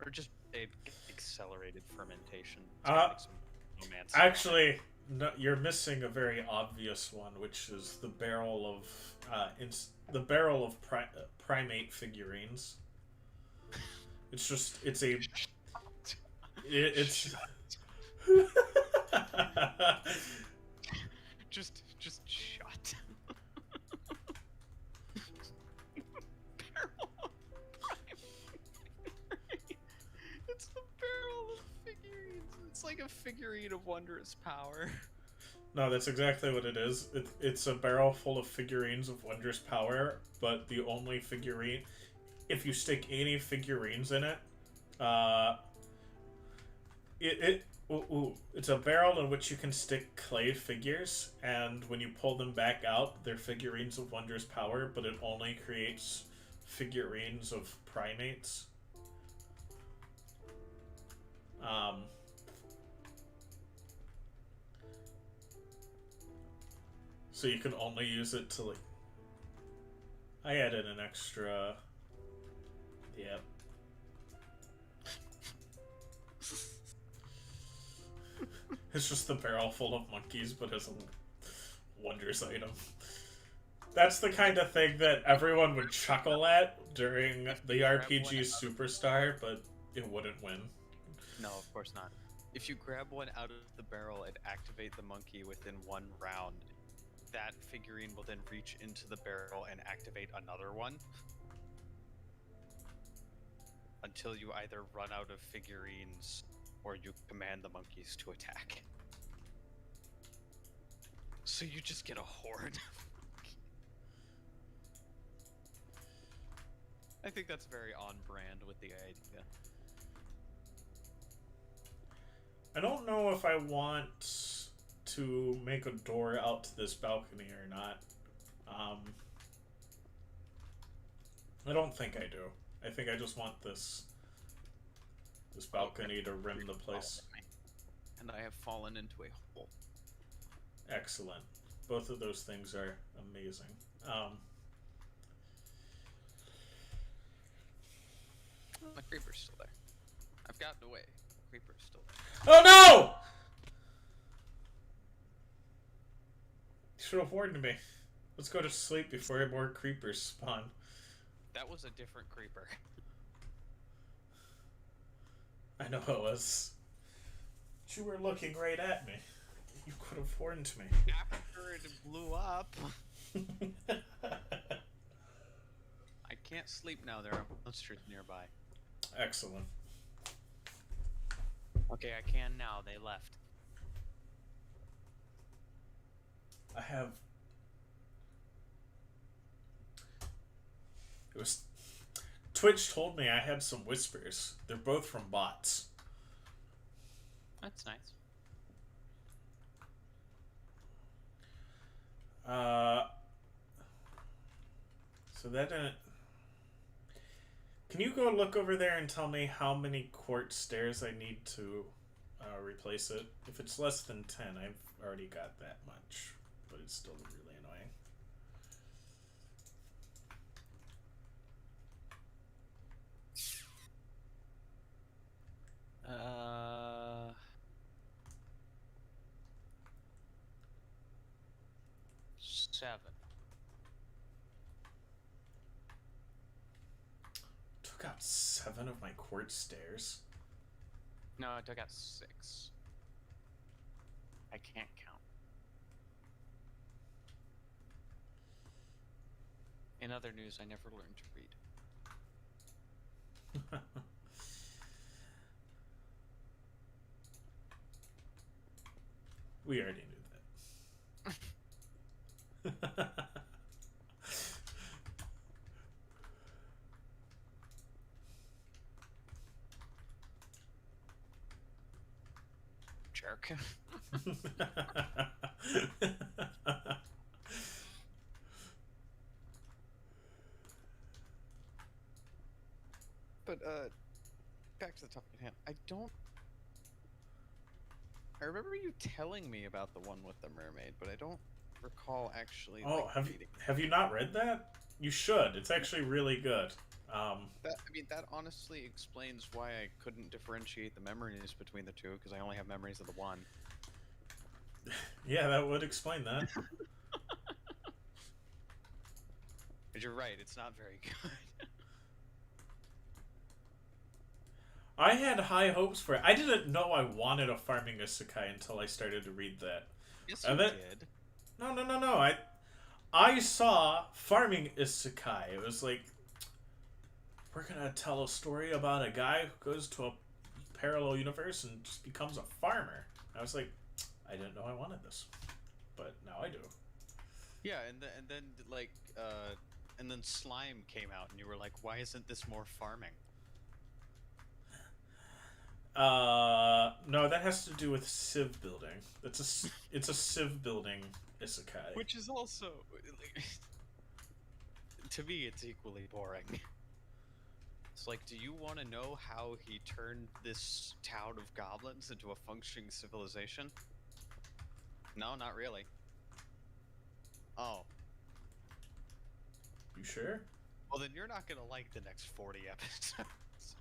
Or just accelerated fermentation. Like some romance Actually, no, you're missing a very obvious one, which is the barrel of primate figurines. It's just shut. Barrel of It's the barrel of figurines. It's like a figurine of wondrous power. No, that's exactly what it is. It's a barrel full of figurines of wondrous power, but the only figurine... If you stick any figurines in it, it's a barrel in which you can stick clay figures, and when you pull them back out, they're figurines of wondrous power, but it only creates figurines of primates. So you can only use it to, like... I added an extra... Yep. It's just the barrel full of monkeys, but as a wondrous item. That's the kind of thing that everyone would chuckle at during the RPG Superstar, but it wouldn't win. No, of course not. If you grab one out of the barrel and activate the monkey within one round, that figurine will then reach into the barrel and activate another one. Until you either run out of figurines or you command the monkeys to attack. So you just get a horde. I think that's very on brand with the idea. I don't know if I want to make a door out to this balcony or not. I don't think I do. I think I just want this balcony to rim the place. and I have fallen into a hole. Excellent. Both of those things are amazing. The creeper's still there. I've gotten away. The creeper's still there. Oh no! You should have warned me. Let's go to sleep before more creepers spawn. That was a different creeper. I know it was. But you were looking right at me. You could have warned me. After it blew up. I can't sleep now. There are monsters nearby. Excellent. Okay, I can now. They left. I have... It was... Twitch told me I had some whispers. They're both from bots. That's nice. So that didn't... Can you go look over there and tell me how many quartz stairs I need to replace it? If it's less than 10, I've already got that much. But it's still really annoying. Seven. Took out 7 of my quartz stairs. No, I took out 6. I can't count. In other news, I never learned to read. We already knew that. Jerk. But back to the topic at hand. I remember you telling me about the one with the mermaid, but I don't recall actually. Oh, reading. have you not read that? You should. It's actually really good. That honestly explains why I couldn't differentiate the memories between the two, because I only have memories of the one. Yeah, that would explain that. But you're right, it's not very good. I had high hopes for it. I didn't know I wanted a farming isekai until I started to read that. Yes, And you then- did. No. I saw farming isekai. It was like, we're gonna tell a story about a guy who goes to a parallel universe and just becomes a farmer. I was like, I didn't know I wanted this, but now I do. Yeah, and then Slime came out, and you were like, why isn't this more farming? No, that has to do with civ building. It's a civ building isekai. Which is also, to me, it's equally boring. It's like, do you want to know how he turned this town of goblins into a functioning civilization? No, not really. Oh. You sure? Well, then you're not gonna like the next 40 episodes.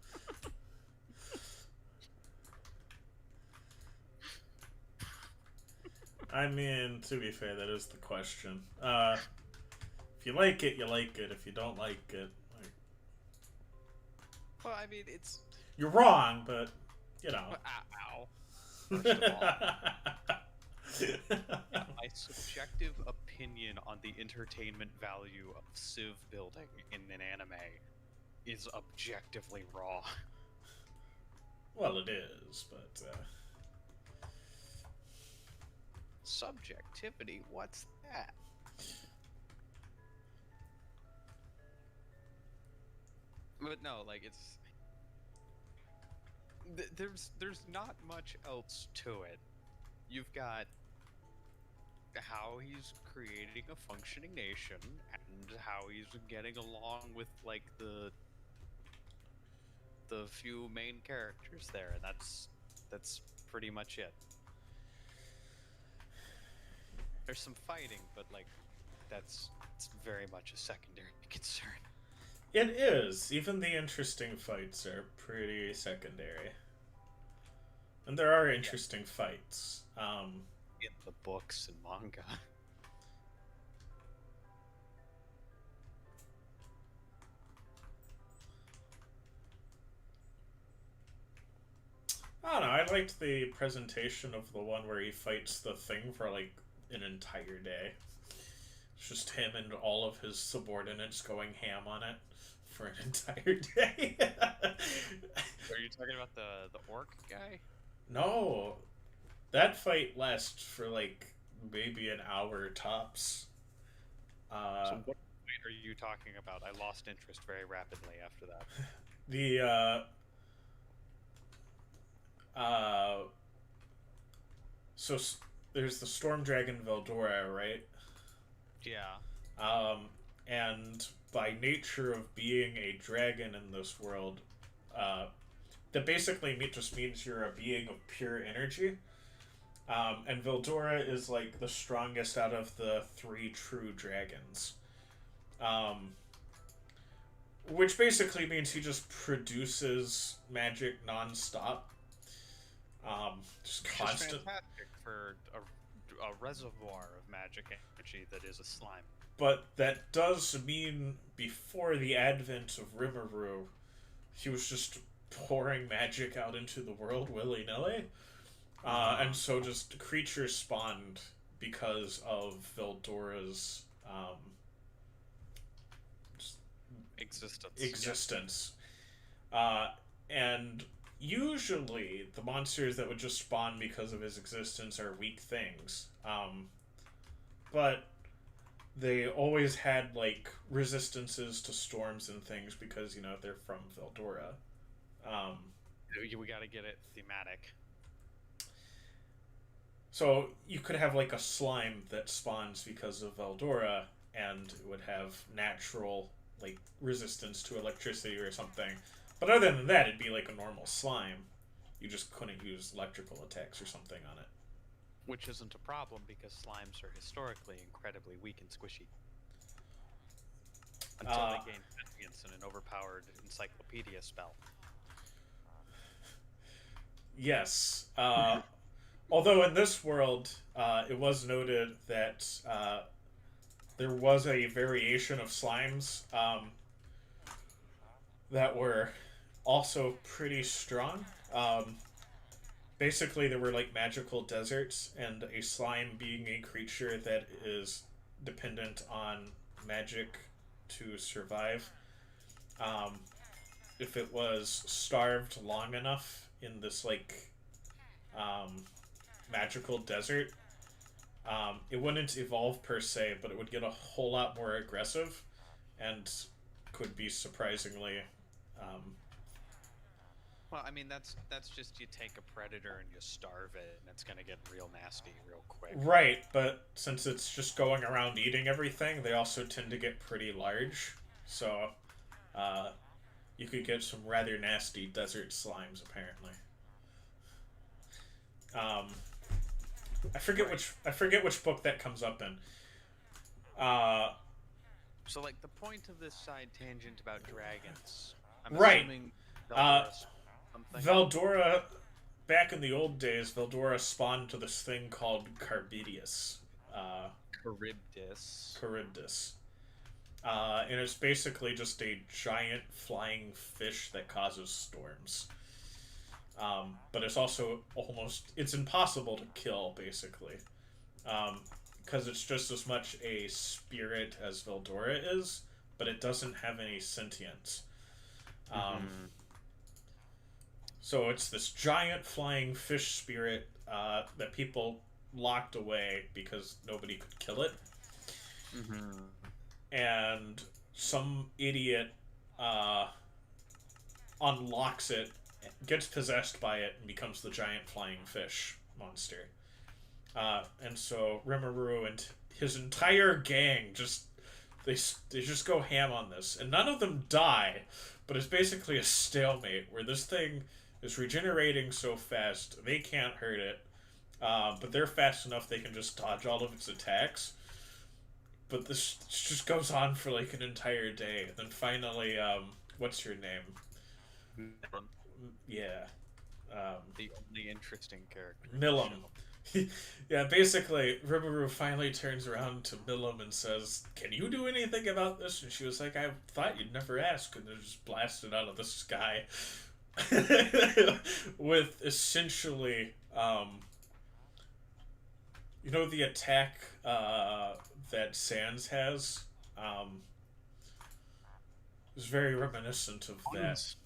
I mean, to be fair, that is the question. If you like it, you like it. If you don't like it, like... Well, I mean, it's... You're wrong, but, you know. Ow. First of all, my subjective opinion on the entertainment value of civ building in an anime is objectively raw. Well, it is, but, Subjectivity? What's that? But no, like, it's... There's not much else to it. You've got how he's creating a functioning nation, and how he's getting along with, like, the few main characters there, and that's pretty much it. There's some fighting, but like it's very much a secondary concern. It is. Even the interesting fights are pretty secondary. And there are interesting fights. In the books and manga. I don't know, I liked the presentation of the one where he fights the thing for like an entire day. It's just him and all of his subordinates going ham on it for an entire day. Are you talking about the orc guy? No, that fight lasts for like maybe an hour tops. So what fight are you talking about? I lost interest very rapidly after that. The so there's the Storm Dragon Veldora, right? Yeah. And by nature of being a dragon in this world, that basically just means you're a being of pure energy. And Veldora is like the strongest out of the 3 true dragons. Which basically means he just produces magic non-stop. Just constant. Just fantastic for a reservoir of magic energy that is a slime. But that does mean before the advent of Rimuru, he was just pouring magic out into the world willy-nilly. And so just creatures spawned because of Veldora's existence. And usually the monsters that would just spawn because of his existence are weak things. But they always had like resistances to storms and things because, you know, they're from Veldora. We gotta get it thematic. So you could have like a slime that spawns because of Veldora, and it would have natural like resistance to electricity or something. But other than that, it'd be like a normal slime. You just couldn't use electrical attacks or something on it. Which isn't a problem because slimes are historically incredibly weak and squishy. Until they gain sentience and an overpowered encyclopedia spell. Yes. Although in this world, it was noted that there was a variation of slimes that were also pretty strong. Basically, there were like magical deserts, and a slime being a creature that is dependent on magic to survive. If it was starved long enough in this like magical desert, it wouldn't evolve per se, but it would get a whole lot more aggressive and could be surprisingly well, I mean, that's just you take a predator and you starve it, and it's gonna get real nasty real quick. right, but since it's just going around eating everything, they also tend to get pretty large, so you could get some rather nasty desert slimes apparently. I forget which book that comes up in. So, like, the point of this side tangent about dragons, I'm Right. assuming Veldora's something. Veldora, back in the old days, Veldora spawned to this thing called Charybdis. Charybdis. And it's basically just a giant flying fish that causes storms. But it's also it's impossible to kill, basically. Because it's just as much a spirit as Veldora is, but it doesn't have any sentience. So it's this giant flying fish spirit that people locked away because nobody could kill it. And some idiot unlocks it, gets possessed by it, and becomes the giant flying fish monster. And so Rimuru and his entire gang they just go ham on this, and none of them die, but it's basically a stalemate where this thing is regenerating so fast they can't hurt it, but they're fast enough they can just dodge all of its attacks. But this just goes on for like an entire day. And then finally, what's your name? Yeah, The only interesting character. Milam. Yeah, basically, Rimuru finally turns around to Milam and says, "Can you do anything about this?" And she was like, "I thought you'd never ask," and then just blasted out of the sky with essentially, you know, the attack that Sans has. Is very reminiscent of that. Bones.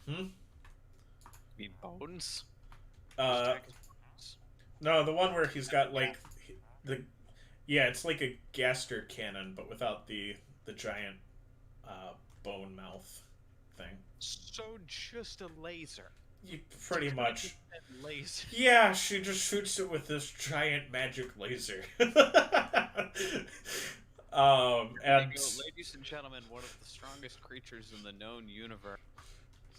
Hmm. You mean bones? Uh, no, the one where he's got like the yeah, it's like a gaster cannon, but without the giant bone mouth thing. So just a laser. You pretty much. Laser. Yeah, she just shoots it with this giant magic laser. And Ladies and gentlemen, one of the strongest creatures in the known universe.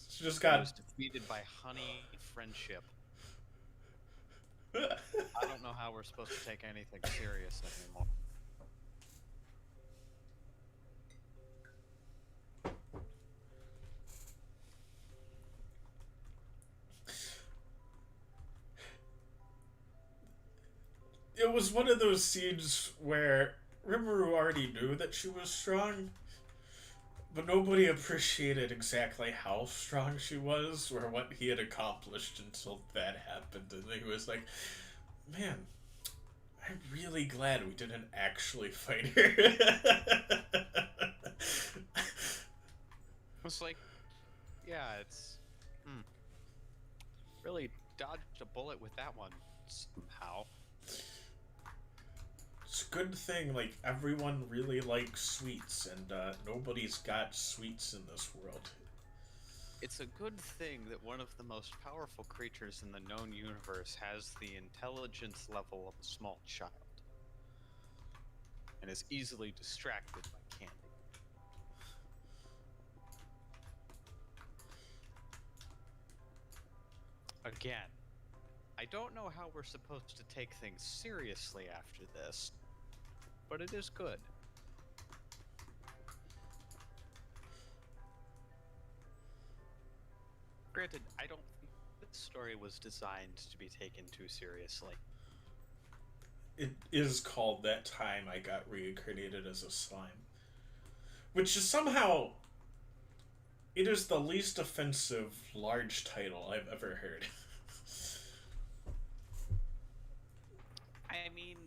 She just got was defeated by honey friendship. I don't know how we're supposed to take anything serious anymore. It was one of those scenes where Rimuru already knew that she was strong, but nobody appreciated exactly how strong she was or what he had accomplished until that happened. And he was like, man, I'm really glad we didn't actually fight her. It's like, yeah, it's really dodged a bullet with that one somehow. It's a good thing, like, everyone really likes sweets, and nobody's got sweets in this world. It's a good thing that one of the most powerful creatures in the known universe has the intelligence level of a small child and is easily distracted by candy. Again, I don't know how we're supposed to take things seriously after this, but it is good. Granted, I don't think this story was designed to be taken too seriously. It is called That Time I Got Reincarnated as a Slime. Which is somehow... It is the least offensive large title I've ever heard. I mean,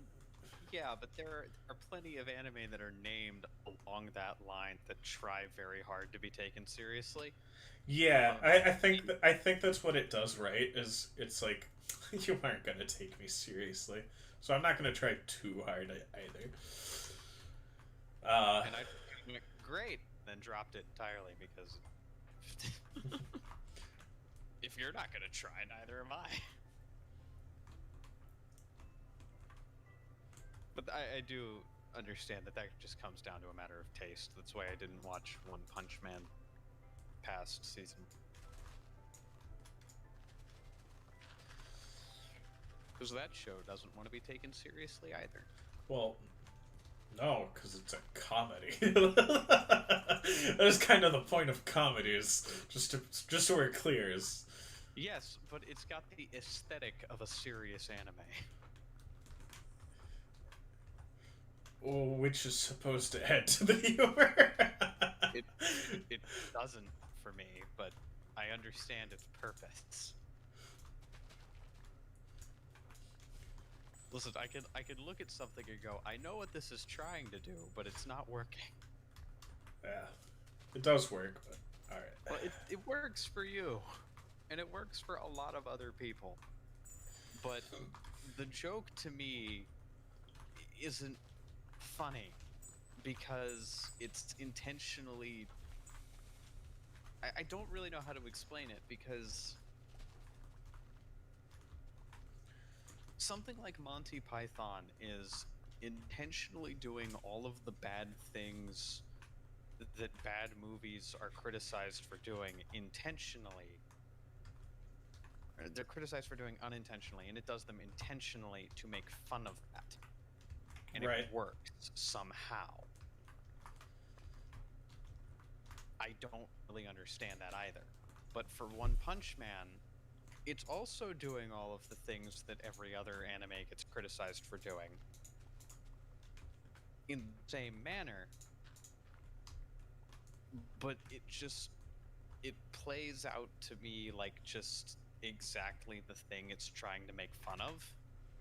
yeah, but there are plenty of anime that are named along that line that try very hard to be taken seriously. Yeah, I think that's what it does, right? Is it's like, you aren't gonna take me seriously, so I'm not gonna try too hard either. And I went, great, then dropped it entirely because if you're not gonna try, neither am I. But I do understand that just comes down to a matter of taste. That's why I didn't watch One Punch Man past season. Because that show doesn't want to be taken seriously either. Well, no, because it's a comedy. That is kind of the point of comedy, is just so we're clear. Is yes, but it's got the aesthetic of a serious anime. Which is supposed to add to the humor. It doesn't for me, but I understand its purpose. Listen, I can look at something and go, I know what this is trying to do, but it's not working. Yeah, it does work, but all right. Well, it works for you, and it works for a lot of other people. But the joke to me isn't funny because it's intentionally. I don't really know how to explain it because something like Monty Python is intentionally doing all of the bad things that bad movies are criticized for doing intentionally. They're criticized for doing unintentionally, and it does them intentionally to make fun of that. And Right. it works somehow. I don't really understand that either. But for One Punch Man, it's also doing all of the things that every other anime gets criticized for doing in the same manner, but it plays out to me like just exactly the thing it's trying to make fun of.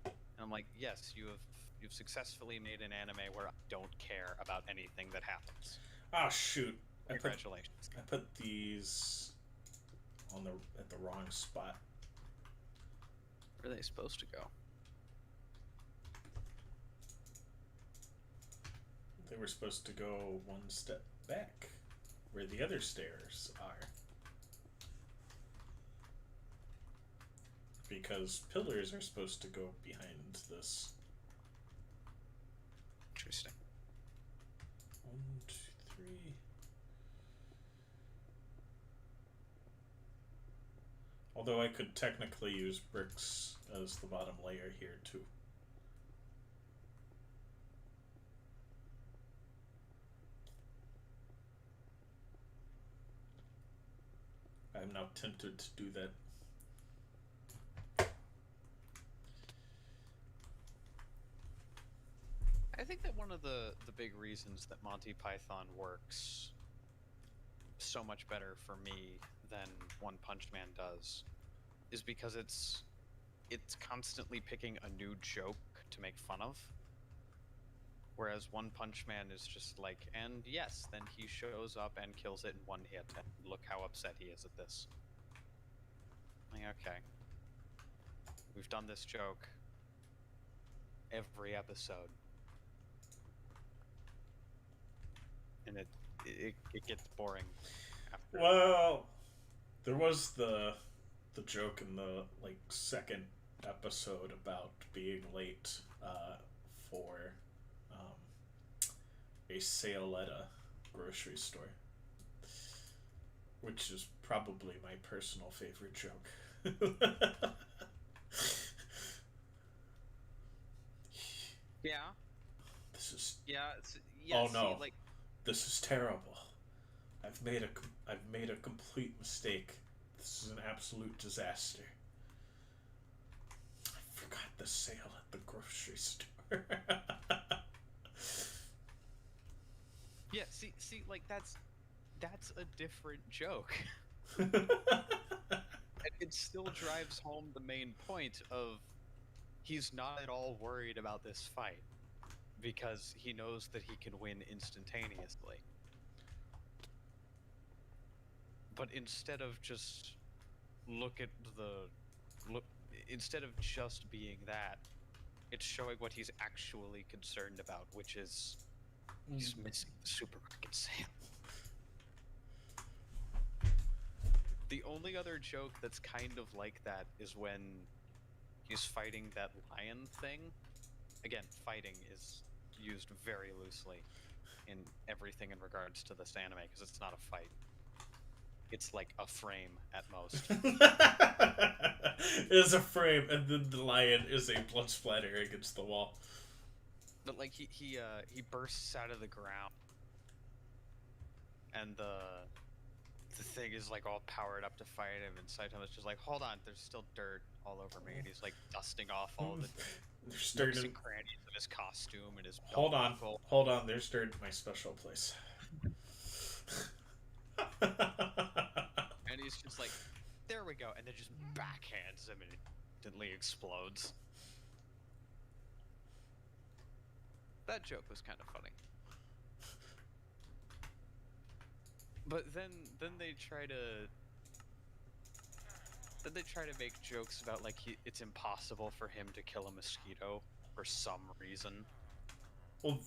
And I'm like, yes, you've successfully made an anime where I don't care about anything that happens. Oh shoot! Congratulations. I put these on at the wrong spot. Where are they supposed to go? They were supposed to go one step back, where the other stairs are. Because pillars are supposed to go behind this. Interesting. 1, 2, 3. Although I could technically use bricks as the bottom layer here too. I'm now tempted to do that. I think that one of the big reasons that Monty Python works so much better for me than One Punch Man does is because it's constantly picking a new joke to make fun of. Whereas One Punch Man is just like, and yes, then he shows up and kills it in one hit, and look how upset he is at this. Like, okay. We've done this joke every episode. And it gets boring after. Well, there was the joke in the second episode about being late for a sale at a grocery store, which is probably my personal favorite joke. Yeah. This is. Yeah. Oh no! See, like, this is terrible. I've made a complete mistake. This is an absolute disaster. I forgot the sale at the grocery store. yeah. See, like that's a different joke. It still drives home the main point of he's not at all worried about this fight because he knows that he can win instantaneously. But instead of just instead of just being that, it's showing what he's actually concerned about, which is he's missing the supermarket sale. The only other joke that's kind of like that is when he's fighting that lion thing. Again, fighting is used very loosely in everything in regards to this anime because it's not a fight. It's like a frame at most. It is a frame, and then the lion is a blood splatter against the wall. But like he bursts out of the ground, and the thing is like all powered up to fight him, and Saitoma's just like, hold on, there's still dirt all over me, and he's like dusting off all the nooks and crannies of his costume and his hold on, there's dirt in my special place. And he's just like, there we go, and then just backhands him and it instantly explodes. That joke was kind of funny. But then they try to make jokes about like it's impossible for him to kill a mosquito for some reason. Well,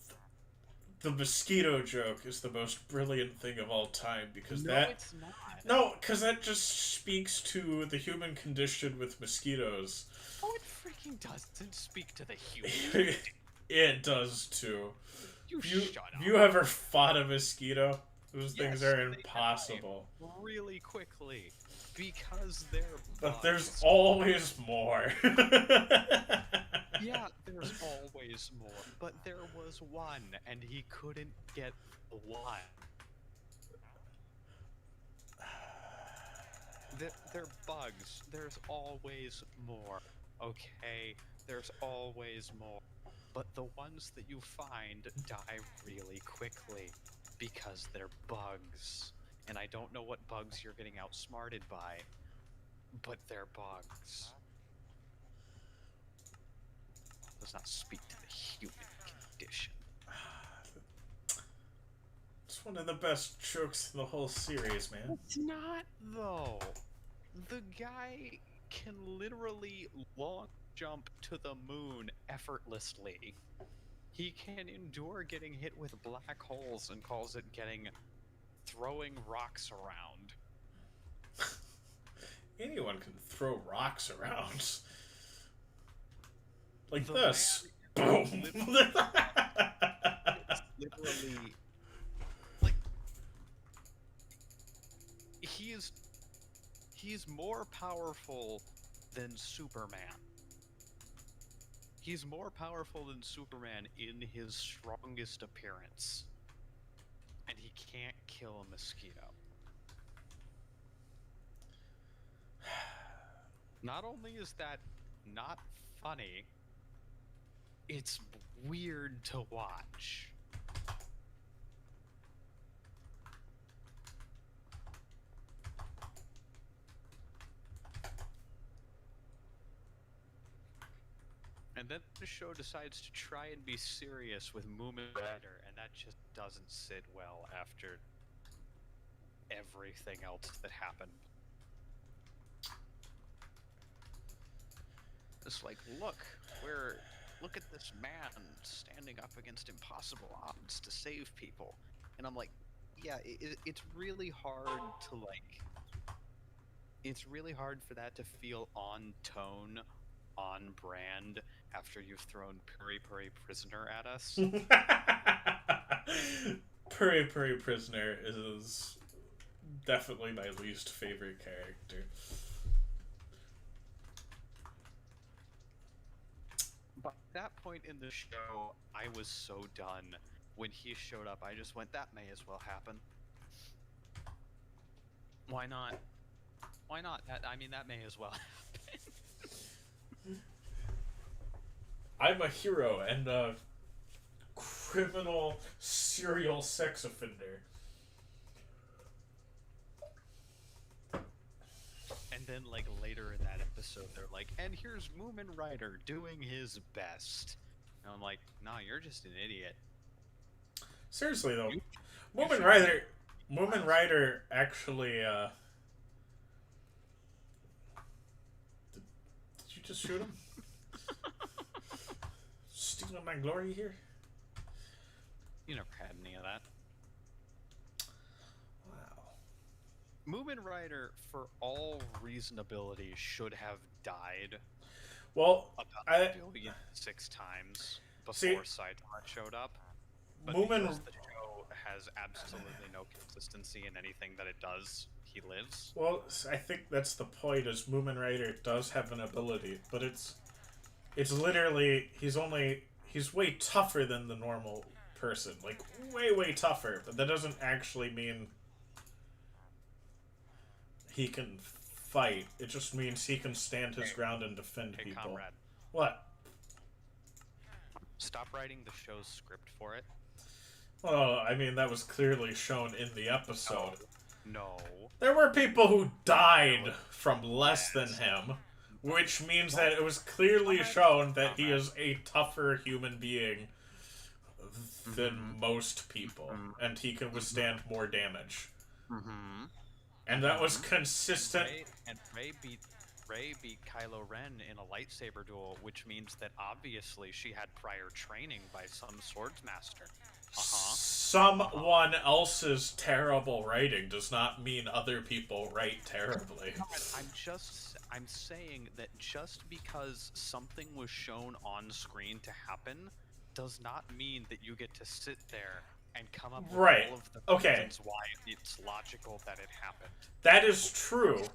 the mosquito joke is the most brilliant thing of all time because it's not. No, because that just speaks to the human condition with mosquitoes. Oh, it freaking doesn't speak to the human condition. It does too. Shut up. You ever fought a mosquito? Those things Yes, are they die impossible. really quickly because they're But there's bugs. always more. Yeah, there's always more. But there was one, and he couldn't get the one. They're bugs. There's always more. Okay, there's always more. But the ones that you find die really quickly because they're bugs. And I don't know what bugs you're getting outsmarted by, but they're bugs. Does not speak to the human condition. It's one of the best jokes in the whole series, man. It's not, though. The guy can literally long jump to the moon effortlessly. He can endure getting hit with black holes and calls it throwing rocks around. Anyone can throw rocks around. Like The this. man Boom. It's literally like he's more powerful than Superman. He's more powerful than Superman in his strongest appearance. And he can't kill a mosquito. Not only is that not funny, it's weird to watch. And then the show decides to try and be serious with Moomin Rider, and that just doesn't sit well after everything else that happened. It's like, look at this man standing up against impossible odds to save people. And I'm like, yeah, it's really hard to it's really hard for that to feel on tone, on brand, after you've thrown Puri Puri Prisoner at us. Puri Puri Prisoner is definitely my least favorite character. By that point in the show, I was so done. When he showed up, I just went, that may as well happen. Why not? Why not? That may as well happen. I'm a hero and a criminal serial sex offender. And then, like, later in that episode, they're like, and here's Moomin Rider doing his best. And I'm like, nah, you're just an idiot. Seriously, though, You Moomin Rider actually, did you just shoot him? Stealing my glory here? You never had any of that. Wow. Moomin Rider, for all reasonability, should have died Well, about I 6 times See, before Saitama showed up. But Moomin, because the show has absolutely no consistency in anything that it does, he lives. well, I think that's the point. Is Moomin Rider does have an ability, but it's literally he's way tougher than the normal person, like way tougher. But that doesn't actually mean he can fight. It just means he can stand his ground and defend Hey, people. comrade, What? stop writing the show's script for it. Well, I mean, that was clearly shown in the episode. No. There were people who died from less than him, which means that it was clearly shown that he is a tougher human being than most people, and he can withstand more damage. Mm-hmm. And that was consistent. Rey beat Kylo Ren in a lightsaber duel, which means that obviously she had prior training by some swordsmaster. Someone else's terrible writing does not mean other people write terribly. I'm saying that just because something was shown on screen to happen does not mean that you get to sit there and come up with Right. all of the Okay. reasons why it's logical that it happened. That is true.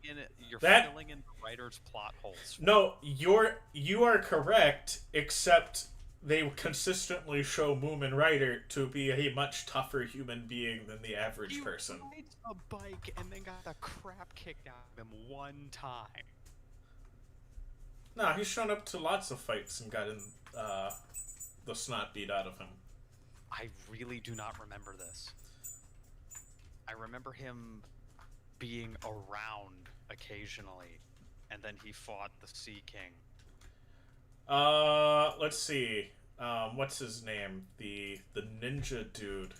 You're That- filling in the writer's plot holes. No, you are correct, except they consistently show Moomin Rider to be a much tougher human being than the average He person. rides a bike and then got the crap kicked out of him one time. No, he's shown up to lots of fights and gotten the snot beat out of him. I really do not remember this. I remember him being around occasionally, and then he fought the Sea King. Let's see. What's his name? The ninja dude.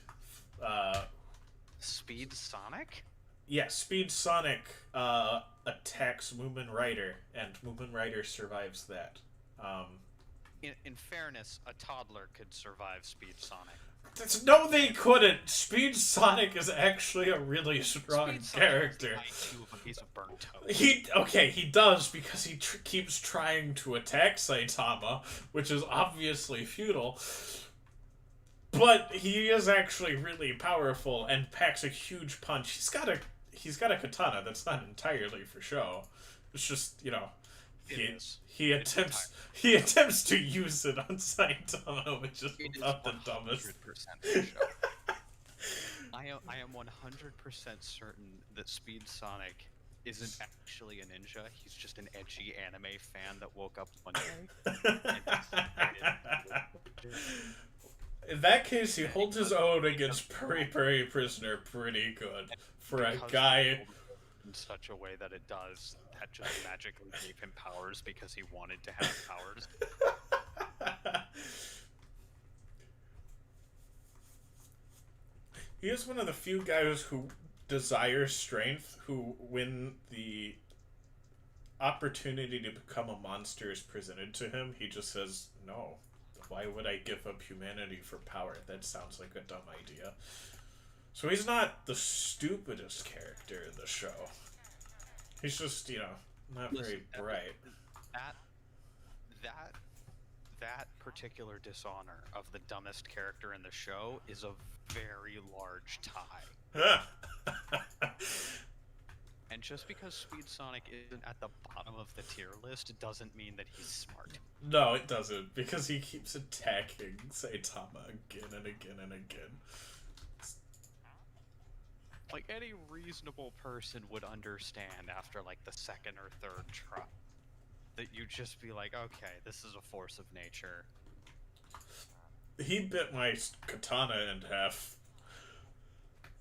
Speed Sonic? Yeah, Speed Sonic attacks Moomin Rider, and Moomin Rider survives that. In fairness, a toddler could survive Speed Sonic. No, they couldn't. Speed Sonic is actually a really strong Speed Sonic character. has the IQ of a piece of burnt toast. He does because he keeps trying to attack Saitama, which is obviously futile. But he is actually really powerful and packs a huge punch. He's got a katana that's not entirely for show. It's just, he attempts to use it on Saitama, which is about the dumbest. 100% for show. I am 100% certain that Speed Sonic isn't actually a ninja. He's just an edgy anime fan that woke up one day and In that case, he holds his own against Puri Puri Prisoner pretty good for a guy. In such a way that it does, that just magically gave him powers because he wanted to have powers. He is one of the few guys who desire strength, who, when the opportunity to become a monster is presented to him, he just says, no. Why would I give up humanity for power? That sounds like a dumb idea. So he's not the stupidest character in the show. He's just, not very bright. That particular dishonor of the dumbest character in the show is a very large tie. And just because Speed Sonic isn't at the bottom of the tier list doesn't mean that he's smart. No, it doesn't, because he keeps attacking Saitama again and again and again. Like, any reasonable person would understand after, like, the second or third try that you'd just be like, okay, this is a force of nature. He bit my katana in half.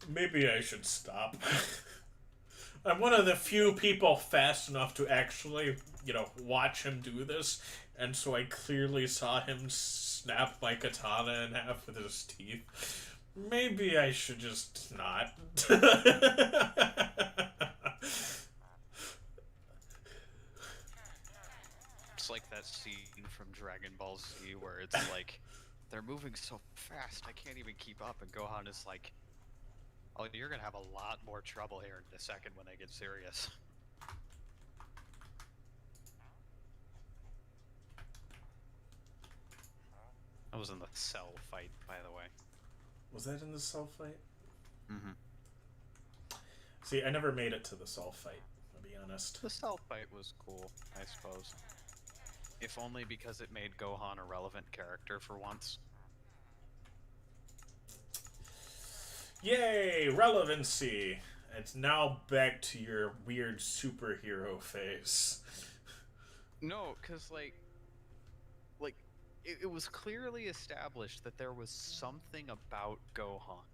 Maybe I should stop. I'm one of the few people fast enough to actually, watch him do this, and so I clearly saw him snap my katana in half with his teeth. Maybe I should just not. It's like that scene from Dragon Ball Z where it's like, they're moving so fast, I can't even keep up, and Gohan is like, oh, you're gonna have a lot more trouble here in a second when they get serious. That was in the Cell fight, by the way. Was that in the Cell fight? Mm-hmm. See, I never made it to the Cell fight, I'll be honest. The Cell fight was cool, I suppose. If only because it made Gohan a relevant character for once. Yay! Relevancy! It's now back to your weird superhero face. No, because, it was clearly established that there was something about Gohan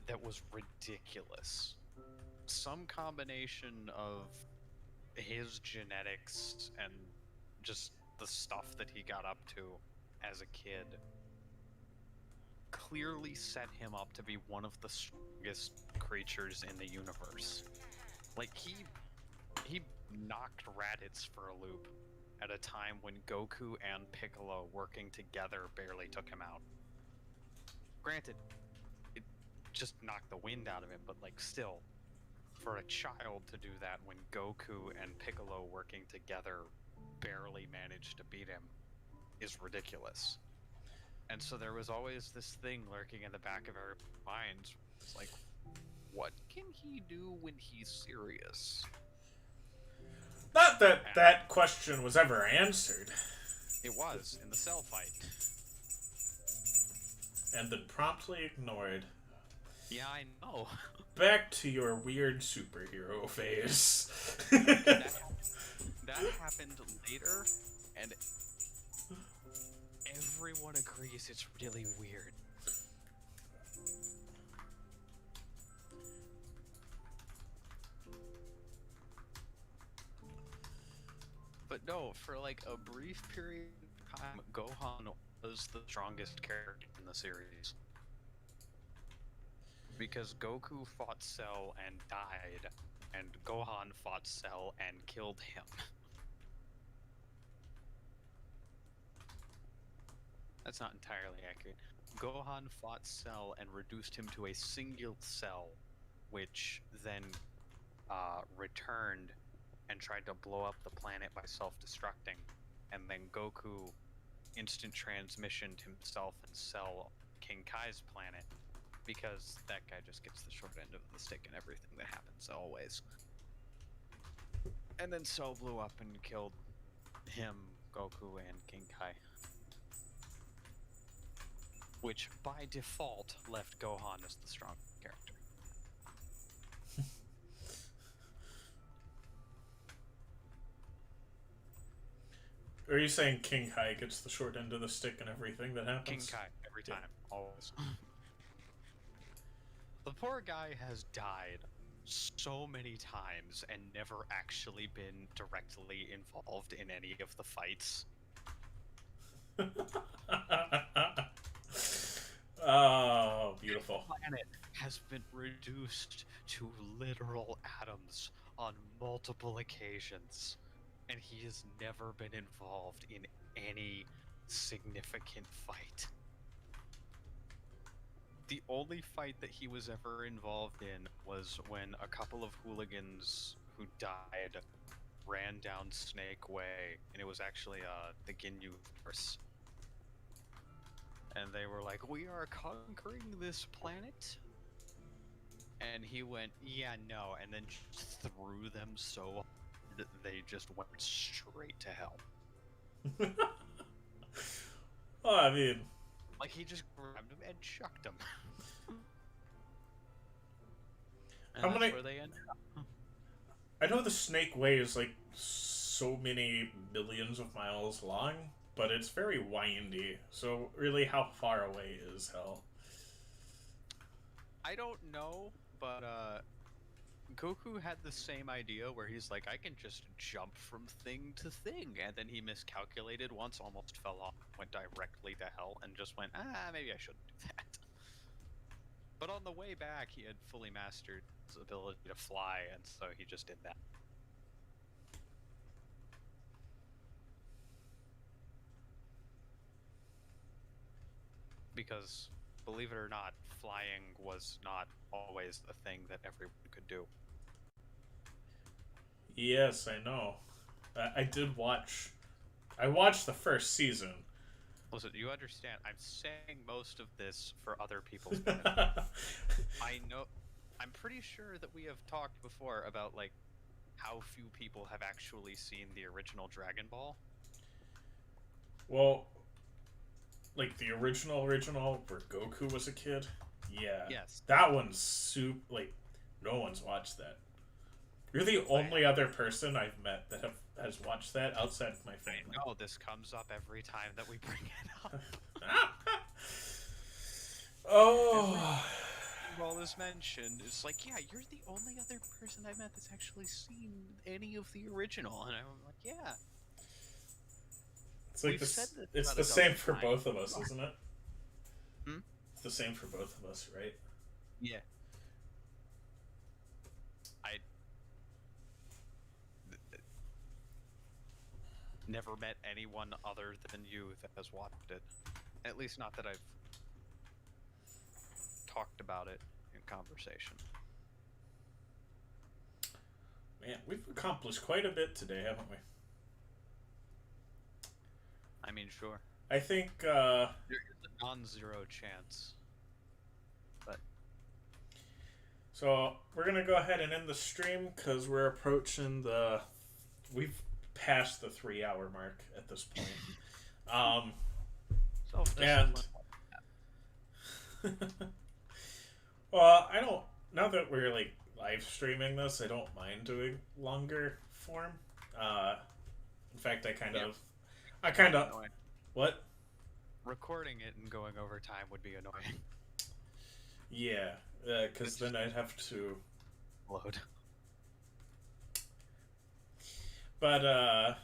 that was ridiculous. Some combination of his genetics and just the stuff that he got up to as a kid clearly set him up to be one of the strongest creatures in the universe. Like, he knocked Raditz for a loop at a time when Goku and Piccolo working together barely took him out. Granted, it just knocked the wind out of him, but still, for a child to do that when Goku and Piccolo working together barely managed to beat him is ridiculous. And so there was always this thing lurking in the back of our minds. It's like, what can he do when he's serious? Not that that question was ever answered. It was in the cell fight. And then promptly ignored. Yeah, I know. Back to your weird superhero phase. That happened later, and everyone agrees it's really weird. But no, for like a brief period of time, Gohan was the strongest character in the series. Because Goku fought Cell and died, and Gohan fought Cell and killed him. That's not entirely accurate. Gohan fought Cell and reduced him to a single cell, which then returned and tried to blow up the planet by self-destructing. And then Goku instant transmissioned himself and Cell King Kai's planet, because that guy just gets the short end of the stick in everything that happens, always. And then Cell blew up and killed him, Goku, and King Kai. Which, by default, left Gohan as the strong character. Are you saying King Kai gets the short end of the stick in everything that happens? King Kai, every time, always. The poor guy has died so many times and never actually been directly involved in any of the fights. Oh, beautiful. The planet has been reduced to literal atoms on multiple occasions, and he has never been involved in any significant fight. The only fight that he was ever involved in was when a couple of hooligans who died ran down Snake Way, and it was actually the Ginyu Force. And they were like, "We are conquering this planet?" And he went, "Yeah, no," and then just threw them so hard they just went straight to hell. Well, I mean... Like, he just grabbed him and chucked him. And How that's many... where they ended up. I know the Snake Way is like so many millions of miles long, but it's very windy. So really, how far away is hell? I don't know, but Goku had the same idea where he's like, I can just jump from thing to thing, and then he miscalculated once, almost fell off, went directly to hell, and just went, maybe I shouldn't do that. But on the way back, he had fully mastered his ability to fly, and so he just did that. Because, believe it or not, flying was not always a thing that everyone could do. Yes, I know. I did watch... I watched the first season. Listen, you understand, I'm saying most of this for other people's benefit. I know... I'm pretty sure that we have talked before about, like, how few people have actually seen the original Dragon Ball. Well, like the original where Goku was a kid? Yeah. Yes. That one's like, no one's watched that. You're the only other person I've met that has watched that outside of my family. I know, this comes up every time that we bring it up. Oh... All is mentioned, it's like, yeah, you're the only other person I've met that's actually seen any of the original, and I'm like, yeah. It's like it's the same for both of us, isn't it? Hmm? It's the same for both of us, right? Yeah. I never met anyone other than you that has watched it. At least not that I've talked about it in conversation. Man, we've accomplished quite a bit today, haven't we? I mean, sure. I think There is a non-zero chance. But so. We're gonna go ahead and end the stream because we're approaching the. We've passed the 3 hour mark at this point. And self-discipline. well, I don't. Now that we're like live streaming this, I don't mind doing longer form. Uh, in fact, I kind of. Annoying. What? Recording it and going over time would be annoying. Yeah, because then I'd have to. Load. But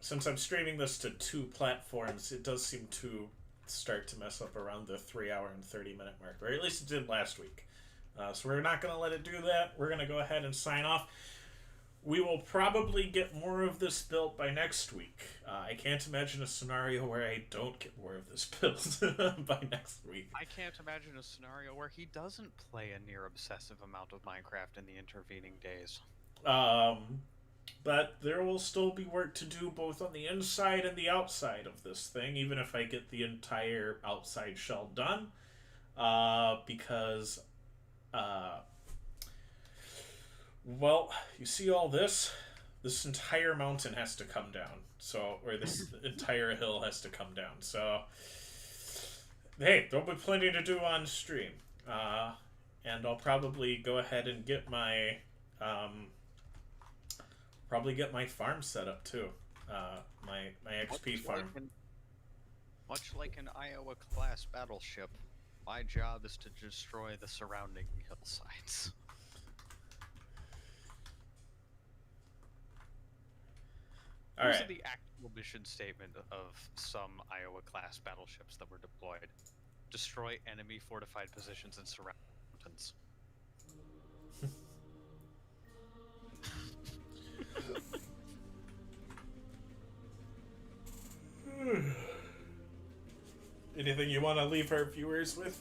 since I'm streaming this to 2 platforms, it does seem to start to mess up around the 3 hour and 30 minute mark, or at least it did last week. So we're not going to let it do that. We're going to go ahead and sign off. We will probably get more of this built by next week. I can't imagine a scenario where I don't get more of this built by next week. I can't imagine a scenario where he doesn't play a near obsessive amount of Minecraft in the intervening days. But there will still be work to do both on the inside and the outside of this thing, even if I get the entire outside shell done. Because, well, you see all this? This entire mountain has to come down. So, or this entire hill has to come down. So, hey, there'll be plenty to do on stream. And I'll probably go ahead and get my, farm set up too. My XP farm. Much like an Iowa-class battleship, my job is to destroy the surrounding hillsides. All Those right. are the actual mission statement of some Iowa-class battleships that were deployed. Destroy enemy fortified positions and surrounding mountains. Anything you want to leave our viewers with?